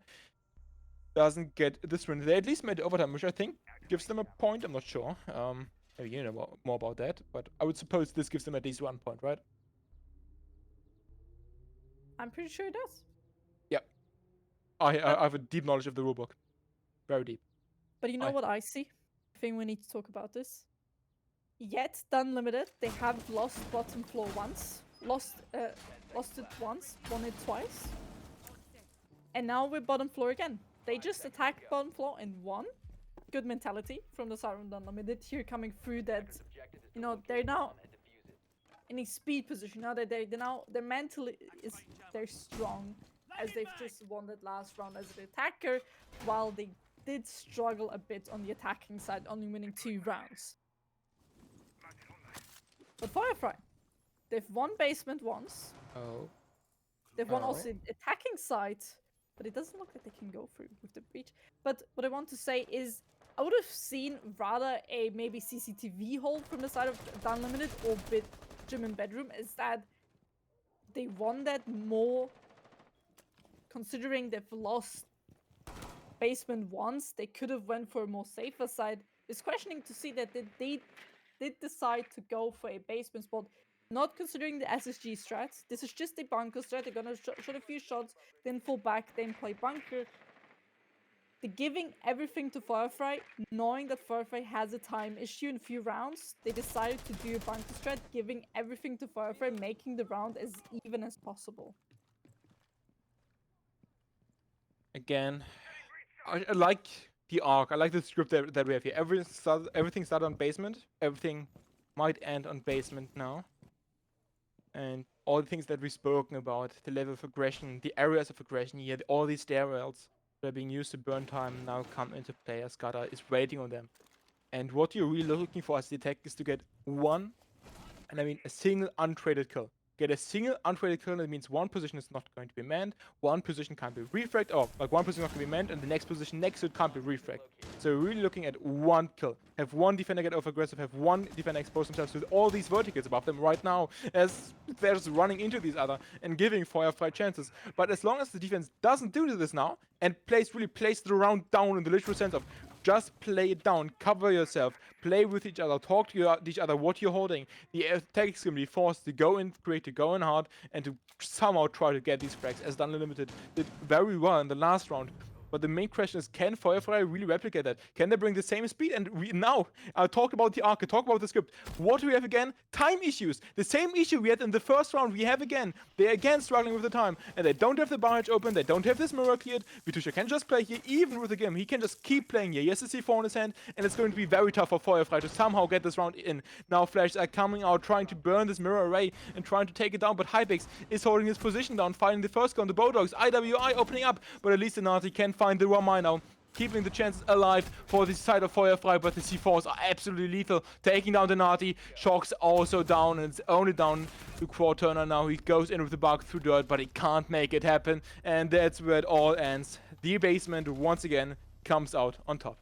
Doesn't get this win. They at least made overtime, which I think gives them a point. I'm not sure. Maybe you know more about that, but I would suppose this gives them at least 1 point, right? I'm pretty sure it does. Yep. I have a deep knowledge of the rulebook. Very deep. But you know what I see? I think we need to talk about this. Yet, Unlimited, they have lost bottom floor once. Lost it once, won it twice. And now we're bottom floor again. They just attacked bottom floor and won. Good mentality from the Siren Unlimited here coming through that, you know, they're now in a speed position. Now that they're mentally they're strong, as they've just won that last round as an attacker, while they did struggle a bit on the attacking side, only winning 2 rounds. But Firefly, they've won basement once. Oh. They've won also the attacking side, but it doesn't look like they can go through with the breach. But what I want to say is, I would have seen rather a maybe CCTV hold from the side of Unlimited or gym and bedroom, is that they won that more, considering they've lost basement once. They could have went for a more safer side. It's questioning to see that they did decide to go for a basement spot, not considering the SSG strats. This is just a bunker strat. They're gonna shot a few shots, then fall back, then play bunker. They're giving everything to Firefly, knowing that Firefly has a time issue in a few rounds. They decided to do a bunker strat, giving everything to Firefly, making the round as even as possible. Again, I like the arc. I like the script that we have here. Everything started on basement. Everything might end on basement now. And all the things that we've spoken about, the level of aggression, the areas of aggression here, all these stairwells that are being used to burn time now come into play as Skada is waiting on them. And what you're really looking for as the attack is to get one, and I mean a single untraded kill. Get a single untraded kill, that means one position is not going to be manned, one position can't be refragged, or like one position is not going to be manned, and the next position next to it can't be refragged. So we're really looking at one kill. Have one defender get over-aggressive, have one defender expose themselves with all these verticals above them right now, as they're just running into these other and giving Firefly chances. But as long as the defense doesn't do this now, and plays the round down in the literal sense of just play it down, cover yourself, play with each other, talk to each other what you're holding. The attack is going to be forced to go in quick, to go in hard, and to somehow try to get these frags, as Unlimited did very well in the last round. But the main question is, can Firefly really replicate that? Can they bring the same speed? And we now talk about the arc, talk about the script. What do we have again? Time issues. The same issue we had in the first round, we have again. They're again struggling with the time. And they don't have the barrage open. They don't have this mirror cleared. Vitusha can just play here, even with the game. He can just keep playing here. He has the C4 in his hand. And it's going to be very tough for Firefly to somehow get this round in. Now Flash are coming out, trying to burn this mirror array and trying to take it down. But Hypex is holding his position down, fighting the first gun, the Bulldogs. IWI opening up. But at least Inati can find the one mine now, keeping the chances alive for the side of Firefly, but the C4s are absolutely lethal, taking down the Nati. Shock's also down, and it's only down to Quad-Turner now. He goes in with the bug through dirt, but he can't make it happen, and that's where it all ends. The basement, once again, comes out on top.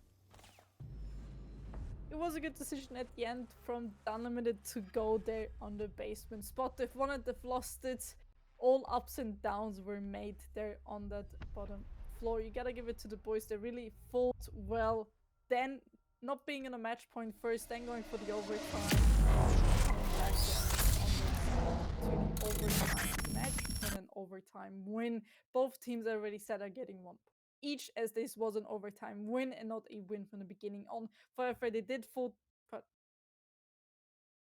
It was a good decision at the end from Unlimited to go there on the basement spot. They've won it, they've lost it. All ups and downs were made there on that bottom floor. You gotta give it to the boys. They really fought well. Then not being in a match point first, then going for the overtime. To the overtime match and an overtime win. Both teams already said are getting one each, as this was an overtime win and not a win from the beginning on. Firefly, they did fall.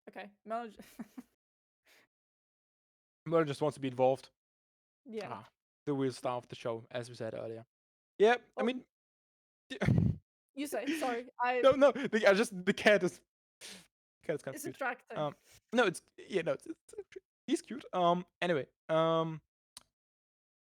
Okay, Mel. Merlin just wants to be involved. Yeah. The real star of the show, as we said earlier. Yeah, I mean... You say, sorry. No, the cat is... Cat is kind of it's cute. attractive. No, it's he's cute. Anyway,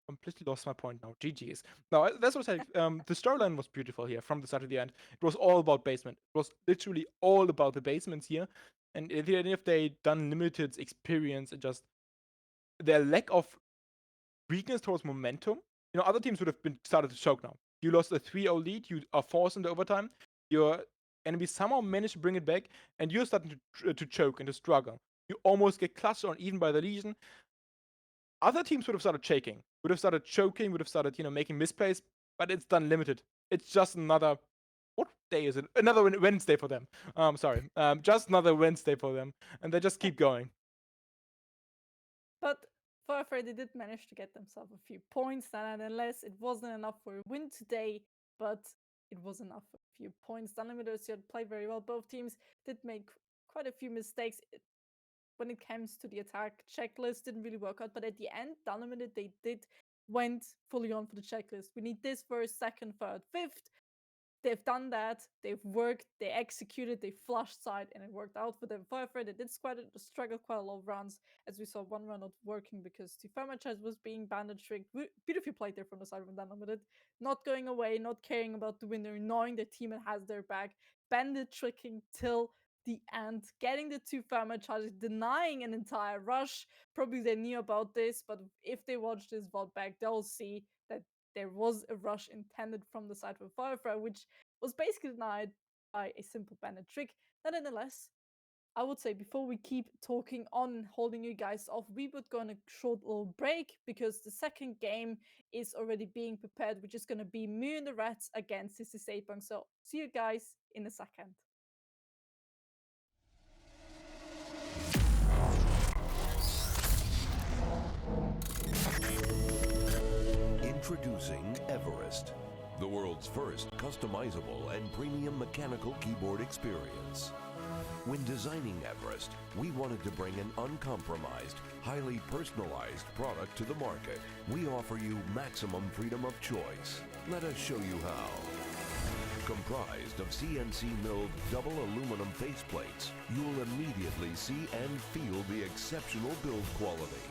completely lost my point now. GG's. No, that's what I said. The storyline was beautiful here from the start to the end. It was all about basement. It was literally all about the basements here. And at the end of the day, Unlimited's experience and just their lack of weakness towards momentum. You know, other teams would have been started to choke now. You lost a 3-0 lead. You are forced into overtime. You're and we somehow manage to bring it back, and you're starting to choke and to struggle. You almost get clutched on even by the Legion. Other teams would have started shaking, would have started choking, would have started, making misplays, but it's done limited. It's just another. What day is it? Another Wednesday for them. Sorry. Just another Wednesday for them, and they just keep going. But Furfur, they did manage to get themselves a few points. Nonetheless, it wasn't enough for a win today, but it was enough for a few points. Unlimiters played very well. Both teams did make quite a few mistakes when it comes to the attack. Checklist didn't really work out, but at the end, Unlimited, they did went fully on for the checklist. We need this first, second, third, fifth. They've done that. They've worked. They executed. They flushed side, and it worked out for them. Further, they did struggle quite a lot of rounds, as we saw one run not working because the Thermachaz was being banded tricked. Beautifully played there from the side of Unlimited. Not going away, not caring about the winner, knowing their team has their back, bandit tricking till the end, getting the two Thermachazes, denying an entire rush. Probably they knew about this, but if they watch this VOD back, they'll see that there was a rush intended from the side of Firefly, which was basically denied by a simple bandit trick. Nonetheless, I would say before we keep talking on holding you guys off, we would go on a short little break because the second game is already being prepared, which is going to be Me and the Rats against Sissy Sapang. So see you guys in a second. Introducing Everest, the world's first customizable and premium mechanical keyboard experience. When designing Everest, we wanted to bring an uncompromised, highly personalized product to the market. We offer you maximum freedom of choice. Let us show you how. Comprised of CNC milled double aluminum faceplates, you will immediately see and feel the exceptional build quality.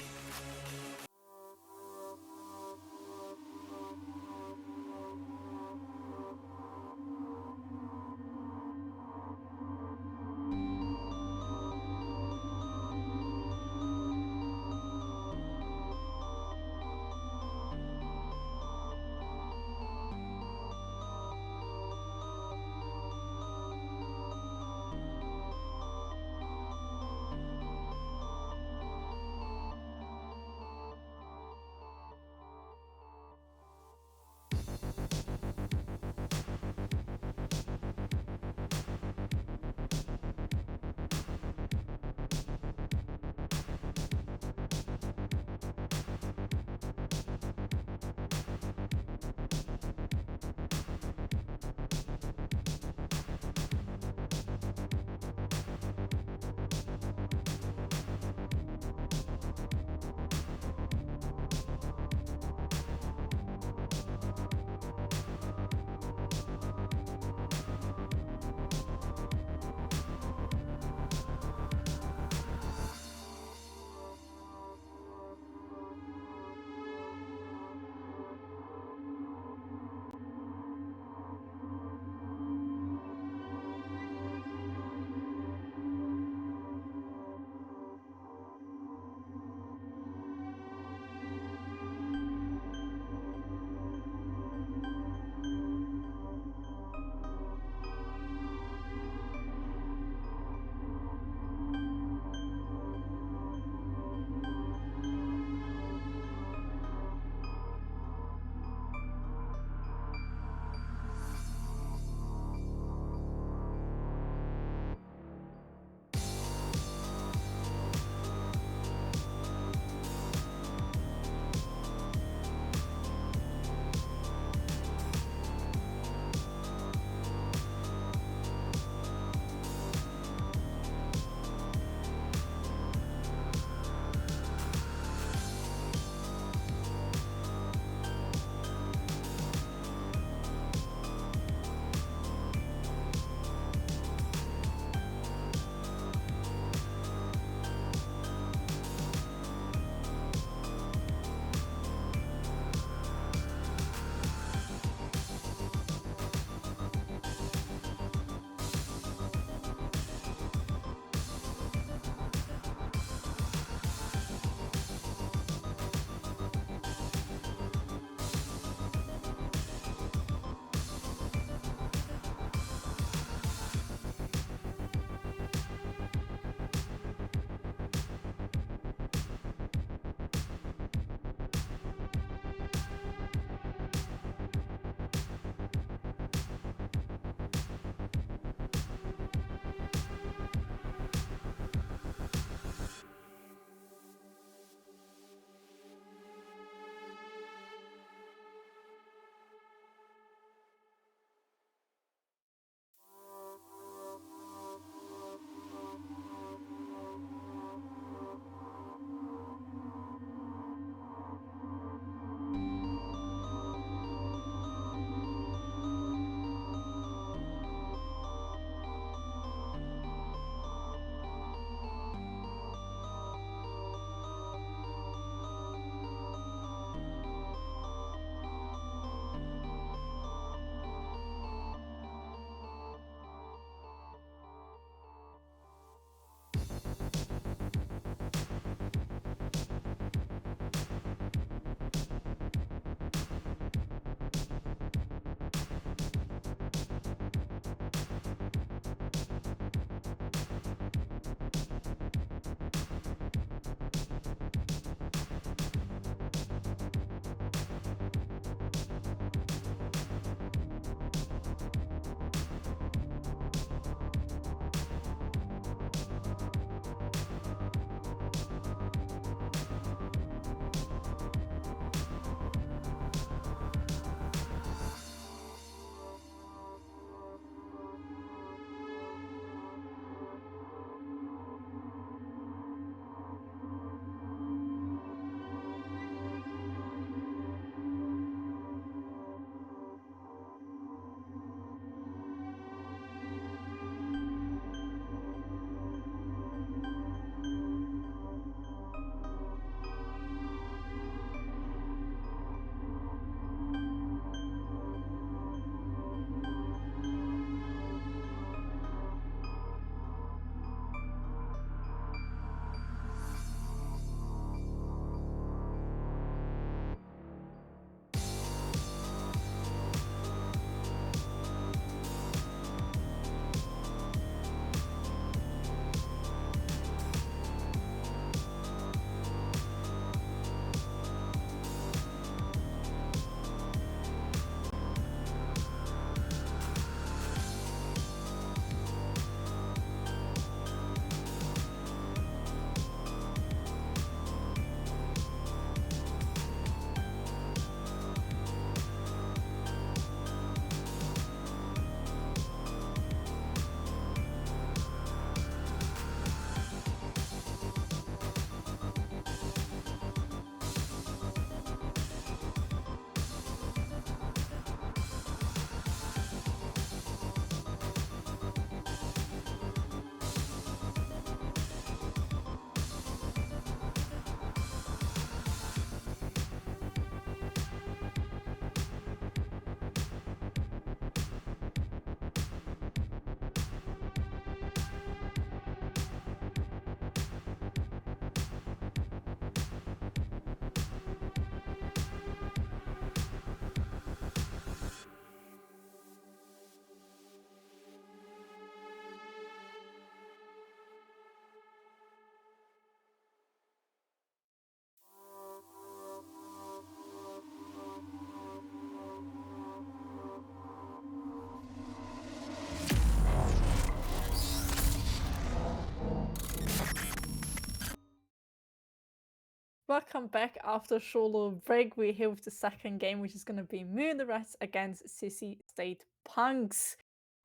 Welcome back after a short little break. We're here with the second game, which is going to be Moon the Rats against Sissy State Punks.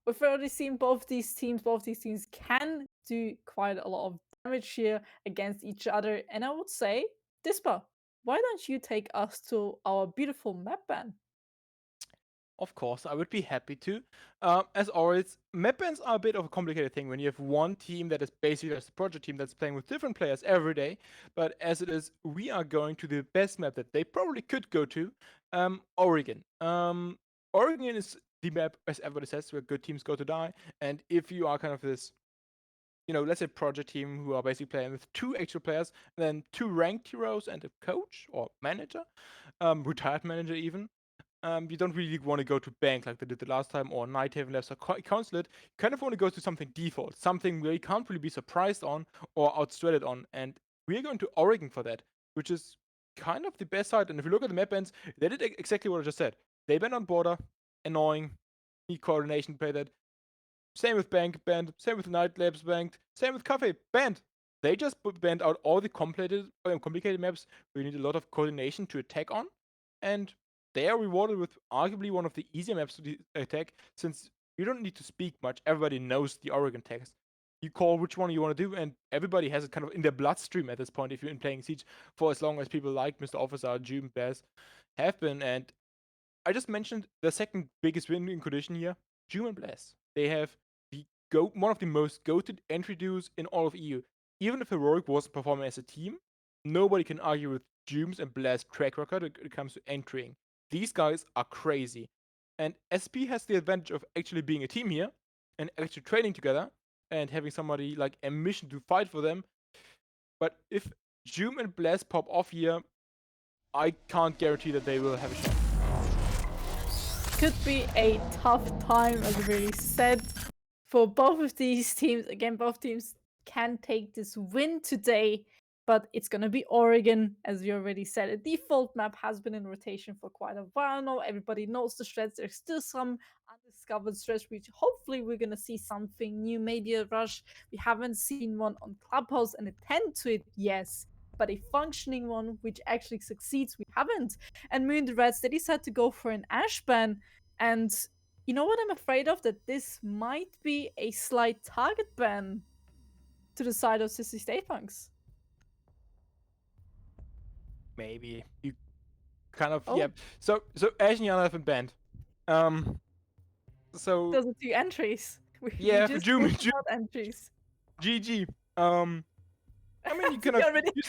We've already seen both these teams. Both these teams can do quite a lot of damage here against each other. And I would say, Dispa, why don't you take us to our beautiful map ban? Of course, I would be happy to. As always, map bans are a bit of a complicated thing when you have one team that is basically just a project team that's playing with different players every day. But as it is, we are going to the best map that they probably could go to, Oregon. Oregon is the map, as everybody says, where good teams go to die. And if you are kind of this, let's say project team who are basically playing with two actual players, and then two ranked heroes and a coach or manager, retired manager even, you don't really want to go to bank like they did the last time, or Nighthaven Labs or Consulate. You kind of want to go to something default, something where you can't really be surprised on or outstretted on. And we're going to Oregon for that, which is kind of the best side. And if you look at the map bans, they did exactly what I just said. They banned on border, annoying, need coordination, play that. Same with bank, banned. Same with Night Labs, banned. Same with Cafe, banned. They just banned out all the complicated maps where you need a lot of coordination to attack on. And they are rewarded with arguably one of the easier maps to attack, since you don't need to speak much. Everybody knows the Oregon text. You call which one you want to do, and everybody has it kind of in their bloodstream at this point if you've been playing Siege for as long as people like Mr. Officer, June, Bears have been. And I just mentioned the second biggest winning condition here, June and Blast. They have one of the most goated entry duos in all of EU. Even if Heroic wasn't performing as a team, nobody can argue with Jume's and Blast's track record when it comes to entering. These guys are crazy. And SP has the advantage of actually being a team here and actually training together and having somebody like a mission to fight for them. But if Jume and Blast pop off here, I can't guarantee that they will have a shot. Could be a tough time, as I already said, for both of these teams. Again, both teams can take this win today, but it's going to be Oregon, as we already said. A default map has been in rotation for quite a while now. Everybody knows the strats. There's still some undiscovered strats, which hopefully we're going to see something new, maybe a rush. We haven't seen one on Clubhouse and attend to it, yes, but a functioning one which actually succeeds, we haven't. And Moon the Reds, they decided to go for an Ash ban. And you know what I'm afraid of? That this might be a slight target ban to the side of Sissy State Punks. Maybe. You kind of, Oh. yeah. So Ash and Yana have been banned. So Those are 2 entries. yeah, just June, entries. GG. I mean, you kind of already you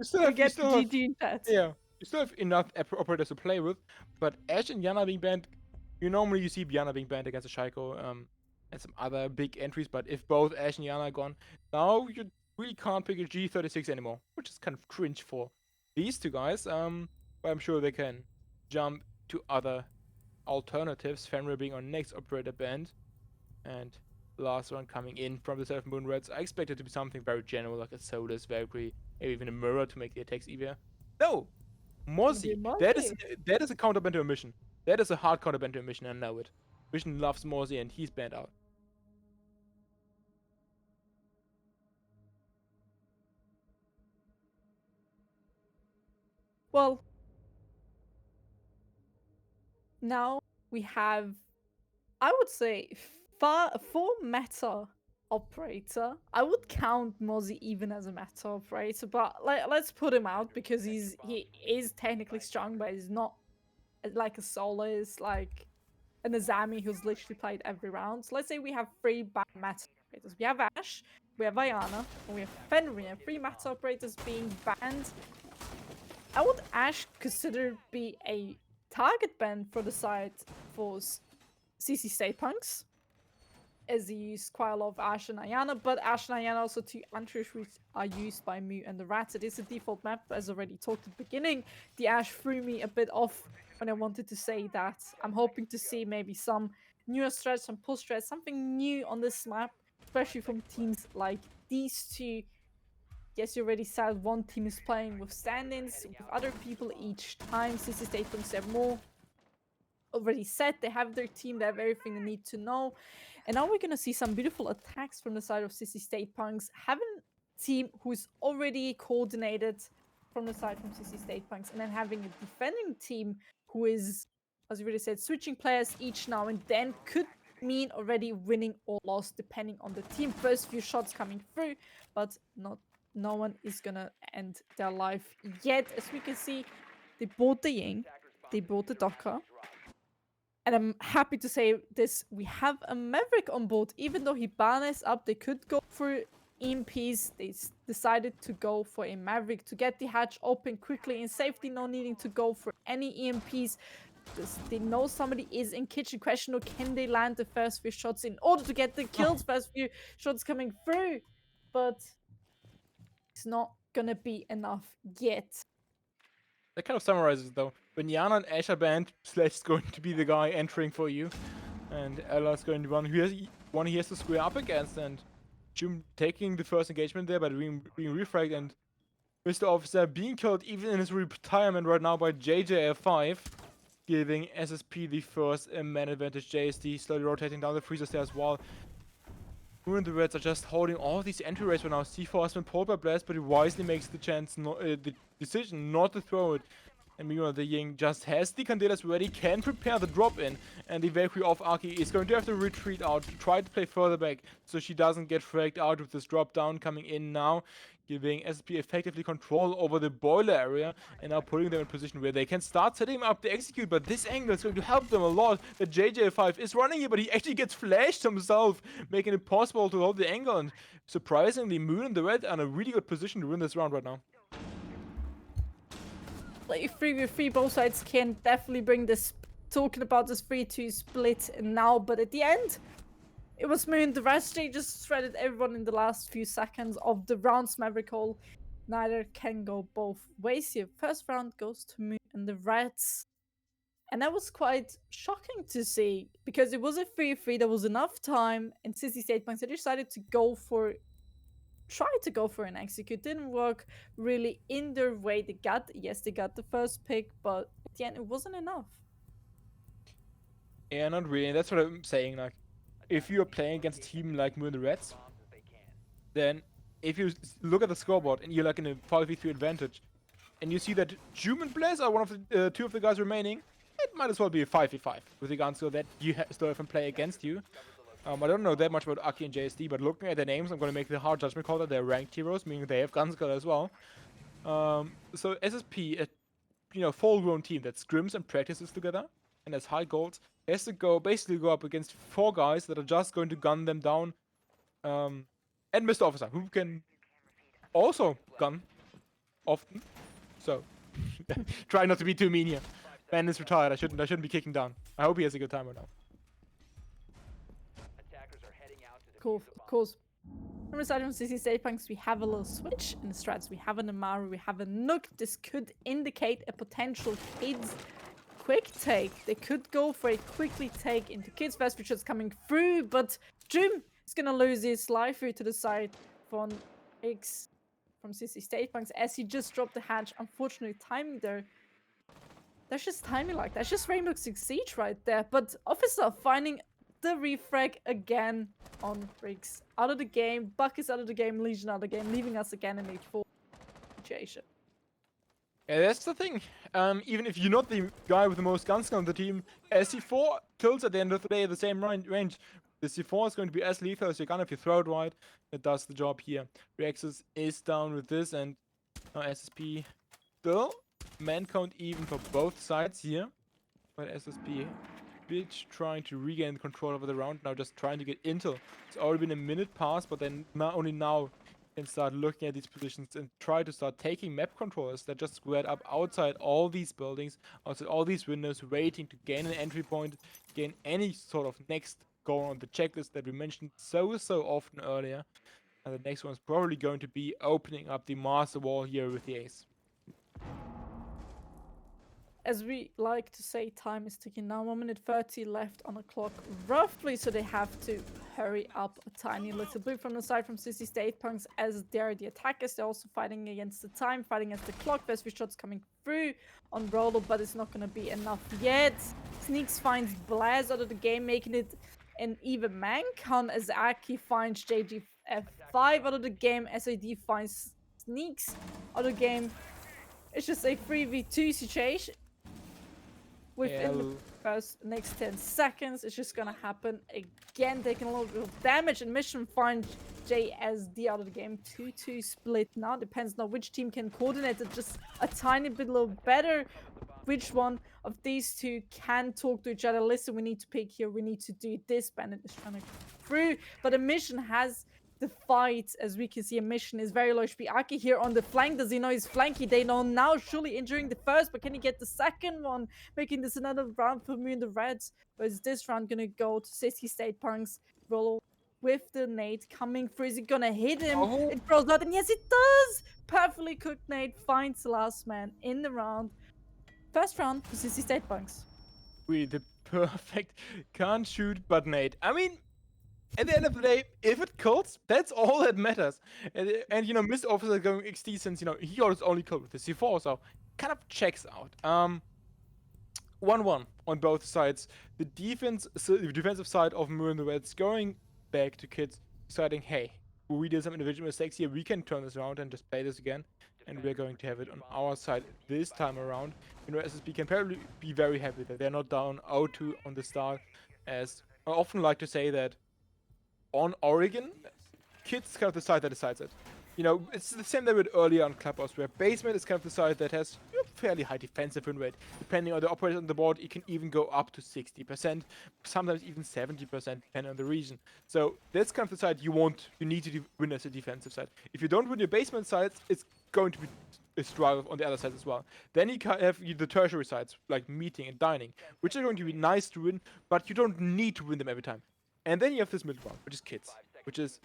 still have GG in chat. yeah, you still have enough operators to play with, but Ash and Yana being banned, you see Yana being banned against a Shaiko, and some other big entries, but if both Ash and Yana are gone, now you really can't pick a G36 anymore, which is kind of cringe for these two guys. But I'm sure they can jump to other alternatives. Fenrir being our next operator banned, and last one coming in from the side of Moon Reds. I expect it to be something very general, like a Solus, Valkyrie, maybe even a Mirror to make the attacks easier. No! Mozzie! That is a counter ban to a mission. That is a hard counter ban to a mission, I know it. Mission loves Mozzie and he's banned out. Well, now we have, I would say, 4 meta operator. I would count Mozzie even as a meta operator, but let's put him out because he is technically strong, but he's not like a Solus, like an Azami who's literally played every round. So let's say we have 3 meta operators. We have Ash, we have Ayana, and we have Fenrir. 3 meta operators being banned. I would Ash consider be a target ban for the side for CC State Punks, as he used quite a lot of Ash and Ayana, but Ash and Ayana also 2 entries which are used by Mu and the Rats. It is a default map, as already talked at the beginning. The Ash threw me a bit off when I wanted to say that. I'm hoping to see maybe some newer strats, some pull strats, something new on this map, especially from teams like these 2. Yes, you already said one team is playing with stand-ins with other people each time. CC State Punks have more already set. They have their team, they have everything they need to know. And now we're gonna see some beautiful attacks from the side of Sissy State Punks. Having a team who's already coordinated, from the side from CC State Punks, and then having a defending team who is, as you already said, switching players each now and then could mean already winning or loss depending on the team. First few shots coming through, but no one is gonna end their life yet. As we can see, they bought the Ying, they bought the Docker. And I'm happy to say this, we have a Maverick on board. Even though he balanced up, they could go for EMPs. They decided to go for a Maverick to get the hatch open quickly in safety, no needing to go for any EMPs. They know somebody is in kitchen. Question, or can they land the first few shots in order to get the kills? First few shots coming through, but it's not gonna be enough yet. That kind of summarizes though. When Yana and Asher banned, Sledge is going to be the guy entering for you. And Ella's going to be one he has to square up against. And Jim taking the first engagement there by being refragged, and Mr. Officer being killed even in his retirement right now by JJF5, giving SSP the first man advantage. JSD slowly rotating down the freezers there as well. Moon and the Reds are just holding all of these entry rates right now. C4 has been pulled by Blast, but he wisely makes the decision not to throw it. And meanwhile, the Ying just has the Candelas ready, can prepare the drop in, and the Valkyrie of Aki is going to have to retreat out to try to play further back so she doesn't get fragged out with this drop down coming in now, giving SSP effectively control over the boiler area and now putting them in a position where they can start setting up the execute. But this angle is going to help them a lot. The JJ5 is running here, but he actually gets flashed himself, making it possible to hold the angle. And surprisingly, Moon and the Red are in a really good position to win this round right now. Like 3v3, both sides can definitely bring this, talking about this 3-2 split now, but at the end, it was Moon. The Matchday just shredded everyone in the last few seconds of the rounds. Maverick Hole, neither can go both ways here. First round goes to Moon and the Reds. And that was quite shocking to see, because it was a 3-3, there was enough time, and CC State Punks decided to try to go for an execute. Didn't work really in their way. They got the first pick, but at the end it wasn't enough. Yeah, not really. That's what I'm saying. Like, if you're playing against a team like Moon and the Reds, then if you look at the scoreboard and you're like in a 5v3 advantage, and you see that Jum and Blaze are one of the two of the guys remaining, it might as well be a 5v5 with the guns so that you still have them play against you. I don't know that much about Aki and JSD, but looking at their names, I'm going to make the hard judgment call that they're ranked heroes, meaning they have Gunskill as well. So SSP, a full-grown team that scrims and practices together and has high goals, has to basically go up against 4 guys that are just going to gun them down. And Mr. Officer, who can also gun often. So try not to be too mean here. Ben is retired. I shouldn't be kicking down. I hope he has a good time right now. Cool, of course. From the side from CC State Punks, we have a little switch in the strats. We have an Amaru, we have a Nook. This could indicate a potential Kids quick take. They could go for a quickly take into Kids first, which is coming through, but Jim is gonna lose his life through to the side from X from CC State Punks as he just dropped the hatch. Unfortunately, timing there. That's just timing like that. That's just Rainbow Six Siege right there. But Officer finding the refrag again on Briggs. Out of the game, Buck is out of the game, Legion out of the game, leaving us again in a 4 situation. Yeah, that's the thing. Even if you're not the guy with the most guns on the team, C4 kills at the end of the day at the same range. The C4 is going to be as lethal as your gun if you throw it right. It does the job here. Rexus is down with this, and now SSP still man count even for both sides here. But SSP bitch trying to regain the control over the round now, just trying to get intel. It's already been a minute past, but then only now can start looking at these positions and try to start taking map controllers that just squared up outside all these buildings, outside all these windows, waiting to gain an entry point, gain any sort of next goal on the checklist that we mentioned so often earlier. And the next one is probably going to be opening up the master wall here with the ace. As we like to say, time is ticking now. 1 minute 30 left on the clock, roughly, so they have to hurry up a tiny little bit from the side from CC State Punks, as they're the attackers. They're also fighting against the time, fighting against the clock. Best few shots coming through on Rolo, but it's not going to be enough yet. Sneaks finds Blaz out of the game, making it an even man count as Aki finds JGF5 out of the game. SAD finds Sneaks out of the game. It's just a 3v2 situation. Within the Hell. first next 10 seconds, it's just gonna happen again, taking a little bit of damage, and Mission find JSD out of the game. 2-2 split now. Depends on which team can coordinate it just a tiny bit little better. Which one of these two can talk to each other? Listen, we need to pick here, we need to do this. Bandit is trying to go through, but a Mission has the fight. As we can see, a Mission is very low HP. Aki here on the flank. Does he know he's flanky? They know now, surely injuring the first, but can he get the second one? Making this another round for me and the Reds. Or is this round gonna go to City State Punks? Roll with the nade coming through. Is it gonna hit him? Oh. It throws out, and yes, it does! Perfectly cooked nade finds the last man in the round. First round for City State Punks. Really, the perfect can't shoot but nade. I mean, at the end of the day, if it kills, that's all that matters. And you know, Mr. Officer going XD since, you know, he was only killed with the C4, so kind of checks out. 1-1 on both sides. The defensive side of Moon and the Reds going back to kids, deciding, hey, we did some individual mistakes here. We can turn this around and just play this again. And we're going to have it on our side this time around. You know, SSP can probably be very happy that they're not down 0-2 on the start. As I often like to say that on Oregon, kids kind of the side that decides it. You know, it's the same that we did earlier on Clubhouse, where basement is kind of the side that has a fairly high defensive win rate. Depending on the operator on the board, it can even go up to 60%, sometimes even 70%, depending on the region. So that's kind of the side you need to win as a defensive side. If you don't win your basement sides, it's going to be a struggle on the other side as well. Then you have the tertiary sides, like meeting and dining, which are going to be nice to win, but you don't need to win them every time. And then you have this middle round, which is kids, which is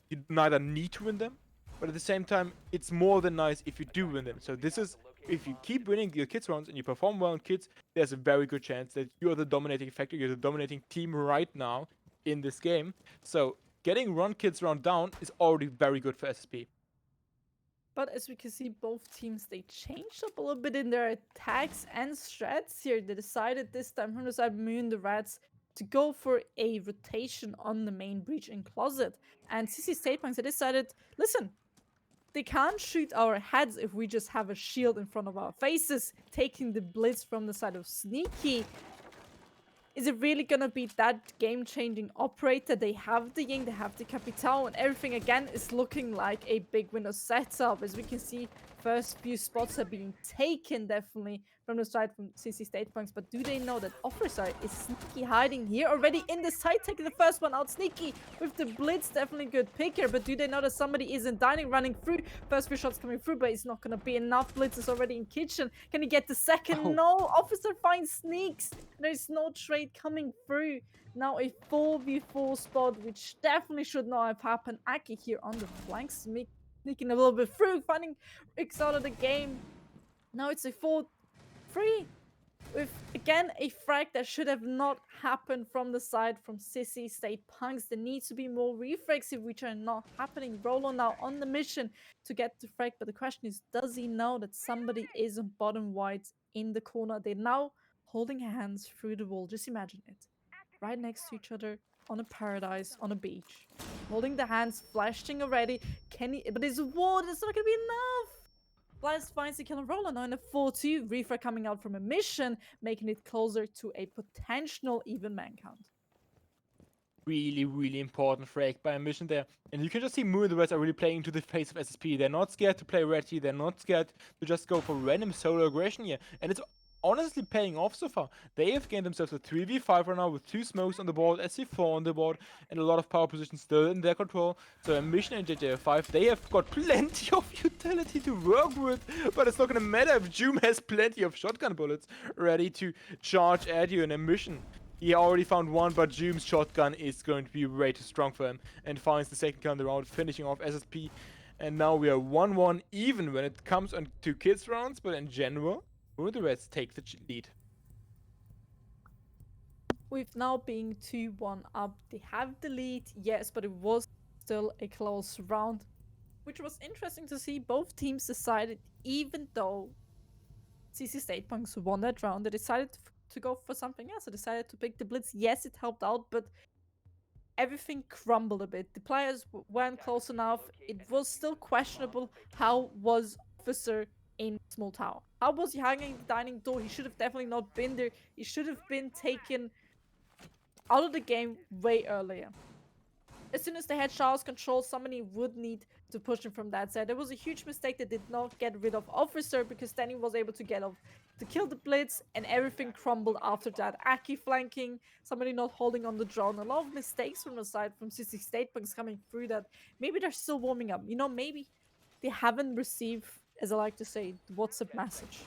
you neither need to win them, but at the same time, it's more than nice if you do win them. So this is, if you keep winning your kids rounds and you perform well on kids, there's a very good chance that you're the dominating factor, you're the dominating team right now in this game. So getting run kids round down is already very good for SSP. But as we can see, both teams, they changed up a little bit in their attacks and strats here. They decided this time from the side of Moon, the Rats, to go for a rotation on the main breach and closet. And CC State Punks, they decided, listen, they can't shoot our heads if we just have a shield in front of our faces. Taking the blitz from the side of Sneaky. Is it really gonna be that game-changing operator? They have the Ying, they have the Capital, and everything again is looking like a big window setup. As we can see, first few spots are being taken definitely from the side from CC State Punks, but do they know that Officer is Sneaky hiding here already in the side, taking the first one out? Sneaky with the blitz, definitely good pick here, but do they know that somebody is in dining, running through? First few shots coming through, but it's not gonna be enough. Blitz is already in kitchen. Can he get the second? Oh. No, Officer finds Sneaks. There's no trade coming through. Now a 4v4 spot, which definitely should not have happened. Aki here on the flank, sneaking a little bit through, finding Rix out of the game. Now it's a 4-3 with, again, a frag that should have not happened from the side from Sissy State Punks. There needs to be more refrags which are not happening. Rolo now on the mission to get the frag, but the question is, does he know that somebody is on bottom white in the corner? They're now holding hands through the wall. Just imagine it. Right next to each other on a paradise, on a beach. Holding the hands, flashing already. Can he? But there's a wall. It's not going to be enough. Blast finds the kill and Roller now in a 4-2. Reefer coming out from a mission, making it closer to a potential even man count. Really, really important frag by a mission there. And you can just see Moon and the Reds are really playing into the face of SSP. They're not scared to play Reggie. They're not scared to just go for random solo aggression here. And it's honestly paying off so far. They have gained themselves a 3v5 right now with 2 smokes on the board, SC4 on the board, and a lot of power positions still in their control. So a mission and JJ5, they have got plenty of utility to work with, but it's not gonna matter if Joom has plenty of shotgun bullets ready to charge at you in a mission. He already found one, but Joom's shotgun is going to be way too strong for him, and finds the second kill in the round, finishing off SSP. And now we are 1-1 even when it comes on to kids rounds, but in general, Moon and the Reds take the lead. With now being 2-1 up, they have the lead, yes, but it was still a close round, which was interesting to see. Both teams decided, even though CC State Punks won that round, they decided to go for something else. They decided to pick the Blitz. Yes, it helped out, but everything crumbled a bit. The players weren't close enough. It was still questionable how was Officer in small tower. How was he hanging the dining door? He should have definitely not been there. He should have been taken out of the game way earlier. As soon as they had Charles control, somebody would need to push him from that side. There was a huge mistake. They did not get rid of Officer because then he was able to get off to kill the Blitz, and everything crumbled after that. Aki flanking, somebody not holding on the drone. A lot of mistakes from the side from CC State Punks coming through that. Maybe they're still warming up. You know, maybe they haven't received, as I like to say, the WhatsApp message.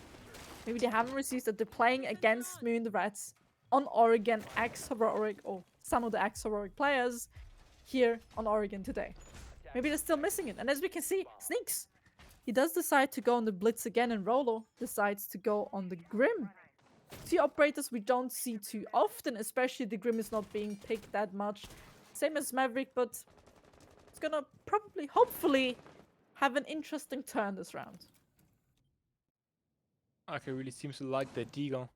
Maybe they haven't received that they're playing against Moon the Rats on Oregon ex-heroic, or some of the ex-heroic players here on Oregon today. Maybe they're still missing it. And as we can see, Sneaks, he does decide to go on the Blitz again, and Rolo decides to go on the Grim. Two operators we don't see too often, especially the Grim is not being picked that much. Same as Maverick, but it's gonna probably, hopefully, have an interesting turn this round. Aki really seems to like that Deagle.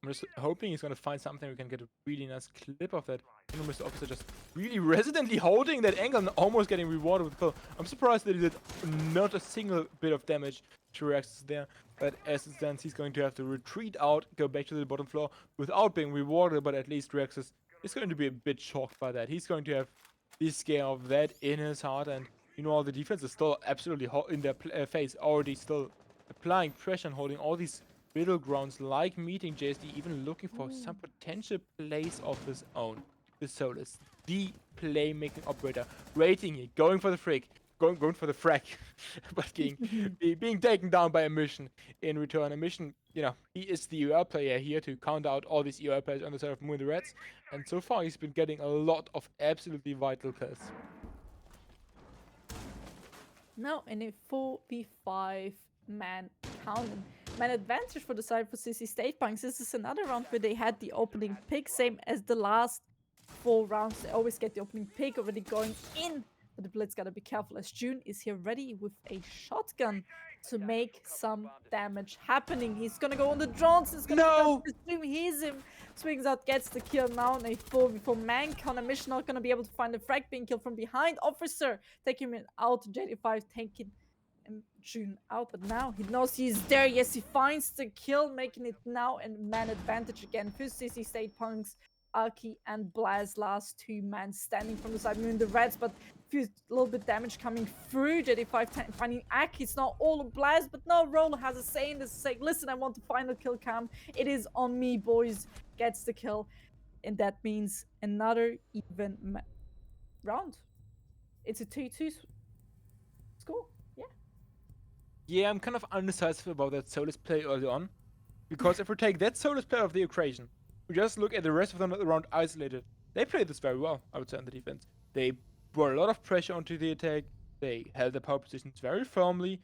I'm just hoping he's gonna find something we can get a really nice clip of that. You know, Mr. Officer just really residently holding that angle and almost getting rewarded with kill. I'm surprised that he did not a single bit of damage to Rex there. But as it stands, he's going to have to retreat out, go back to the bottom floor without being rewarded. But at least Rex is going to be a bit shocked by that. He's going to have the scare of that in his heart. And you know, all the defense is still absolutely in their face, already still applying pressure and holding all these middle grounds like meeting JSD, even looking for some potential plays of his own. The Solus, the playmaking operator, rating it, going for the freak, going for the frack, but being taken down by a mission in return. A mission, you know, he is the UL player here to count out all these UL players on the side of Moon the Reds, and so far he's been getting a lot of absolutely vital kills. Now in a 4v5 man count. Man advantage for the side for CC State Punks. This is another round where they had the opening pick, same as the last 4 rounds. They always get the opening pick already going in. But the Blitz gotta be careful as June is here ready with a shotgun to make some damage happening. He's gonna go on the drones. He's gonna he's him. Swings out, gets the kill now on a 4v4 man count. Mission not gonna be able to find the frag, being killed from behind. Officer taking him out. JD5 taking June out, but now he knows he's there. Yes, he finds the kill, making it now a man advantage again for CC State Punks. Aki and Blaz, last 2 men standing from the side, Moon the Reds, but a little bit damage coming through. JD5 finding Aki. It's not all of Blaz, but no, Rolo has a say in this, saying, listen, I want the final kill cam. It is on me, boys. Gets the kill, and that means another even round. It's a 2-2 score. Yeah, I'm kind of undecisive about that Solus play early on, because if we take that Solus play of the equation, we just look at the rest of them around isolated. They played this very well, I would say, on the defense. They brought a lot of pressure onto the attack. They held their power positions very firmly,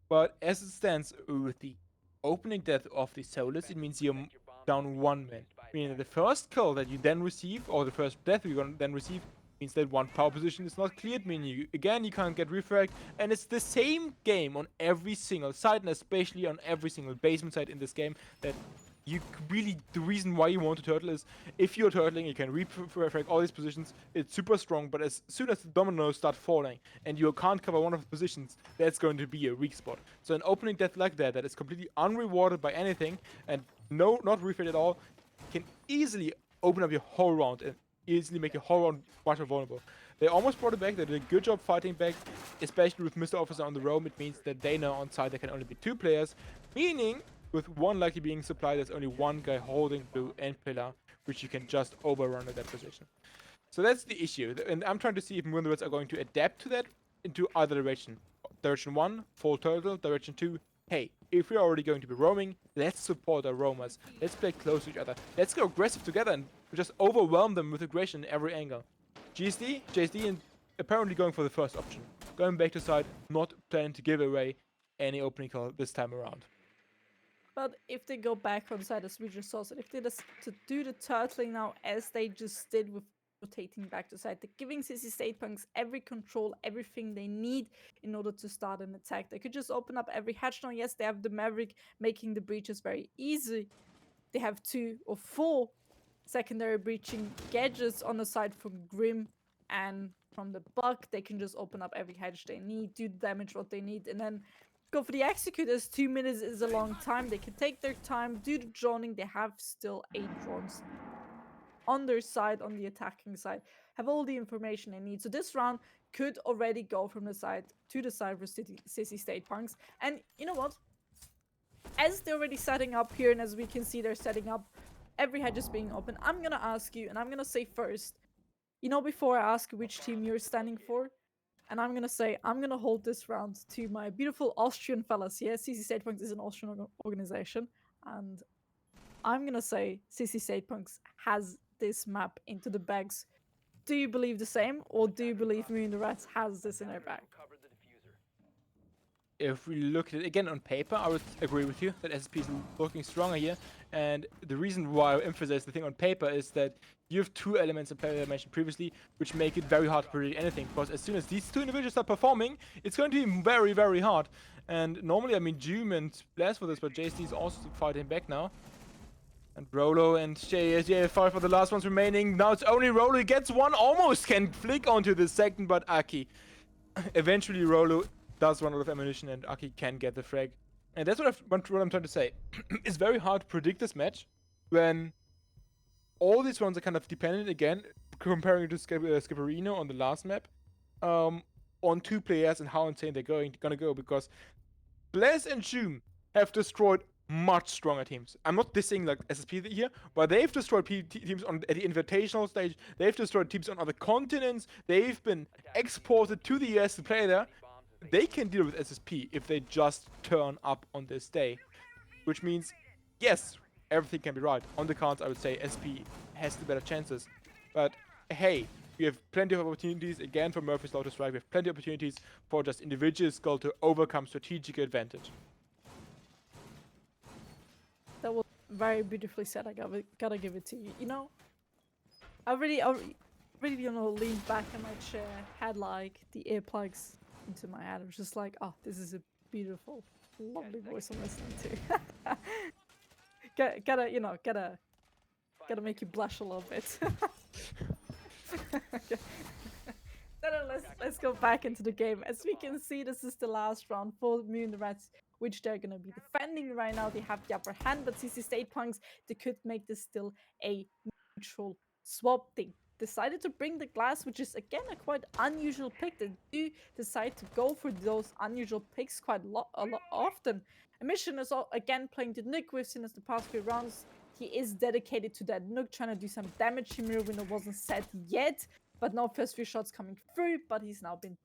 but as it stands with the opening death of the Solus, it means you're down 1 man. Meaning the first kill that you then receive, or the first death you're gonna then receive, means that 1 power position is not cleared, meaning you can't get refragged, and it's the same game on every single side, and especially on every single basement side in this game, that you really, the reason why you want to turtle is, if you're turtling, you can refrag all these positions, it's super strong, but as soon as the dominoes start falling, and you can't cover one of the positions, that's going to be a weak spot. So an opening death like that is completely unrewarded by anything, and not refragged at all, can easily open up your whole round, and easily make your whole round much more vulnerable. They almost brought it back. They did a good job fighting back, especially with Mr. Officer on the roam. It means that they know on side there can only be 2 players, meaning with 1 likely being supplied, there's only 1 guy holding blue and pillar, which you can just overrun at that position. So that's the issue, and I'm trying to see if Moon the Reds are going to adapt to that into either direction. Direction 1, full turtle. Direction 2, hey, if we're already going to be roaming, let's support our roamers. Let's play close to each other. Let's go aggressive together and just overwhelm them with aggression in every angle. JSD, and apparently going for the first option. Going back to side, not planning to give away any opening call this time around. But if they go back on the side, as we just saw, so if they just to do the turtling now, as they just did with rotating back to side, they're giving CC State Punks every control, everything they need in order to start an attack. They could just open up every hatch now. Yes, they have the Maverick making the breaches very easy. They have 2 or 4 secondary breaching gadgets on the side from Grim and from the Buck. They can just open up every hatch they need, do the damage what they need, and then go for the executors. 2 minutes is a long time. They can take their time, do the droning. They have still 8 drones on their side, on the attacking side, have all the information they need. So this round could already go from the side to the side for Sissy State Punks. And you know what? As they're already setting up here, and as we can see they're setting up, every hedge is being open. I'm gonna ask you, and I'm gonna say first, you know, before I ask which team you're standing for, and I'm gonna say, I'm gonna hold this round to my beautiful Austrian fellas here. CC State Punks is an Austrian organization, and I'm gonna say CC State Punks has this map into the bags. Do you believe the same, or do you believe Me and the Rats has this in their bag? Cover the diffuser. If we look at it again on paper, I would agree with you that SSP is looking stronger here. And the reason why I emphasize the thing on paper is that you have 2 elements in play that I mentioned previously, which make it very hard to predict anything. Because as soon as these 2 individuals start performing, it's going to be very, very hard. And normally, I mean, Doom and Blast for this, but JSD is also fighting back now. And Rolo and JJ5 for the last ones remaining. Now it's only Rolo who gets one, almost can flick onto the second, but Aki. Eventually Rolo does run out of ammunition and Aki can get the frag. And that's what I'm trying to say. It's very hard to predict this match when all these rounds are kind of dependent, again, comparing to Skipperino on the last map, on 2 players and how insane they're gonna go, because Blaz and Zoom have destroyed much stronger teams. I'm not dissing like SSP here, but they've destroyed teams at the invitational stage. They've destroyed teams on other continents. They've been exported to the US to play there. They can deal with SSP if they just turn up on this day. Which means, yes, everything can be right. On the cards, I would say SP has the better chances. But hey, we have plenty of opportunities, again, for Murphy's Law to strike. We have plenty of opportunities for just individual skill to overcome strategic advantage. That was very beautifully said. I gotta give it to you. You know, I really, you know, leaned back in my chair, had like the earplugs into my head. I was just like, oh, this is a beautiful, lovely voice I'm listening to. Gotta make you blush a little bit. Okay. Then let's go back into the game. As we can see, this is the last round for Me and the Rats, which they're gonna be defending right now. They have the upper hand, but CC State Punks, they could make this still a neutral swap. They decided to bring the glass, which is again a quite unusual pick. They do decide to go for those unusual picks quite a lot often. Emission is again playing the Nook. We've seen this the past few rounds. He is dedicated to that Nook, trying to do some damage. Mirror window wasn't set yet, but now first few shots coming through, but he's now been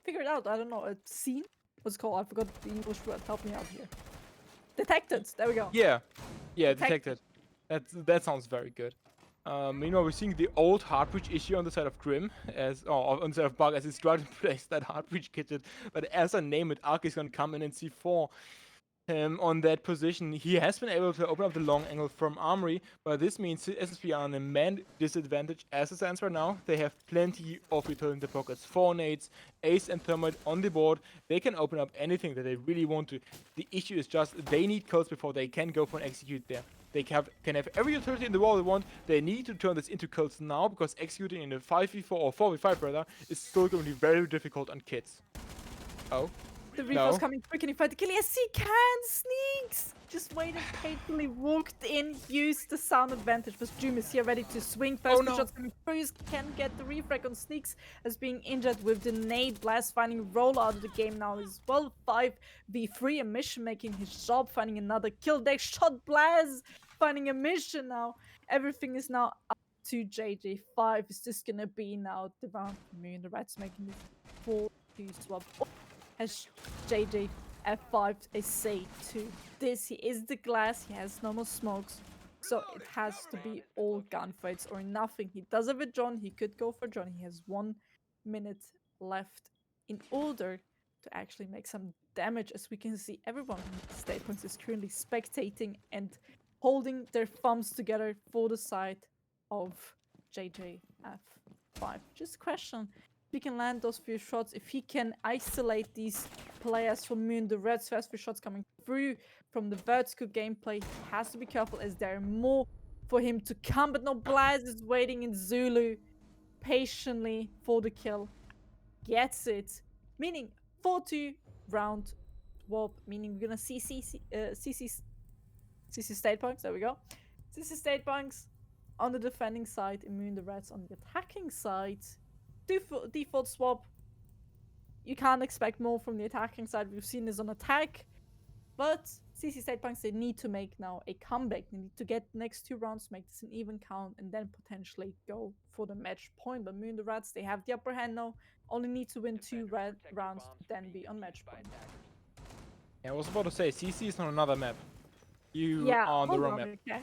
figured out. I don't know, a scene? What's it called? I forgot the English word. Help me out here. Detected. There we go. Yeah, detected. That sounds very good. Meanwhile, we're seeing the old hard breach issue on the side of Grim, on the side of Bug, as he's trying to place that hard breach kitchen. But as I name it, Ark is going to come in and C4 on that position. He has been able to open up the long angle from Armory, but this means SSP are on a man disadvantage as it stands right now. They have plenty of utility in the pockets. 4 nades, Ace and Thermite on the board. They can open up anything that they really want to. The issue is just they need kills before they can go for an execute there. They can have every utility in the world they want. They need to turn this into kills now, because executing in a 5v4 or 4v5 rather is still going to be very difficult on kids. Oh. The Reaper's coming through. Can he fight the kill? Yes, he can! Sneaks! Just waited patiently, walked in, used the sound advantage. But Doom is here ready to swing. First shots coming through. Can get the refrag on Sneaks as being injured with the nade. Blast finding roll out of the game now as well. 5v3. Emission making his job, finding another kill. They shot Blast, finding Emission now. Everything is now up to JJ5. Is this gonna be now the round for Me and the Rats making this 4-2 swap? Has JJ F5 a say to this? He is the glass, he has no more smokes, so it has to be all gunfights or nothing. He does have a drone, he could go for drone. He has 1 minute left in order to actually make some damage. As we can see, everyone in State Points is currently spectating and holding their thumbs together for the side of JJ F5. Just question. He can land those few shots, if he can isolate these players from Me and the Reds. First few shots coming through from the vertical gameplay. He has to be careful as there are more for him to come, but no, Blaz is waiting in Zulu patiently for the kill. Gets it. Meaning 4-2 round swap, meaning we're gonna see CC state punks. There we go. CC state punks on the defending side, immune the Reds on the attacking side. Default swap. You can't expect more from the attacking side. We've seen this on attack. But CC State Punks, they need to make now a comeback. They need to get the next 2 rounds, make this an even count, and then potentially go for the match point. But Moon the Rats, they have the upper hand now. Only need to win 2 rounds to then be on match point. Yeah, I was about to say, CC is on another map. You Yeah, are on the hold wrong on, map. okay.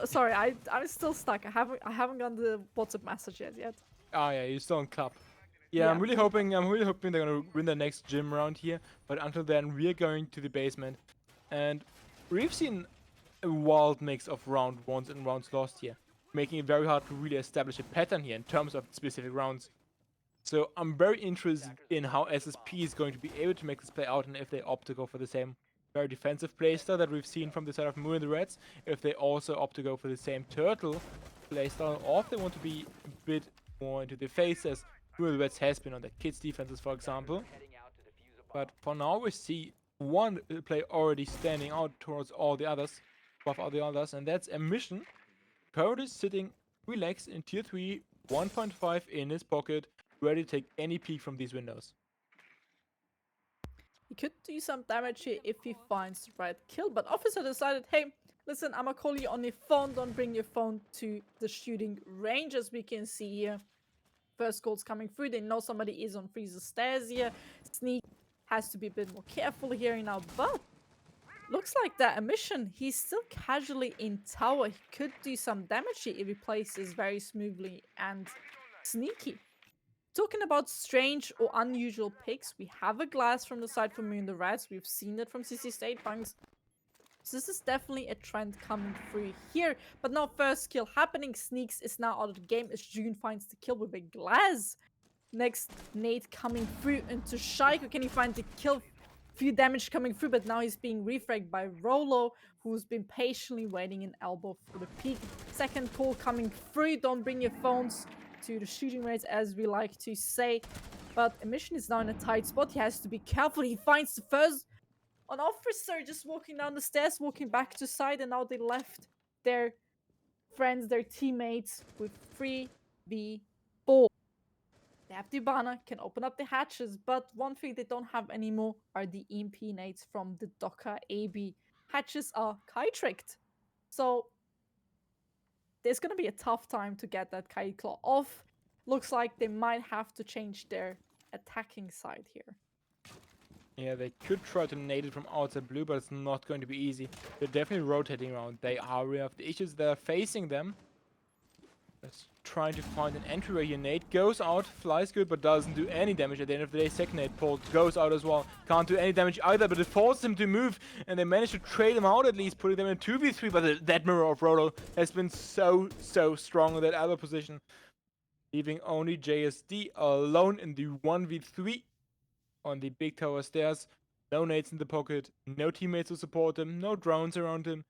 Sorry, I'm still stuck. I haven't gotten the WhatsApp message yet. Ah, yeah, you're still on club. Yeah, I'm really hoping they're gonna win the next gym round here. But until then, we're going to the basement, and we've seen a wild mix of round wins and rounds lost here, making it very hard to really establish a pattern here in terms of specific rounds. So I'm very interested in how SSP is going to be able to make this play out, and if they opt to go for the same very defensive playstyle that we've seen from the side of Moon and the Reds, if they also opt to go for the same turtle playstyle, or if they want to be a bit more into the face as Moon and the Reds has been on the kids defenses, for example. But for now, we see one play already standing out towards all the others, above all the others, and that's a mission. Currently sitting relaxed in tier 3, 1.5 in his pocket, ready to take any peek from these windows. He could do some damage here if he finds the right kill, but Officer decided, hey, listen, I'ma call you on your phone, don't bring your phone to the shooting range, as we can see here. First calls coming through, they know somebody is on Freeze's stairs here. Sneak has to be a bit more careful here now, but looks like that emission, he's still casually in tower. He could do some damage here if he plays this very smoothly and sneaky. Talking about strange or unusual picks, we have a glass from the side from Moon the Rats. We've seen that from CC State Punks. So this is definitely a trend coming through here. But now first kill happening. Sneaks is now out of the game as June finds the kill with a glass. Next, Nate coming through into Shaiko. Can he find the kill? Few damage coming through, but now he's being refragged by Rolo, who's been patiently waiting in elbow for the peak. Second call coming through. Don't bring your phones to the shooting range, as we like to say. But Emission is now in a tight spot. He has to be careful. He finds the first an officer just walking down the stairs, walking back to side, and now they left their friends, their teammates with 3v4. They have the Ibana, can open up the hatches, but one thing they don't have anymore are the EMP nades from the Docker AB. Hatches are Kai-tricked. So there's going to be a tough time to get that Kai Claw off. Looks like they might have to change their attacking side here. Yeah, they could try to nade it from outside blue, but it's not going to be easy. They're definitely rotating around. They are aware of the issues that are facing them. Just trying to find an entryway here. Nade goes out, flies good, but doesn't do any damage at the end of the day. Second nade pulled, goes out as well. Can't do any damage either, but it forces him to move, and they managed to trade him out at least, putting them in 2v3, but that mirror of Rolo has been so strong in that other position. Leaving only JSD alone in the 1v3 on the big tower stairs. No nades in the pocket, no teammates to support him, no drones around him.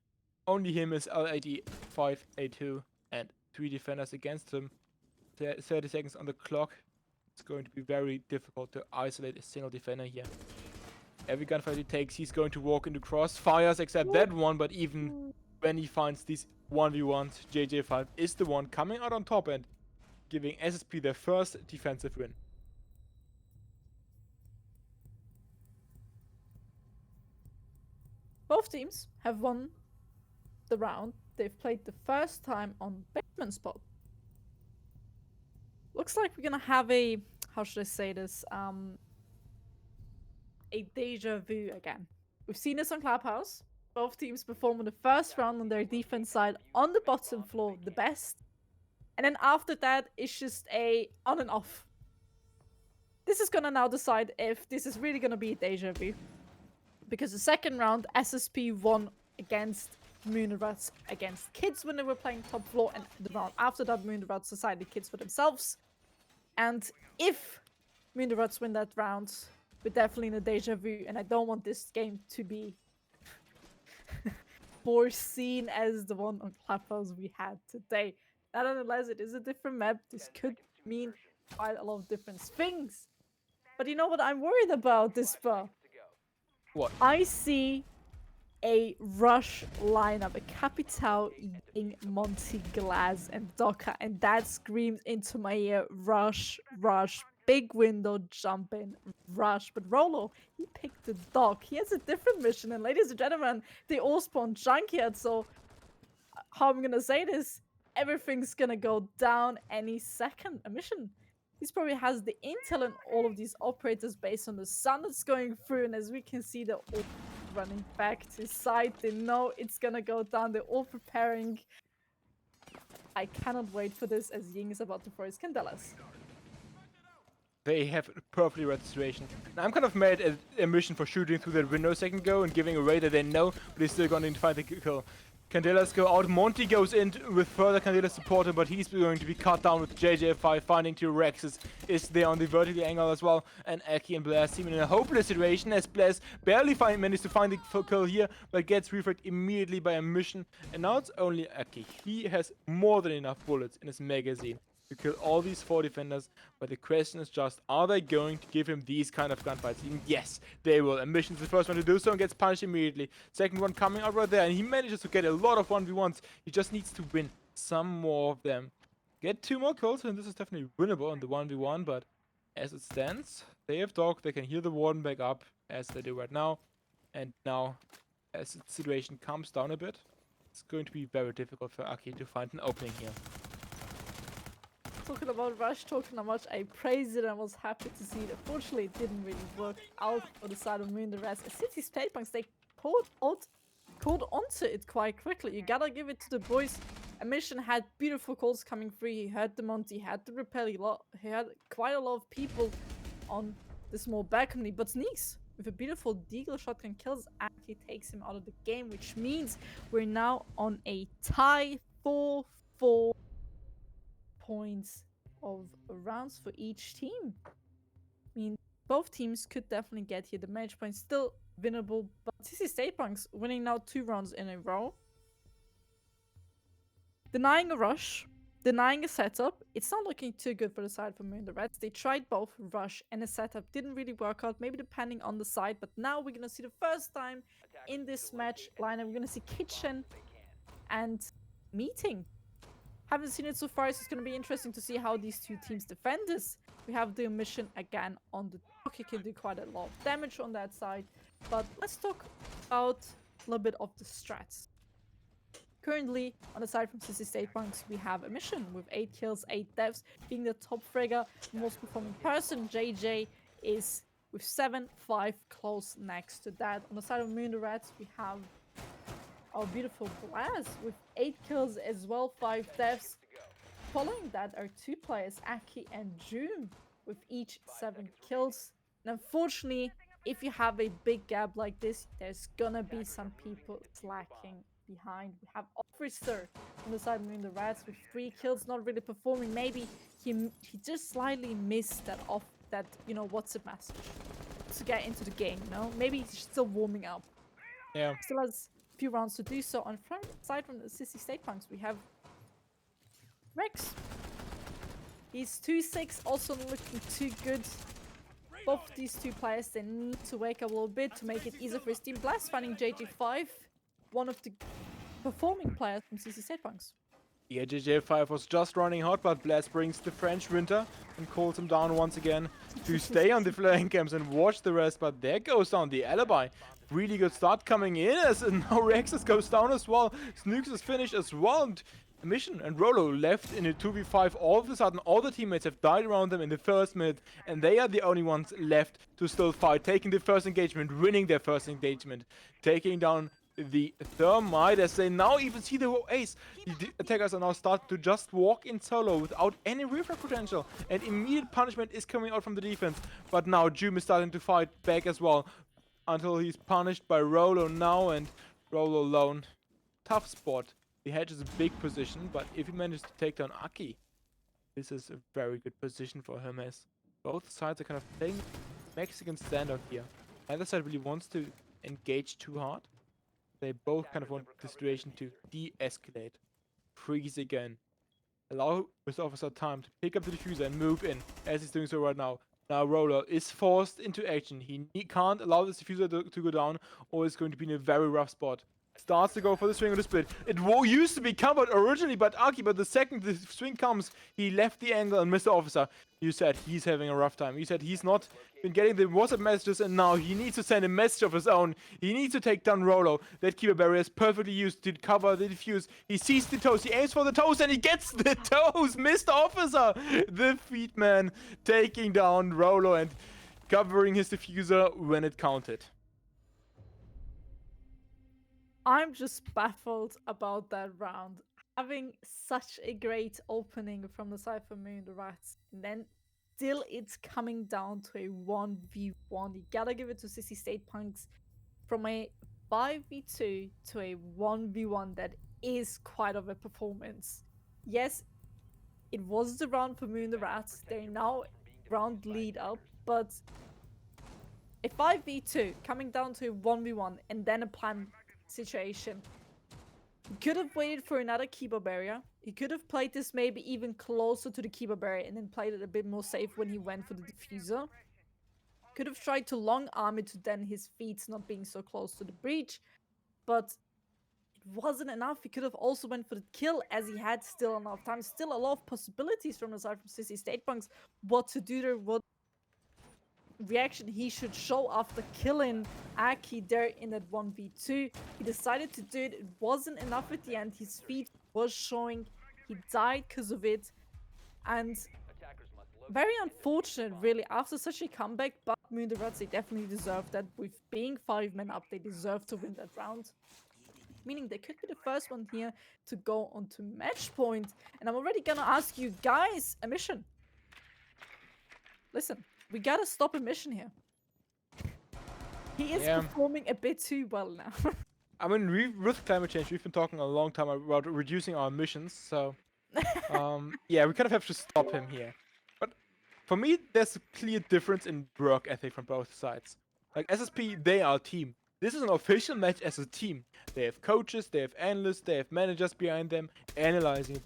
Only him is L80, 5A2, and 3 defenders against him. 30 seconds on the clock. It's going to be very difficult to isolate a single defender here. Every gunfight he takes, he's going to walk into crossfires, except that one, but even when he finds these 1v1s, JJ5 is the one coming out on top and giving SSP their first defensive win. Both teams have won the round. They've played the first time on basement spot. Looks like we're gonna have a, how should I say this, a deja vu again. We've seen this on Clubhouse. Both teams perform in the first round on their defense side on the bottom floor the best. And then after that, it's just a on and off. This is gonna now decide if this is really gonna be a deja vu. Because the second round, SSP won against Moonrats against Kids when they were playing top floor, and the round after that, Moonrats decided Kids for themselves. And if Moonrats win that round, we're definitely in a deja vu, and I don't want this game to be more seen as the one on Clubhouse we had today. Nonetheless, it is a different map. This could mean quite a lot of different things. But you know what I'm worried about, this spell? What? I see a rush lineup, a Capitao, Ying, Monty, Glass, and Doka, and that screams into my ear, rush, rush, big window, jump in, rush. But Rolo, he picked the Doc. He has a different mission, and ladies and gentlemen, they all spawn Junkyard, so how I'm gonna say this, everything's gonna go down any second. A mission. He probably has the intel and all of these operators based on the sun that's going through, and as we can see, they're all running back to site. They know it's gonna go down. They're all preparing. I cannot wait for this as Ying is about to throw his Candelas. They have a perfectly read situation. Now, I'm kind of mad at a mission for shooting through that window a second ago and giving away that they know, but he's still going to find the kill. Candelas go out. Monty goes in with further Candelas supporter, but he's going to be cut down with JJ5 finding two Rexes. Is there on the vertical angle as well. And Aki and Blair seem in a hopeless situation as Blair barely manages to find the kill here, but gets refragged immediately by a mission. And now it's only Aki. He has more than enough bullets in his magazine to kill all these 4 defenders, but the question is just, are they going to give him these kind of gunfights? And yes, they will. And Mission's the first one to do so and gets punished immediately. Second one coming out right there, and he manages to get a lot of 1v1s. He just needs to win some more of them. Get 2 more kills, and this is definitely winnable on the 1v1, but as it stands, they have dog, they can heal the warden back up, as they do right now. And now, as the situation calms down a bit, it's going to be very difficult for Aki to find an opening here. Talking about Rush, talking about much I praised it and was happy to see it. Unfortunately, it didn't really work out on the side of Moon the rest. City's Playpunks, they caught onto it quite quickly. You gotta give it to the boys. A mission had beautiful calls coming through. He had the Monty, he had the Repel, he had quite a lot of people on the small balcony. But Sneaks, with a beautiful Deagle shotgun kills, actually takes him out of the game, which means we're now on a tie 4-4 points of rounds for each team. I mean, both teams could definitely get here. The match point still winnable, but CC State Punks winning now 2 rounds in a row. Denying a rush, denying a setup. It's not looking too good for the side from Moon the Reds. They tried both rush and a setup, didn't really work out, maybe depending on the side, but now we're gonna see the first time in this match lineup, we're gonna see Kitchen and Meeting. Haven't seen it so far, so it's going to be interesting to see how these 2 teams defend this. We have the mission again on the top. He can do quite a lot of damage on that side. But let's talk about a little bit of the strats. Currently, on the side from CC State Punks, we have a mission with 8 kills, 8 deaths, being the top fragger, most performing person. JJ is with 7, 5 close next to that. On the side of Moon the Rats, we have our beautiful Blast with 8 kills as well, 5 deaths. Following that are 2 players, Aki and June, with each 7 kills. And unfortunately, if you have a big gap like this, there's gonna be some people slacking behind. We have Officer on the side of the Rats with 3 kills, not really performing. Maybe he just slightly missed that WhatsApp message to get into the game, you know? Maybe he's still warming up. Yeah. Still has few rounds to do so. On front side from the Sissy State Punks, we have Rex. He's 2-6, also not looking too good. Both these 2 players, they need to wake up a little bit to make it easier for his team. Blast finding JJ5, one of the performing players from CC State Punks. Yeah, JJ5 was just running hot, but Blast brings the French Winter and calls him down once again to stay on the flank camps and watch the rest. But there goes down the alibi. Really good start coming in as now Rexus goes down as well. Snooks is finished as well. And Mission and Rolo left in a 2v5. All of a sudden, all the teammates have died around them in the first minute, and they are the only ones left to still fight, taking the first engagement, winning their first engagement, taking down the Thermite as they now even see the ace. The attackers are now starting to just walk in solo without any refrag potential, and immediate punishment is coming out from the defense. But now Jum is starting to fight back as well until he's punished by Rolo now, and Rolo alone. Tough spot. The hedge is a big position, but if he manages to take down Aki, this is a very good position for him, as both sides are kind of playing Mexican standoff here. Neither side really wants to engage too hard. They both kind of want the situation to de-escalate. Freeze again. Allow this officer time to pick up the diffuser and move in, as he's doing so right now. Now Roller is forced into action. He can't allow this diffuser to go down, or it's going to be in a very rough spot. Starts to go for the swing on the split. It used to be covered originally by Aki, but the second the swing comes, he left the angle, and Mr. Officer, you said he's having a rough time. You said he's not been getting the WhatsApp messages, and now he needs to send a message of his own. He needs to take down Rolo. That keeper barrier is perfectly used to cover the diffuse. He sees the toes, he aims for the toes, and he gets the toes! Mr. Officer! The feet man taking down Rolo and covering his diffuser when it counted. I'm just baffled about that round. Having such a great opening from the side for Moon the Rats, and then still it's coming down to a 1v1. You gotta give it to Sissy State Punks. From a 5v2 to a 1v1, that is quite of a performance. Yes, it was the round for Moon the Rats. They're now round lead up, but a 5v2 coming down to a 1v1 and then a plan situation. He could have waited for another keeper barrier. He could have played this maybe even closer to the keeper barrier and then played it a bit more safe when he went for the diffuser. Could have tried to long arm it to then his feet not being so close to the breach, but it wasn't enough. He could have also went for the kill as he had still enough time. Still a lot of possibilities from the side from Sissy State Punks. What to do there, what reaction he should show after killing Aki there in that 1v2. He decided to do it. It wasn't enough at the end. His feet was showing. He died because of it. And very unfortunate, really, after such a comeback. But Moon the Rats, they definitely deserve that. With being 5 men up, they deserve to win that round. Meaning they could be the first one here to go on to match point. And I'm already gonna ask you guys a mission. Listen. We gotta stop a mission here. He is performing a bit too well now. I mean, with climate change, we've been talking a long time about reducing our emissions, so yeah, we kind of have to stop him here. But for me, there's a clear difference in work ethic from both sides. Like SSP, they are a team. This is an official match as a team. They have coaches, they have analysts, they have managers behind them, analyzing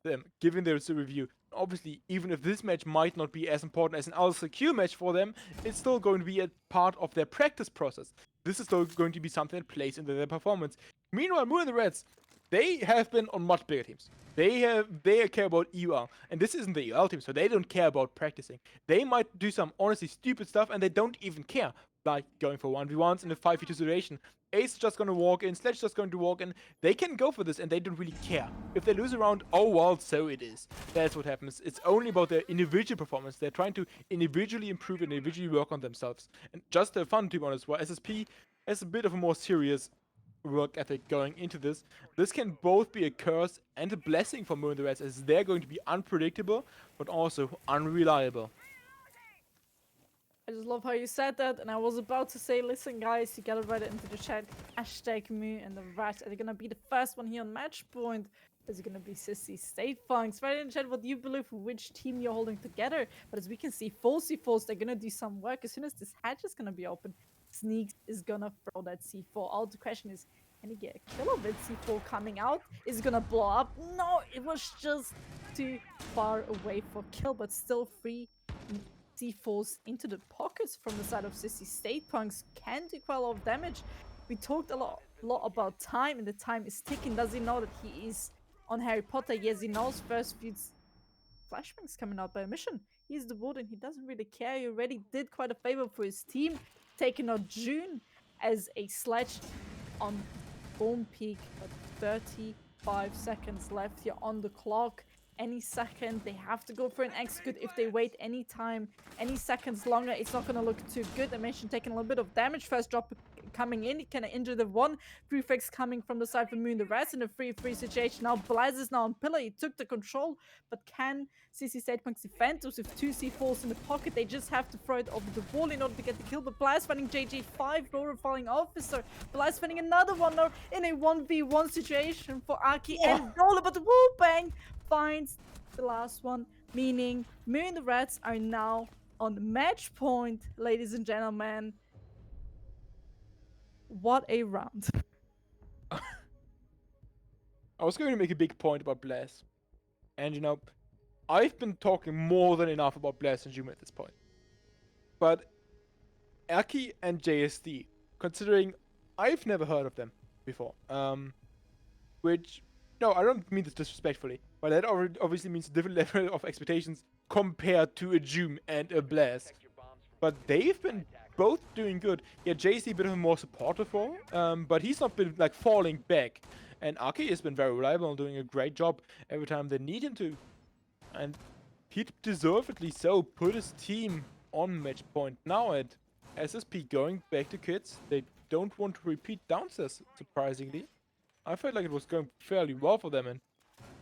them, giving their review. Obviously, even if this match might not be as important as an LCQ match for them, it's still going to be a part of their practice process. This is still going to be something that plays into their performance. Meanwhile, Moon and the Reds, they have been on much bigger teams. They care about EUL, and this isn't the EUL team, so they don't care about practicing. They might do some honestly stupid stuff, and they don't even care, like going for 1v1s in a 5v2 situation. Ace is just going to walk in, Sledge is just going to walk in. They can go for this, and they don't really care. If they lose a round, oh well, so it is. That's what happens. It's only about their individual performance. They're trying to individually improve and individually work on themselves. And just fun, to be honest, while SSP has a bit of a more serious work ethic going into this. This can both be a curse and a blessing for Moon and the Reds, as they're going to be unpredictable, but also unreliable. I just love how you said that, and I was about to say, listen guys, you gotta write it into the chat. Hashtag Moon and the Rats are gonna be the first one here on match point. Is it gonna be Sissy State Punks? Write in the chat what you believe, which team you're holding together. But as we can see, full C4s, they're gonna do some work. As soon as this hatch is gonna be open, Sneaks is gonna throw that C4 out. The question is, can he get a kill of it? C4 coming out. Is it gonna blow up? No, it was just too far away for kill, but still free. C4s into the pockets from the side of Sissy State Punks can do quite a lot of damage. We talked a lot about time, and the time is ticking. Does he know that he is on Harry Potter? Yes, he knows. First few flashbangs coming out by a mission. He's the warden. He doesn't really care. He already did quite a favor for his team, taking out June as a Sledge on Bomb Peak. But 35 seconds left here on the clock. Any second, they have to go for an execute. If they wait any time, any seconds longer, it's not going to look too good. I mentioned taking a little bit of damage. First drop coming in. He can injure the one. Prefix coming from the side for Moon the Rats in a 3-3 situation. Now Blaz is now on pillar. He took the control, but can CC State Punks defend those with 2 C4s in the pocket? They just have to throw it over the wall in order to get the kill. But Blaz finding JJ5, glorifying officer. Blaz finding another one now in a 1v1 situation for Aki and Roller, but the wall bang finds the last one, meaning Moon and the Rats are now on match point, ladies and gentlemen. What a round. I was going to make a big point about Blaz. And you know, I've been talking more than enough about Blaz and Juma at this point. but Aki and JSD, considering I've never heard of them before, which, no, I don't mean this disrespectfully, but that obviously means a different level of expectations compared to a Joom and a Blast. But they've been both doing good. Yeah, JC a bit of a more supportive role, but he's not been like falling back. And Aki has been very reliable and doing a great job every time they need him to. And he'd deservedly so put his team on match point. Now at SSP going back to kids, they don't want to repeat downstairs, surprisingly. I felt like it was going fairly well for them, and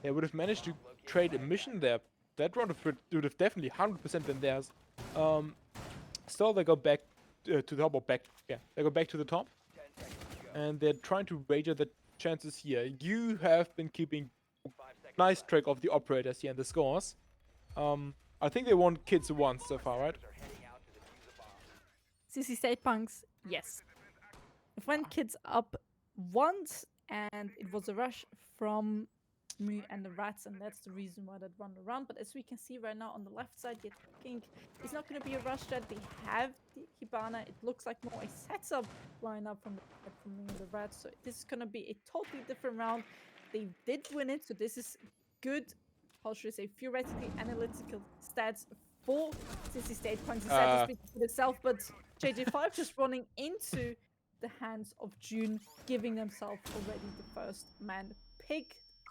they would have managed to trade a mission there. That round would have definitely 100% been theirs. Still, they go back to the top, or back, yeah, they go back to the top, and they're trying to wager the chances here. You have been keeping nice track of the operators here and the scores. I think they won kids once so far, right? CC State Punks, yes. It went kids up once, and it was a rush from me and the rats, and that's the reason why that run around. But as we can see right now on the left side, the attacking is not going to be a rush that they have the Hibana. It looks like more a setup lineup from me and the rats. So this is going to be a totally different round. They did win it, so this is good. How should I say, theoretically analytical stats for CC State Punks. It's sad to speak for itself, but JJ5 just running into the hands of June, giving themselves already the first man pick.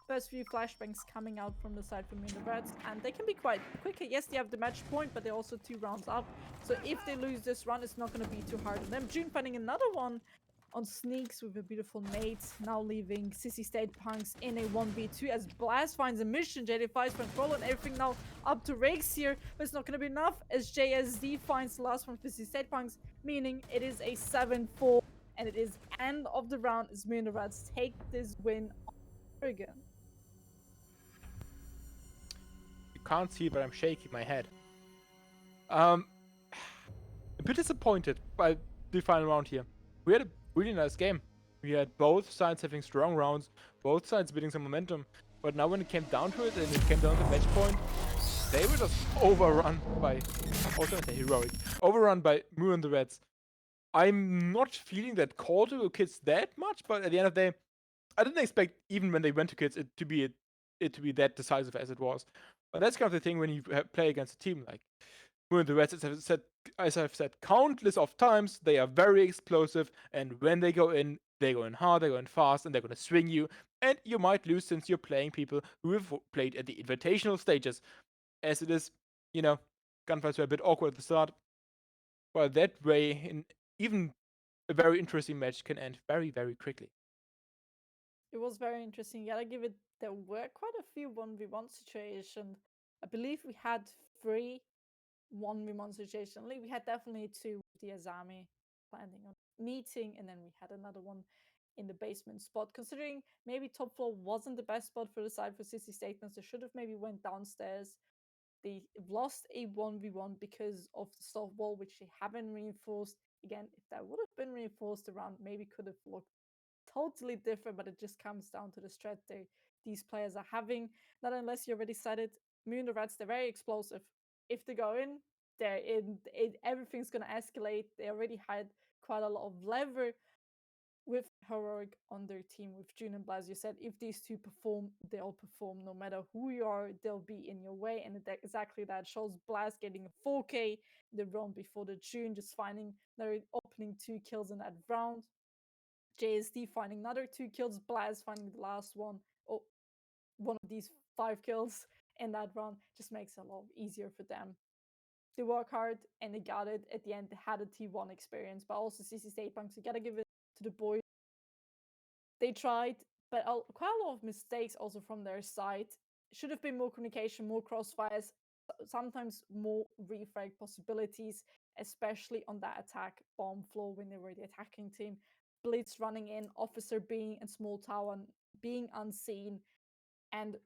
First few flashbangs coming out from the side from the Reds, and they can be quite quicker. Yes, they have the match point, but they're also 2 rounds up. So if they lose this run, it's not going to be too hard on them. June finding another one on sneaks with a beautiful nade, now leaving Sissy State Punks in a 1v2 as Blast finds a mission. JD5 control and everything now up to Rakes here, but it's not going to be enough as JSD finds the last one for Sissy State Punks, meaning it is a 7-4, and it is end of the round as me and the Reds take this win on again. You can't see, but I'm shaking my head. A bit disappointed by the final round here. We had a really nice game. We had both sides having strong rounds, both sides building some momentum. But now when it came down to it, and it came down to match point, they were just overrun by, also I say heroic, overrun by Mu and the Reds. I'm not feeling that call to kids that much, but at the end of the day, I didn't expect, even when they went to kids, it to be that decisive as it was. But that's kind of the thing when you play against a team like Mu and the Reds. As I've said countless of times, they are very explosive, and when they go in hard, they go in fast, and they're going to swing you. And you might lose since you're playing people who have played at the invitational stages. As it is, gunfights were a bit awkward at the start. But that way, in even a very interesting match can end very, very quickly. It was very interesting. You gotta give it, there were quite a few 1v1 situations. I believe we had 3 1v1 situations. We had definitely 2 with the Azami planning on meeting, and then we had another one in the basement spot. Considering maybe top floor wasn't the best spot for the side for Sissy Statements, they should have maybe went downstairs. They lost a 1v1 because of the soft wall, which they haven't reinforced. Again, if that would have been reinforced around, maybe could have looked totally different, but it just comes down to the strat these players are having. Not unless you already said it, Moon the Reds, they're very explosive. If they go in, they're in. Everything's going to escalate. They already had quite a lot of lever with Heroic on their team, with June and Blaz. You said if these two perform, they'll perform. No matter who you are, they'll be in your way. And exactly that shows Blaz getting a 4K the round before the June, just finding their opening 2 kills in that round. JSD finding another 2 kills, Blaz finding the last one, or one of these 5 kills in that round, just makes it a lot easier for them. They work hard and they got it. At the end, they had a T1 experience, but also CC State Punks, you gotta give it to the boys. They tried, but quite a lot of mistakes also from their side. Should have been more communication, more crossfires, sometimes more refrag possibilities, especially on that attack bomb floor when they were the attacking team. Blitz running in, officer being in small tower, being unseen, and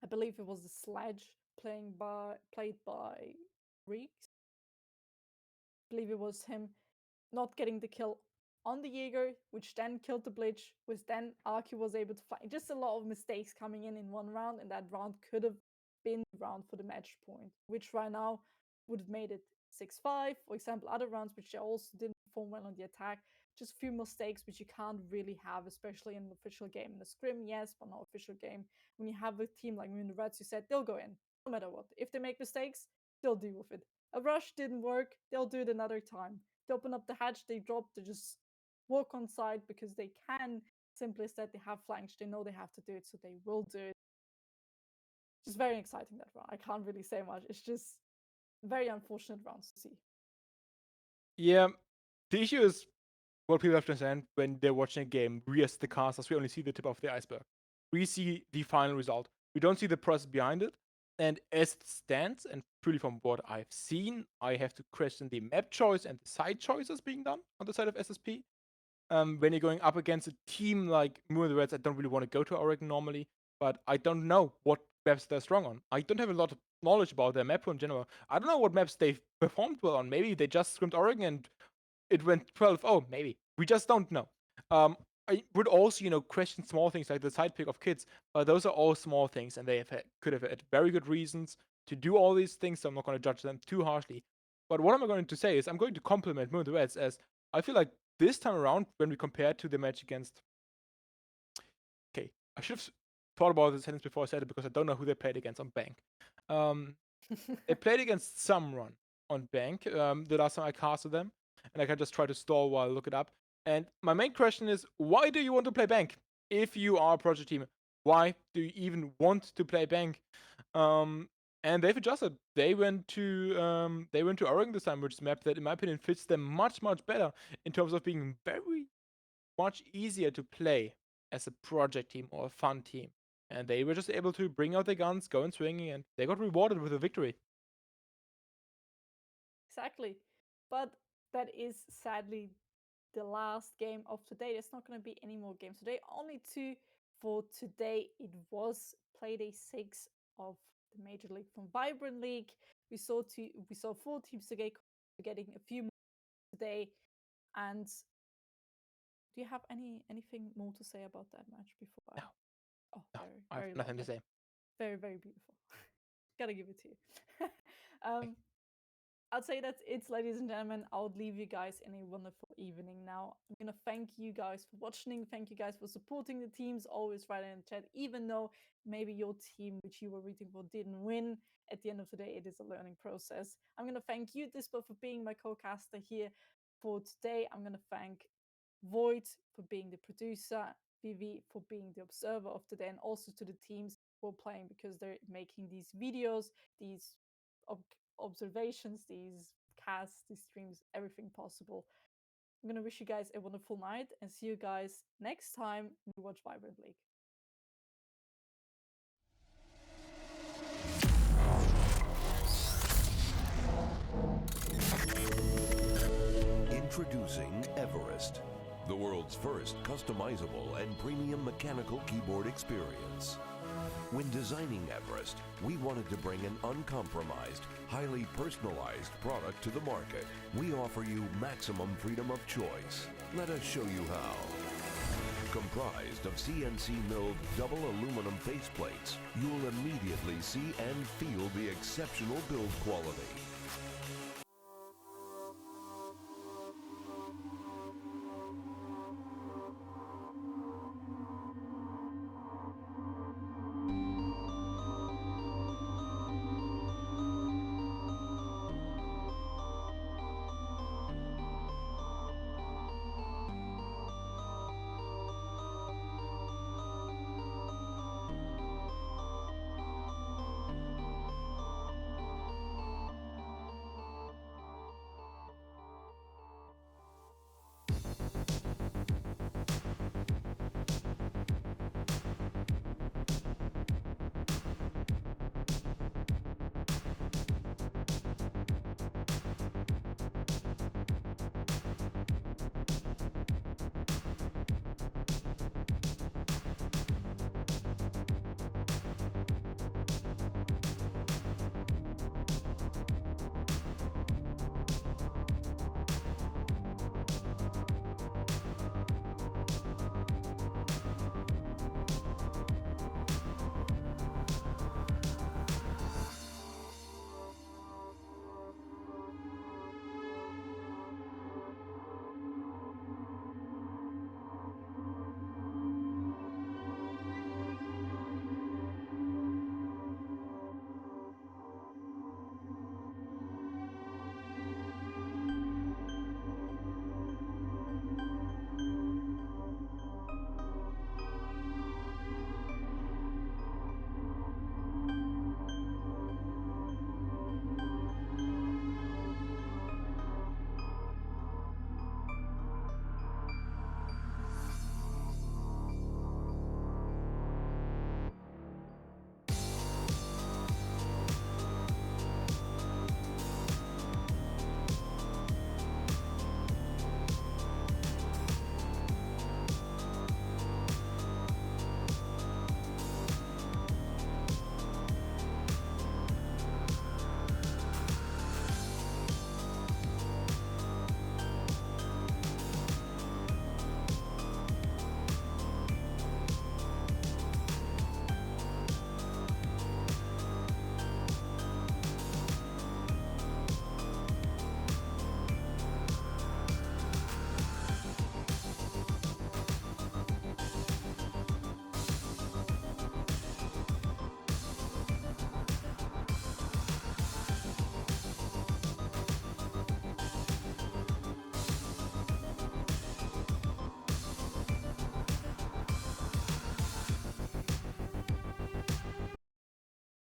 I believe it was the sledge played by Reeks. I believe it was him not getting the kill on the Jaeger, which then killed the Blitz, which then Aki was able to find. Just a lot of mistakes coming in one round, and that round could have been the round for the match point, which right now would have made it 6-5, for example, other rounds which they also didn't perform well on the attack. Just a few mistakes which you can't really have, especially in an official game. In a scrim, yes, but not official game. When you have a team like the Reds, you said they'll go in no matter what. If they make mistakes, they'll deal with it. A rush didn't work, they'll do it another time. They open up the hatch, they drop, they just walk on side because they can. Simply as that, they have flanks, they know they have to do it, so they will do it. Just very exciting that round. I can't really say much. It's just very unfortunate rounds to see. Yeah, the issue is what people have to understand when they're watching a game. We as the casters, we only see the tip of the iceberg. We see the final result. We don't see the process behind it. And as it stands, and purely from what I've seen, I have to question the map choice and the side choices being done on the side of SSP. When you're going up against a team like Moon and the Reds, I don't really want to go to Oregon normally, but I don't know what maps they're strong on. I don't have a lot of knowledge about their map pool in general. I don't know what maps they've performed well on. Maybe they just scrimmed Oregon and it went 12-0, maybe. We just don't know. I would also, question small things like the side pick of kids, but those are all small things, and they could have had very good reasons to do all these things, so I'm not going to judge them too harshly. But what I'm going to say is I'm going to compliment Moon and the Reds, as I feel like this time around, when we compare to the match against... Okay, I should have thought about the sentence before I said it, because I don't know who they played against on Bank. They played against Samron on Bank, the last time I casted them, and I can just try to stall while I look it up. And my main question is, why do you want to play Bank? If you are a project team, why do you even want to play Bank? And they've adjusted. They went to Oregon this time, which is a map that, in my opinion, fits them much, much better in terms of being very much easier to play as a project team or a fun team. And they were just able to bring out their guns, go and swinging, and they got rewarded with a victory. Exactly. But that is sadly the last game of today. There's not going to be any more games today. Only 2 for today. It was Playday 6 of the Major League from Vibrant League. We saw 4 teams today, getting a few more today. And do you have anything more to say about that match before? No. Oh, No, very, I have very nothing to lovely. say. Very, very beautiful. Gotta give it to you. I'd say that's it, ladies and gentlemen. I would leave you guys in a wonderful evening now. I'm going to thank you guys for watching. Thank you guys for supporting the teams. Always write in the chat, even though maybe your team, which you were rooting for, didn't win. At the end of the day, it is a learning process. I'm going to thank you, Dispo, for being my co-caster here for today. I'm going to thank Void for being the producer, Vivi for being the observer of today, and also to the teams who are playing, because they're making these videos, these observations, these casts, these streams, everything possible. I'm gonna wish you guys a wonderful night and see you guys next time we watch Vibrant League. Introducing Everest, the world's first customizable and premium mechanical keyboard experience. When designing Everest, we wanted to bring an uncompromised, highly personalized product to the market. We offer you maximum freedom of choice. Let us show you how. Comprised of CNC milled double aluminum faceplates, you'll immediately see and feel the exceptional build quality.